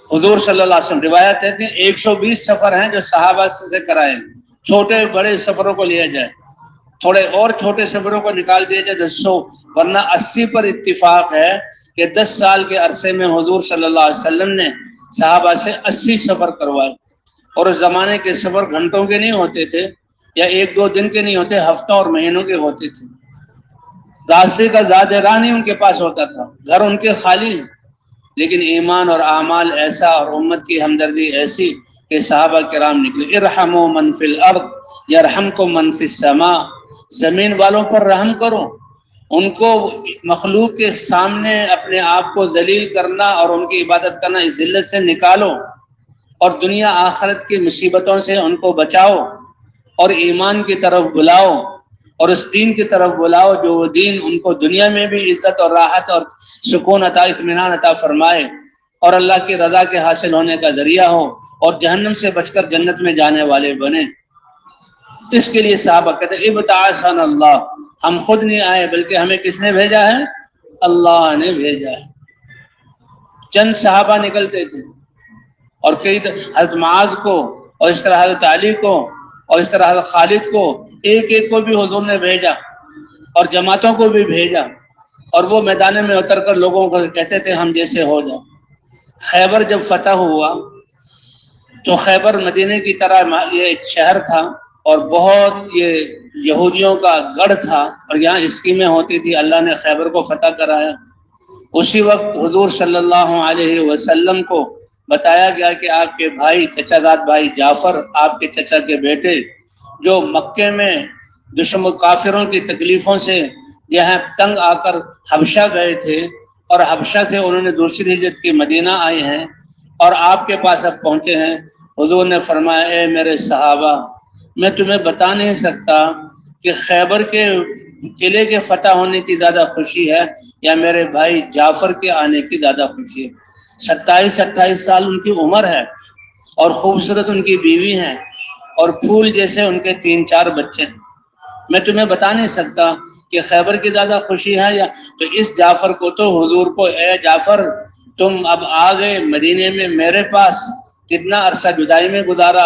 حضور صلی اللہ علیہ وسلم روایت ہے کہ 120 سفر ہیں جو صحابہ سے کرائے، چھوٹے بڑے سفروں کو لیا جائے، تھوڑے اور چھوٹے سفروں کو نکال دیا جائے 100، ورنہ 80 پر اتفاق ہے کہ 10 سال کے عرصے میں حضور صلی اللہ علیہ وسلم نے صحابہ سے 80 سفر کروائے۔ اور اس زمانے کے سفر گھنٹوں کے نہیں ہوتے تھے یا 1-2 دن کے نہیں ہوتے، ہفتوں اور مہینوں کے ہوتے تھے۔ راستے کا زیادہ راہ نہیں ان کے پاس ہوتا تھا، گھر ان کے خالی ہیں، لیکن ایمان اور اعمال ایسا اور امت کی ہمدردی ایسی کہ صحابہ کرام نکلے۔ ارحموا من فی الارض یرحمکم من فی السماء، زمین والوں پر رحم کرو، ان کو مخلوق کے سامنے اپنے آپ کو ذلیل کرنا اور ان کی عبادت کرنا اس ذلت سے نکالو، اور دنیا آخرت کی مصیبتوں سے ان کو بچاؤ اور ایمان کی طرف بلاؤ اور اس دین کی طرف بلاؤ جو وہ دین ان کو دنیا میں بھی عزت اور راحت اور سکون عطا، اطمینان عطا فرمائے اور اللہ کی رضا کے حاصل ہونے کا ذریعہ ہو اور جہنم سے بچ کر جنت میں جانے والے بنے۔ اس کے لیے صحابہ کہتے ہیں ابتعثنا اللہ، ہم خود نہیں آئے بلکہ ہمیں کس نے بھیجا ہے؟ اللہ نے بھیجا ہے۔ چند صحابہ نکلتے تھے اور کئی حضرت معاذ کو اور اس طرح حضرت علی کو اور اس طرح حضرت خالد کو، ایک ایک کو بھی حضور نے بھیجا اور جماعتوں کو بھی بھیجا، اور وہ میدان میں اتر کر لوگوں کو کہتے تھے ہم جیسے ہو جاؤ۔ خیبر جب فتح ہوا تو خیبر مدینے کی طرح یہ ایک شہر تھا اور بہت یہ یہودیوں کا گڑھ تھا اور یہاں اسکیمیں ہوتی تھی۔ اللہ نے خیبر کو فتح کرایا۔ اسی وقت حضور صلی اللہ علیہ وسلم کو بتایا گیا کہ آپ کے بھائی، چچا زاد بھائی جعفر، آپ کے چچا کے بیٹے، جو مکے میں دشمن کافروں کی تکلیفوں سے یہاں تنگ آ کر حبشہ گئے تھے اور حبشہ سے انہوں نے دوسری ہجرت کی مدینہ آئے ہیں اور آپ کے پاس اب پہنچے ہیں۔ حضور نے فرمایا اے میرے صحابہ، میں تمہیں بتا نہیں سکتا کہ خیبر کے قلعے کے فتح ہونے کی زیادہ خوشی ہے یا میرے بھائی جعفر کے آنے کی زیادہ خوشی ہے۔ 27-28 سال ان کی عمر ہے اور خوبصورت ان کی بیوی ہیں اور پھول جیسے ان کے 3-4 بچے ہیں۔ میں تمہیں بتا نہیں سکتا کہ خیبر کی زیادہ خوشی ہے یا تو اس جعفر کو تو حضور کو، اے جعفر تم اب آ گئے مدینے میں میرے پاس، کتنا عرصہ جدائی میں گزارا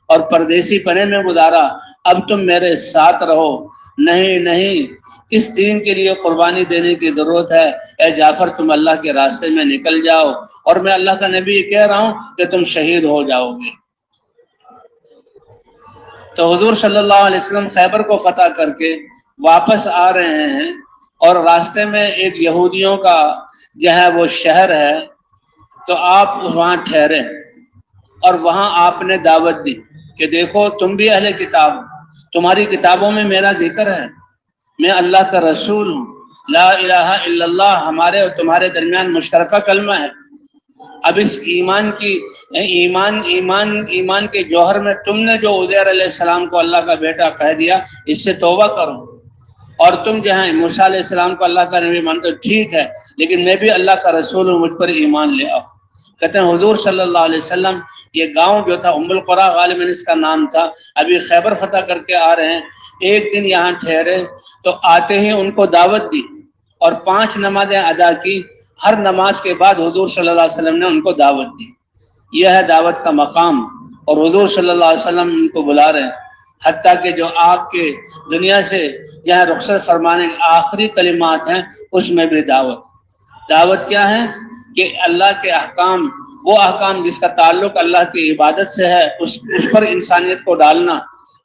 اور پردیسی پنے میں گزارا، اب تم میرے ساتھ رہو۔ نہیں، اس دین کے لیے قربانی دینے کی ضرورت ہے، اے جعفر تم اللہ کے راستے میں نکل جاؤ، اور میں اللہ کا نبی کہہ رہا ہوں کہ تم شہید ہو جاؤ گے۔ تو حضور صلی اللہ علیہ وسلم خیبر کو فتح کر کے واپس آ رہے ہیں اور راستے میں ایک یہودیوں کا جو ہے وہ شہر ہے، تو آپ وہاں ٹھہرے اور وہااں آپ نے دعوت دی کہ دیکھو تم بھی اہل کتاب، تمہاری کتابوں میں میرا ذکر ہے، میں اللہ کا رسول ہوں، لا الہ الا اللہ ہمارے اور تمہارے درمیان مشترکہ کلمہ ہے۔ اب اس ایمان کے جوہر میں تم نے جو عزیر علیہ السلام کو اللہ کا بیٹا کہہ دیا، اس سے توبہ کرو، اور تم جہاں موسیٰ علیہ السلام کو اللہ کا نبی مانتے ہو ٹھیک ہے، لیکن میں بھی اللہ کا رسول ہوں، مجھ پر ایمان لے آؤ۔ کہتے ہیں حضور صلی اللہ علیہ وسلم، یہ گاؤں جو تھا ام القریٰ غالباً اس کا نام تھا، ابھی خیبر فتح کر کے آ رہے ہیں، ایک دن یہاں ٹھہرے تو آتے ہی ان کو دعوت دی اور 5 نمازیں ادا کی۔ ہر نماز کے بعد حضور صلی اللہ علیہ وسلم نے ان کو دعوت دی۔ یہ ہے دعوت کا مقام، اور حضور صلی اللہ علیہ وسلم ان کو بلا رہے ہیں، حتیٰ کہ جو آپ کے دنیا سے جہاں رخصت فرمانے کے آخری کلمات ہیں اس میں بھی دعوت کیا ہے کہ اللہ کے احکام، وہ احکام جس کا تعلق اللہ کی عبادت سے ہے اس پر انسانیت کو ڈالنا،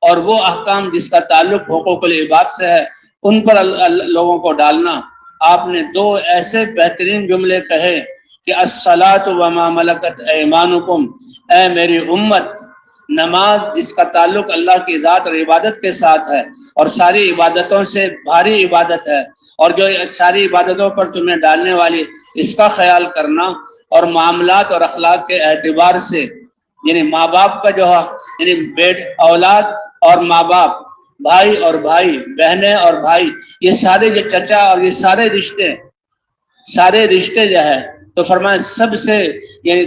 اور وہ احکام جس کا تعلق حقوق العباد سے ہے ان پر لوگوں کو ڈالنا۔ آپ نے 2 ایسے بہترین جملے کہے کہ الصلاۃ وما ملکت ایمانکم، اے میری امت نماز جس کا تعلق اللہ کی ذات اور عبادت کے ساتھ ہے اور ساری عبادتوں سے بھاری عبادت ہے، اور جو ساری عبادتوں پر تمہیں ڈالنے والی، اس کا خیال کرنا، اور معاملات اور اخلاق کے اعتبار سے، یعنی ماں باپ کا جو حق، یعنی اولاد اور ماں باپ، بھائی اور بھائی، بہنیں اور بھائی، یہ سارے جو چچا اور یہ سارے رشتے جو ہے، تو فرمایا سب سے یعنی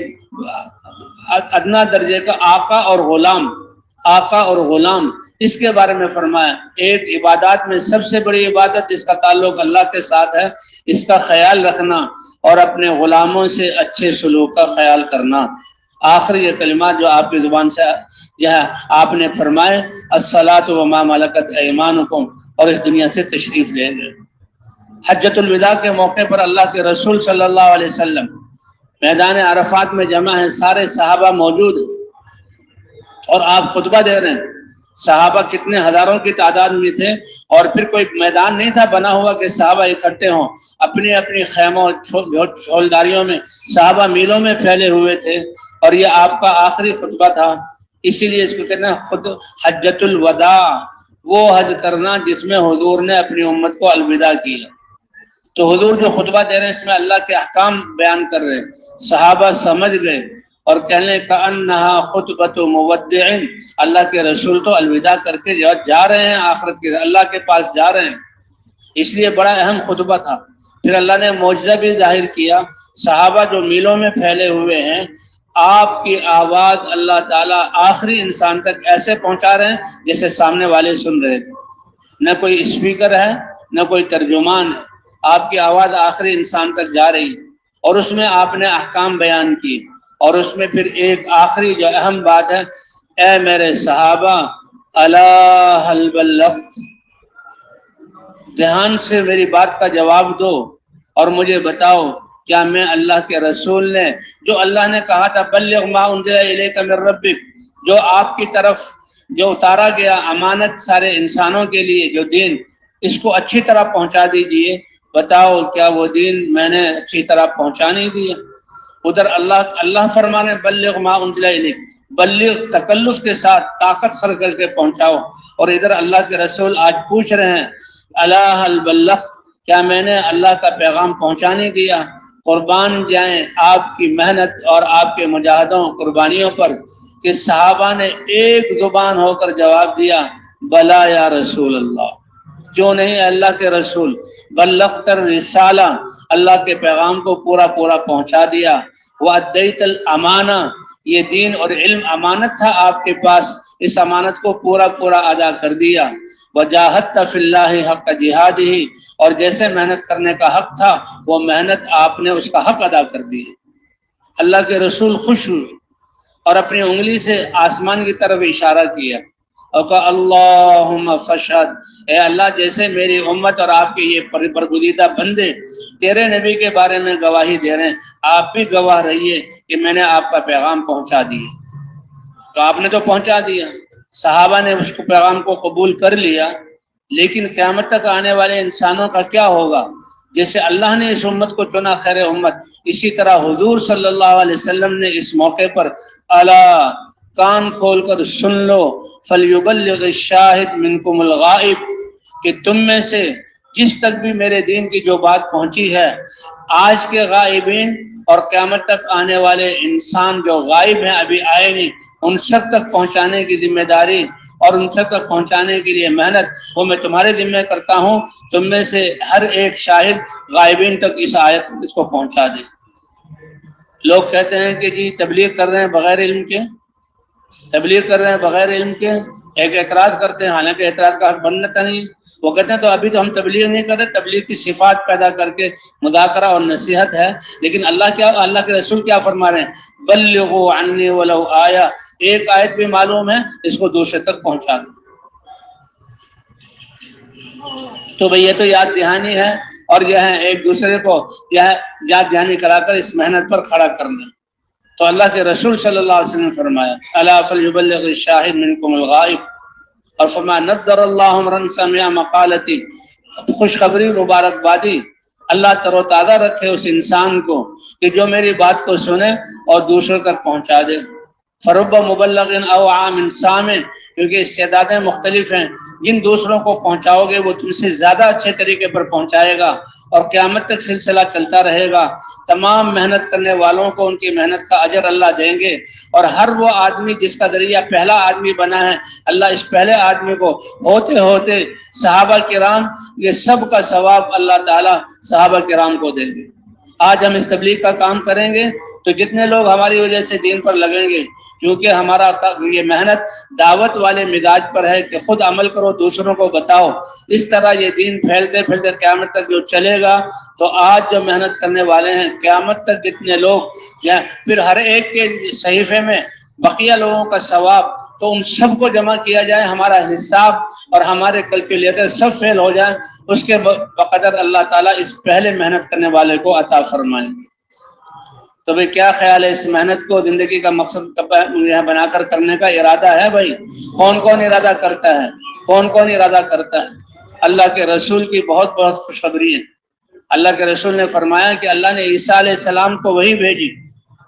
ادنا درجے کا آقا اور غلام، اس کے بارے میں فرمایا ایک عبادات میں سب سے بڑی عبادت جس کا تعلق اللہ کے ساتھ ہے، اس کا خیال رکھنا اور اپنے غلاموں سے اچھے سلوک کا خیال کرنا۔ آخری یہ کلمات جو آپ کی زبان سے آپ نے فرمائے، الصلاۃ وما ملکت ایمانکم، اور اس دنیا سے تشریف لے گئے۔ حجۃ الوداع کے موقع پر اللہ کے رسول صلی اللہ علیہ وسلم میدان عرفات میں جمع ہیں، سارے صحابہ موجود ہیں اور آپ خطبہ دے رہے ہیں۔ صحابہ کتنے ہزاروں کی تعداد میں تھے، اور پھر کوئی میدان نہیں تھا بنا ہوا کہ صحابہ اکٹھے ہوں، اپنی اپنی خیموں چھولداریوں میں صحابہ میلوں میں پھیلے ہوئے تھے، اور یہ آپ کا آخری خطبہ تھا۔ اسی لیے اس کو کہتے ہیں حجۃ الوداع، وہ حج کرنا جس میں حضور نے اپنی امت کو الوداع کیا۔ تو حضور جو خطبہ دے رہے ہیں اس میں اللہ کے احکام بیان کر رہے ہیں، صحابہ سمجھ گئے اور کہنے کأنہا خطبۃ مودع، اللہ کے رسول تو الوداع کر کے جا رہے ہیں، آخرت کے اللہ کے پاس جا رہے ہیں، اس لیے بڑا اہم خطبہ تھا۔ پھر اللہ نے معجزہ بھی ظاہر کیا، صحابہ جو میلوں میں پھیلے ہوئے ہیں، آپ کی آواز اللہ تعالیٰ آخری انسان تک ایسے پہنچا رہے ہیں جیسے سامنے والے سن رہے تھے، نہ کوئی اسپیکر ہے نہ کوئی ترجمان ہے، آپ کی آواز آخری انسان تک جا رہی ہے، اور اس میں آپ نے احکام بیان کیے، اور اس میں پھر ایک آخری جو اہم بات ہے، اے میرے صحابہ الا هل بلغت، دھیان سے میری بات کا جواب دو اور مجھے بتاؤ کیا میں اللہ کے رسول نے جو اللہ نے کہا تھا بلغ ما انزل الیک من ربک، جو آپ کی طرف جو اتارا گیا امانت سارے انسانوں کے لیے جو دین، اس کو اچھی طرح پہنچا دیجئے، بتاؤ کیا وہ دین میں نے اچھی طرح پہنچا نہیں دیا؟ ادھر اللہ فرمانے بلغ ما انزل الیک، بلغ تکلف کے ساتھ طاقت خرچ کر کے پہنچاؤ، اور ادھر اللہ کے رسول آج پوچھ رہے ہیں الا هل بلغت، کیا میں نے اللہ کا پیغام پہنچا نہیں دیا؟ قربان جائیں آپ کی محنت اور آپ کے مجاہدوں قربانیوں پر کہ صحابہ نے ایک زبان ہو کر جواب دیا بلا یا رسول اللہ، کیوں نہیں اللہ کے رسول، بلغت الرسالہ، اللہ کے پیغام کو پورا پہنچا دیا، وادیت الامانہ، یہ دین اور علم امانت تھا آپ کے پاس، اس امانت کو پورا ادا کر دیا، وجاہدت فی اللہ حق جہادہ، اور جیسے محنت کرنے کا حق تھا وہ محنت آپ نے اس کا حق ادا کر دی۔ اللہ کے رسول خوش ہوئے اور اپنی انگلی سے آسمان کی طرف اشارہ کیا اور کہا اللہم فشہد، اے اللہ جیسے میری امت اور آپ کے یہ برگزیدہ بندے تیرے نبی کے بارے میں گواہی دے رہے ہیں، آپ بھی گواہ رہیے کہ میں نے آپ کا پیغام پہنچا دیا۔ تو آپ نے تو پہنچا دیا، صحابہ نے اس کو پیغام کو قبول کر لیا، لیکن قیامت تک آنے والے انسانوں کا کیا ہوگا؟ جیسے اللہ نے اس امت کو چنا خیر امت، اسی طرح حضور صلی اللہ علیہ وسلم نے اس موقع پر الا، کان کھول کر سن لو، فلیبلغ الشاہد منکم الغائب، کہ تم میں سے جس تک بھی میرے دین کی جو بات پہنچی ہے، آج کے غائبین اور قیامت تک آنے والے انسان جو غائب ہیں ابھی آئے نہیں، ان سب تک پہنچانے کی ذمہ داری اور ان سب تک پہنچانے کے لیے محنت وہ میں تمہارے ذمہ کرتا ہوں، تم میں سے ہر ایک شاہد غائبین تک اس آیت اس کو پہنچا دے۔ لوگ کہتے ہیں کہ جی تبلیغ کر رہے ہیں بغیر علم کے، تبلیغ کر رہے ہیں بغیر علم کے، ایک اعتراض کرتے ہیں، حالانکہ اعتراض کا حق بنتا نہیں، وہ کہتے ہیں تو ابھی تو ہم تبلیغ نہیں کر رہے، تبلیغ کی صفات پیدا کر کے مذاکرہ اور نصیحت ہے، لیکن اللہ کے رسول کیا فرما رہے ہیں؟ بلغوا عنی ولو آیہ، ایک آیت بھی معلوم ہے اس کو دوسرے تک پہنچا دو۔ تو بھئی یہ تو یاد دہانی ہے، اور یہ ہے ایک دوسرے کو یاد دہانی کرا کر اس محنت پر کھڑا کرنا۔ تو اللہ کے رسول صلی اللہ علیہ وسلم نے فرمایا الا فلیبلغ الشاہد منکم الغائب، اور فرمایا نضر اللہ امرا سمع مقالتی، خوشخبری مبارکبادی اللہ تر و تازہ رکھے اس انسان کو کہ جو میری بات کو سنے اور دوسروں تک پہنچا دے۔ فرب مبلغ او عام سامع، کیونکہ استعدادیں مختلف ہیں، جن دوسروں کو پہنچاؤ گے وہ تم سے زیادہ اچھے طریقے پر پہنچائے گا، اور قیامت تک سلسلہ چلتا رہے گا۔ تمام محنت کرنے والوں کو ان کی محنت کا اجر اللہ دیں گے، اور ہر وہ آدمی جس کا ذریعہ پہلا آدمی بنا ہے، اللہ اس پہلے آدمی کو ہوتے ہوتے صحابہ کرام، یہ سب کا ثواب اللہ تعالیٰ صحابہ کرام کو دیں گے۔ آج ہم اس تبلیغ کا کام کریں گے تو جتنے لوگ ہماری وجہ سے دین پر لگیں گے، کیونکہ ہمارا یہ محنت دعوت والے مزاج پر ہے کہ خود عمل کرو، دوسروں کو بتاؤ، اس طرح یہ دین پھیلتے پھیلتے قیامت تک جو چلے گا۔ تو آج جو محنت کرنے والے ہیں، قیامت تک جتنے لوگ، پھر ہر ایک کے صحیفے میں بقیہ لوگوں کا ثواب، تو ان سب کو جمع کیا جائے، ہمارا حساب اور ہمارے کیلکولیٹر سب فیل ہو جائیں، اس کے بقدر اللہ تعالیٰ اس پہلے محنت کرنے والے کو عطا فرمائیں گے۔ تو بھئی کیا خیال ہے، اس محنت کو زندگی کا مقصد بنا کر کرنے کا ارادہ ہے؟ بھائی کون کون ارادہ کرتا ہے؟ کون کون ارادہ کرتا ہے؟ اللہ کے رسول کی بہت بہت خوشخبری ہے۔ اللہ کے رسول نے فرمایا کہ اللہ نے عیسیٰ علیہ السلام کو وہی بھیجی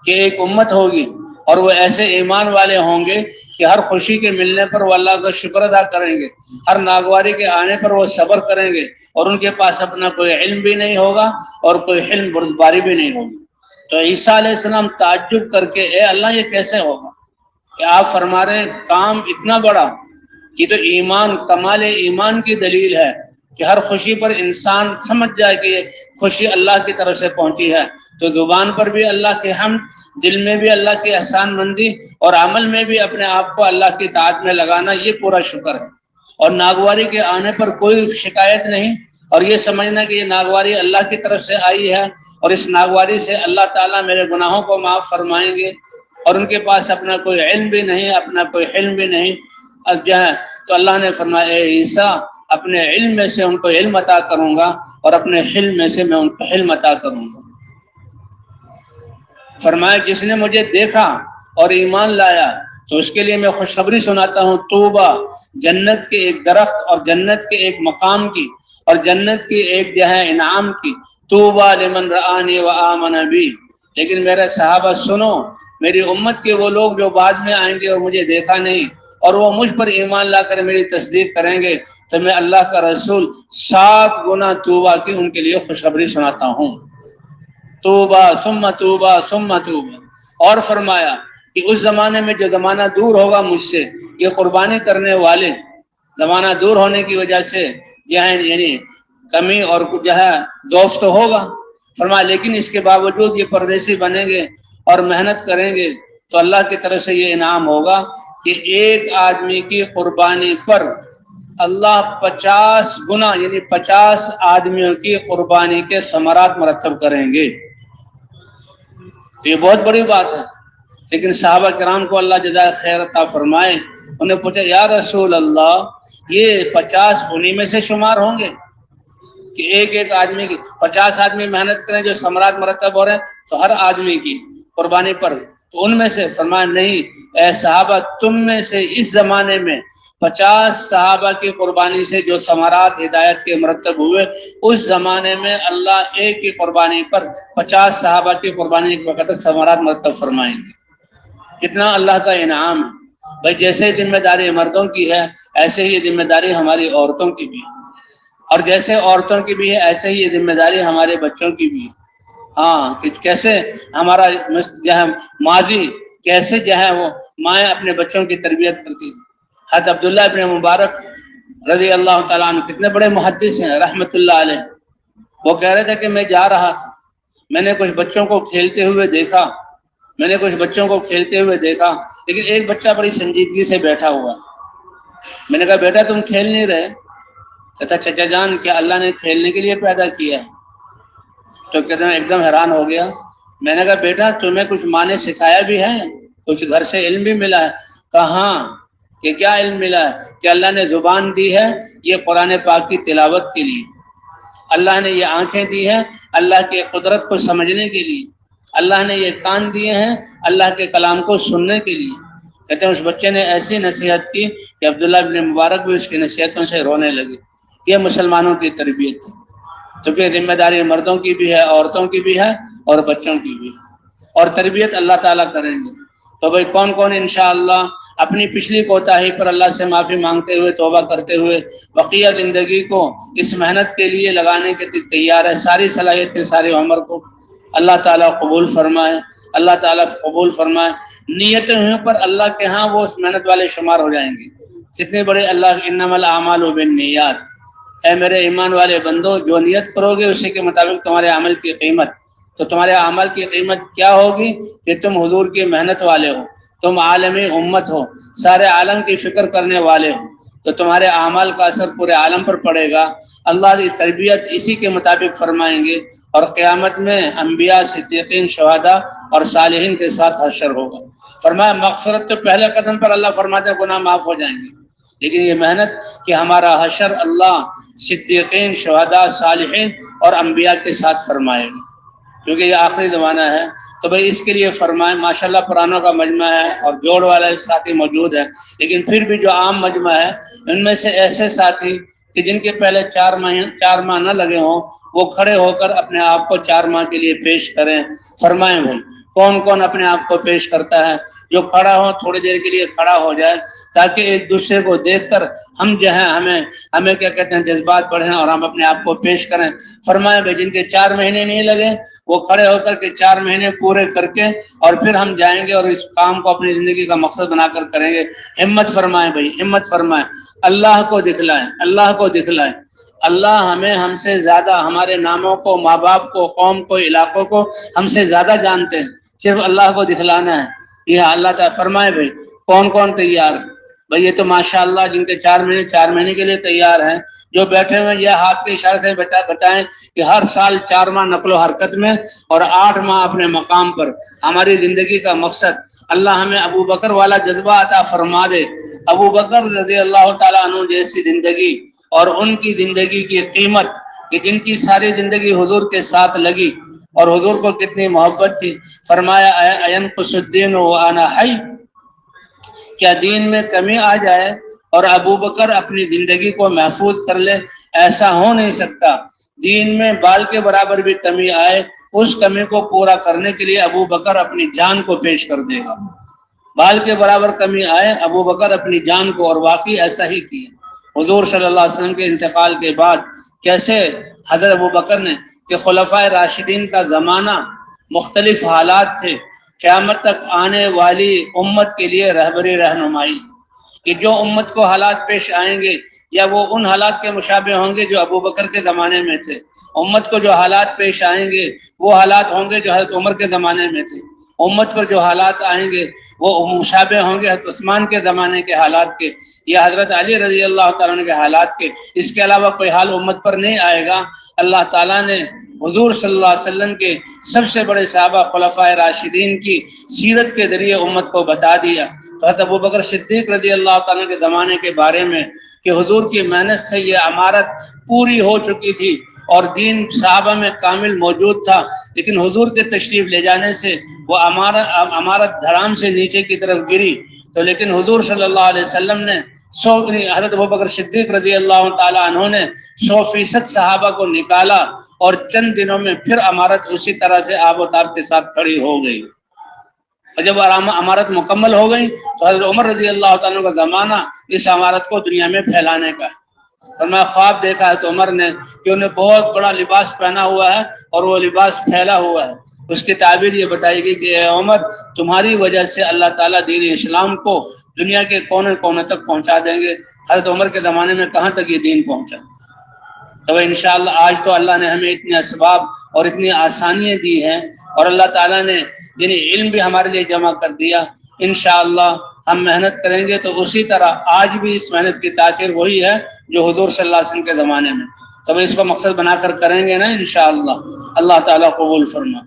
کہ ایک امت ہوگی، اور وہ ایسے ایمان والے ہوں گے کہ ہر خوشی کے ملنے پر وہ اللہ کا شکر ادا کریں گے، ہر ناگواری کے آنے پر وہ صبر کریں گے، اور ان کے پاس اپنا کوئی علم بھی نہیں ہوگا اور کوئی علم بردباری بھی نہیں ہوگی۔ تو عیسیٰ علیہ السلام تعجب کر کے، اے اللہ یہ کیسے ہوگا کہ آپ فرما رہے ہیں کام اتنا بڑا؟ یہ تو ایمان، کمال ایمان کی دلیل ہے کہ ہر خوشی پر انسان سمجھ جائے کہ یہ خوشی اللہ کی طرف سے پہنچی ہے۔ تو زبان پر بھی اللہ کے حمد، دل میں بھی اللہ کی احسان مندی، اور عمل میں بھی اپنے آپ کو اللہ کی اطاعت میں لگانا، یہ پورا شکر ہے۔ اور ناگواری کے آنے پر کوئی شکایت نہیں، اور یہ سمجھنا کہ یہ ناگواری اللہ کی طرف سے آئی ہے، اور اس ناگواری سے اللہ تعالیٰ میرے گناہوں کو معاف فرمائیں گے، اور ان کے پاس اپنا کوئی علم بھی نہیں، اپنا کوئی حلم بھی نہیں۔ اب جو ہے تو اللہ نے فرمایا، اے عیسیٰ اپنے علم میں سے ان کو علم عطا کروں گا، اور اپنے حلم میں سے میں ان کو حلم عطا کروں گا۔ فرمایا جس نے مجھے دیکھا اور ایمان لایا تو اس کے لیے میں خوشخبری سناتا ہوں، توبہ، جنت کے ایک درخت اور جنت کے ایک مقام کی، اور جنت کی ایک جو ہے انعام کی۔ توبہ لمن رآنی وآمن بی، لیکن میرے صحابہ سنو، میری امت کے وہ لوگ جو بعد میں آئیں گے اور مجھے دیکھا نہیں، اور وہ مجھ پر ایمان لا کر میری تصدیق کریں گے، تو میں اللہ کا رسول 7 گنا توبہ کی ان کے لیے خوشخبری سناتا ہوں۔ توبہ ثم توبہ ثم توبہ۔ اور فرمایا کہ اس زمانے میں جو زمانہ دور ہوگا مجھ سے، یہ قربانی کرنے والے زمانہ دور ہونے کی وجہ سے یعنی کمی اور جو ہے ضعف تو ہوگا، فرمایا لیکن اس کے باوجود یہ پردیسی بنیں گے اور محنت کریں گے، تو اللہ کی طرف سے یہ انعام ہوگا کہ ایک آدمی کی قربانی پر اللہ 50 گنا یعنی 50 آدمیوں کی قربانی کے ثمرات مرتب کریں گے۔ تو یہ بہت بڑی بات ہے۔ لیکن صحابہ کرام کو اللہ جزائے خیر عطا فرمائے، انہیں پوچھا یا رسول اللہ یہ 50 انہی میں سے شمار ہوں گے کہ ایک آدمی کی 50 آدمی محنت کریں جو ثمرات مرتب ہو رہے ہیں تو ہر آدمی کی قربانی پر، تو ان میں سے؟ فرمایا نہیں اے صحابہ، تم میں سے اس زمانے میں 50 صحابہ کی قربانی سے جو ثمرات ہدایت کے مرتب ہوئے، اس زمانے میں اللہ ایک کی قربانی پر 50 صحابہ کی قربانی کے وقت ثمرات مرتب فرمائیں گے۔ کتنا اللہ کا انعام ہے بھائی۔ جیسے ذمہ داری مردوں کی ہے، ایسے ہی ذمہ داری ہماری عورتوں کی بھی ہے، اور جیسے عورتوں کی بھی ہے ایسے ہی ذمہ داری ہمارے بچوں کی بھی ہے۔ ہاں کہ کیسے ہمارا جو ہے ماضی، کیسے جو ہے وہ مائیں اپنے بچوں کی تربیت کرتی ہیں۔ حضرت عبداللہ ابن مبارک رضی اللہ تعالیٰ عنہ کتنے بڑے محدث ہیں رحمۃ اللہ علیہ، وہ کہہ رہے تھے کہ میں جا رہا تھا، میں نے کچھ بچوں کو کھیلتے ہوئے دیکھا، لیکن ایک بچہ بڑی سنجیدگی سے بیٹھا ہوا۔ میں نے کہا بیٹا تم کھیل نہیں رہے؟ کہتا چچا جان کیا اللہ نے کھیلنے کے لیے پیدا کیا ہے؟ تو کہتے ہیں ایک دم حیران ہو گیا۔ میں نے کہا بیٹا تمہیں کچھ ماں نے سکھایا بھی ہے، کچھ گھر سے علم بھی ملا ہے؟ کہاں کہ کیا علم ملا ہے کہ اللہ نے زبان دی ہے یہ قرآن پاک کی تلاوت کے لیے، اللہ نے یہ آنکھیں دی ہیں اللہ کے قدرت کو سمجھنے کے لیے، اللہ نے یہ کان دیے ہیں اللہ کے کلام کو سننے کے لیے۔ کہتے ہیں اس بچے نے ایسی نصیحت کی کہ عبداللہ ابن مبارک بھی اس کی نصیحتوں سے رونے لگے۔ یہ مسلمانوں کی تربیت، تو کہ ذمہ داری مردوں کی بھی ہے، عورتوں کی بھی ہے اور بچوں کی بھی ہے، اور تربیت اللہ تعالیٰ کریں گے۔ تو بھائی کون کون انشاءاللہ اپنی پچھلی کوتاہی پر اللہ سے معافی مانگتے ہوئے توبہ کرتے ہوئے بقیہ زندگی کو اس محنت کے لیے لگانے کے تیار ہے؟ ساری صلاحیت کے ساری عمر کو اللہ تعالیٰ قبول فرمائے، اللہ تعالیٰ قبول فرمائے۔ نیتیں ہوئیں پر اللہ کے ہاں وہ اس محنت والے شمار ہو جائیں گے۔ کتنے بڑے اللہ انما الاعمال بالنیات، اے میرے ایمان والے بندو، جو نیت کرو گے اسی کے مطابق تمہارے عمل کی قیمت۔ تو تمہارے عمل کی قیمت کیا ہوگی کہ تم حضور کی محنت والے ہو، تم عالم امت ہو، سارے عالم کی فکر کرنے والے ہو، تو تمہارے اعمال کا اثر پورے عالم پر پڑے گا۔ اللہ کی تربیت اسی کے مطابق فرمائیں گے، اور قیامت میں انبیاء، صدیقین، شہداء اور صالحین کے ساتھ حشر ہوگا۔ فرمایا مغفرت تو پہلے قدم پر اللہ فرماتے ہیں گناہ معاف ہو جائیں گے، لیکن یہ محنت کہ ہمارا حشر اللہ صدیقین، شہداء، صالحین اور انبیاء کے ساتھ فرمائے گا، کیونکہ یہ آخری زمانہ ہے۔ تو بھائی اس کے لیے فرمائیں، ماشاءاللہ قرآنوں کا مجمع ہے اور جوڑ والا ساتھی موجود ہے، لیکن پھر بھی جو عام مجمع ہے ان میں سے ایسے ساتھی کہ جن کے پہلے 4 ماہ نہ لگے ہوں، وہ کھڑے ہو کر اپنے آپ کو 4 ماہ کے لیے پیش کریں۔ فرمائیں بھائی کون کون اپنے آپ کو پیش کرتا ہے؟ جو کھڑا ہو تھوڑی دیر کے لیے کھڑا ہو جائے، تاکہ ایک دوسرے کو دیکھ کر ہم جو ہیں ہمیں کیا کہتے ہیں جذبات بڑھیں اور ہم اپنے آپ کو پیش کریں۔ فرمائیں بھائی جن کے 4 مہینے نہیں لگے وہ کھڑے ہو کر کے 4 مہینے پورے کر کے اور پھر ہم جائیں گے اور اس کام کو اپنی زندگی کا مقصد بنا کر کریں گے۔ ہمت فرمائیں بھائی، ہمت فرمائیں، اللہ کو دکھلائیں، اللہ کو دکھلائیں۔ اللہ ہم سے زیادہ، ہمارے ناموں کو، ماں باپ کو، قوم کو، علاقوں کو ہم سے زیادہ جانتے ہیں، صرف اللہ کو دکھلانا ہے۔ یہ اللہ تعالیٰ فرمائے بھائی کون کون تیار ہے؟ بھائی یہ تو ماشاءاللہ جن کے 4 مہینے کے لیے تیار ہیں، جو بیٹھے ہوئے یہ ہاتھ کے اشارے سے بتائیں کہ ہر سال 4 ماہ نقل و حرکت میں اور 8 ماہ اپنے مقام پر، ہماری زندگی کا مقصد اللہ ہمیں ابو بکر والا جذبہ عطا فرما دے۔ ابو بکر رضی اللہ تعالیٰ عنہ جیسی زندگی اور ان کی زندگی کی قیمت کہ جن کی ساری زندگی حضور کے ساتھ لگی اور حضور کو کتنی محبت تھی۔ فرمایا اینقص الدین وانا حی، کیا دین میں کمی آ جائے اور ابو بکر اپنی زندگی کو محفوظ کر لے؟ ایسا ہو نہیں سکتا۔ دین میں بال کے برابر بھی کمی آئے، اس کمی کو پورا کرنے کے لیے ابو بکر اپنی جان کو پیش کر دے گا۔ بال کے برابر کمی آئے، ابو بکر اپنی جان کو، اور واقعی ایسا ہی کیا۔ حضور صلی اللہ علیہ وسلم کے انتقال کے بعد کیسے حضرت ابو بکر نے کہ خلفائے راشدین کا زمانہ، مختلف حالات تھے، قیامت تک آنے والی امت کے لیے رہبری رہنمائی، کہ جو امت کو حالات پیش آئیں گے یا وہ ان حالات کے مشابہ ہوں گے جو ابو بکر کے زمانے میں تھے۔ امت کو جو حالات پیش آئیں گے وہ حالات ہوں گے جو حضرت عمر کے زمانے میں تھے۔ امت پر جو حالات آئیں گے وہ مشابہ ہوں گے حضرت عثمان کے زمانے کے حالات کے، یا حضرت علی رضی اللہ تعالیٰ عنہ کے حالات کے۔ اس کے علاوہ کوئی حال امت پر نہیں آئے گا۔ اللہ تعالیٰ نے حضور صلی اللہ علیہ وسلم کے سب سے بڑے صحابہ خلفائے راشدین کی سیرت کے ذریعے امت کو بتا دیا۔ تو حضرت ابو بکر صدیق رضی اللہ تعالیٰ کے زمانے کے بارے میں کہ حضور کی محنت سے یہ عمارت پوری ہو چکی تھی اور دین صحابہ میں کامل موجود تھا، لیکن حضور کے تشریف لے جانے سے وہ عمارت دھڑام سے نیچے کی طرف گری۔ تو لیکن حضور صلی اللہ علیہ وسلم نے حضرت ابو بکر صدیق رضی اللہ تعالیٰ عنہ نے 100% صحابہ کو نکالا اور چند دنوں میں پھر عمارت اسی طرح سے آب و تاب کے ساتھ کھڑی ہو گئی۔ اور جب عمارت مکمل ہو گئی تو حضرت عمر رضی اللہ تعالیٰ کا زمانہ اس عمارت کو دنیا میں پھیلانے کا ہے۔ اور میں خواب دیکھا ہے تو عمر نے کہ انہیں بہت بڑا لباس پہنا ہوا ہے اور وہ لباس پھیلا ہوا ہے۔ اس کی تعبیر یہ بتائی گئی کہ اے عمر، تمہاری وجہ سے اللہ تعالیٰ دین اسلام کو دنیا کے کونے کونے تک پہنچا دیں گے۔ حضرت عمر کے زمانے میں کہاں تک یہ دین پہنچا؟ تو انشاءاللہ آج تو اللہ نے ہمیں اتنے اسباب اور اتنی آسانیاں دی ہیں، اور اللہ تعالیٰ نے یعنی علم بھی ہمارے لیے جمع کر دیا۔ انشاءاللہ ہم محنت کریں گے تو اسی طرح آج بھی اس محنت کی تاثیر وہی ہے جو حضور صلی اللہ علیہ وسلم کے زمانے میں۔ تو اس کو مقصد بنا کر کریں گے نا انشاءاللہ، اللہ تعالیٰ قبول فرما۔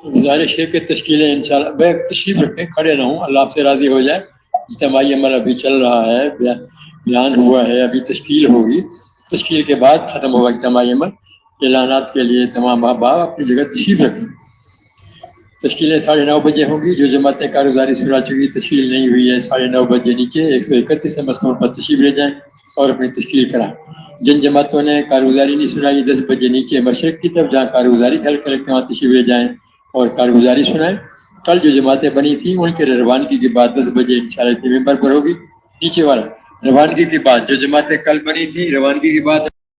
گزارش ہے کہ تشکیلیں انشاءاللہ میں تشریف رکھیں، کھڑے نہ ہوں، اللہ آپ سے راضی ہو جائے۔ اجتماعی عمل ابھی چل رہا ہے، بیان ہوا ہے، ابھی تشکیل ہوگی، تشکیل کے بعد ختم ہوگا اجتماعی عمل۔ اعلانات کے لیے تمام احباب اپنی جگہ تشریف رکھیں۔ تشکیلیں 9:30 بجے ہوں گی۔ جو جماعتیں کارگزاری سنا چکی تشکیل نہیں ہوئی ہے 9:30 بجے نیچے 131 مستور پر تشریف لے جائیں اور اپنی تشکیل کرائیں۔ جن جماعتوں نے کارگزاری نہیں سنائی 10 بجے نیچے مشرق کی طرف جہاں کارگزاری کھل کر وہاں تشریف لے جائیں اور کارگزاری سنائیں. کل جو جماعتیں بنی تھیں ان کے روانگی کے بعد 10 بجے انشاءاللہ ممبر پر ہوگی. نیچے والا روانگی کے بعد جو جماعتیں کل بنی تھیں روانگی کے بعد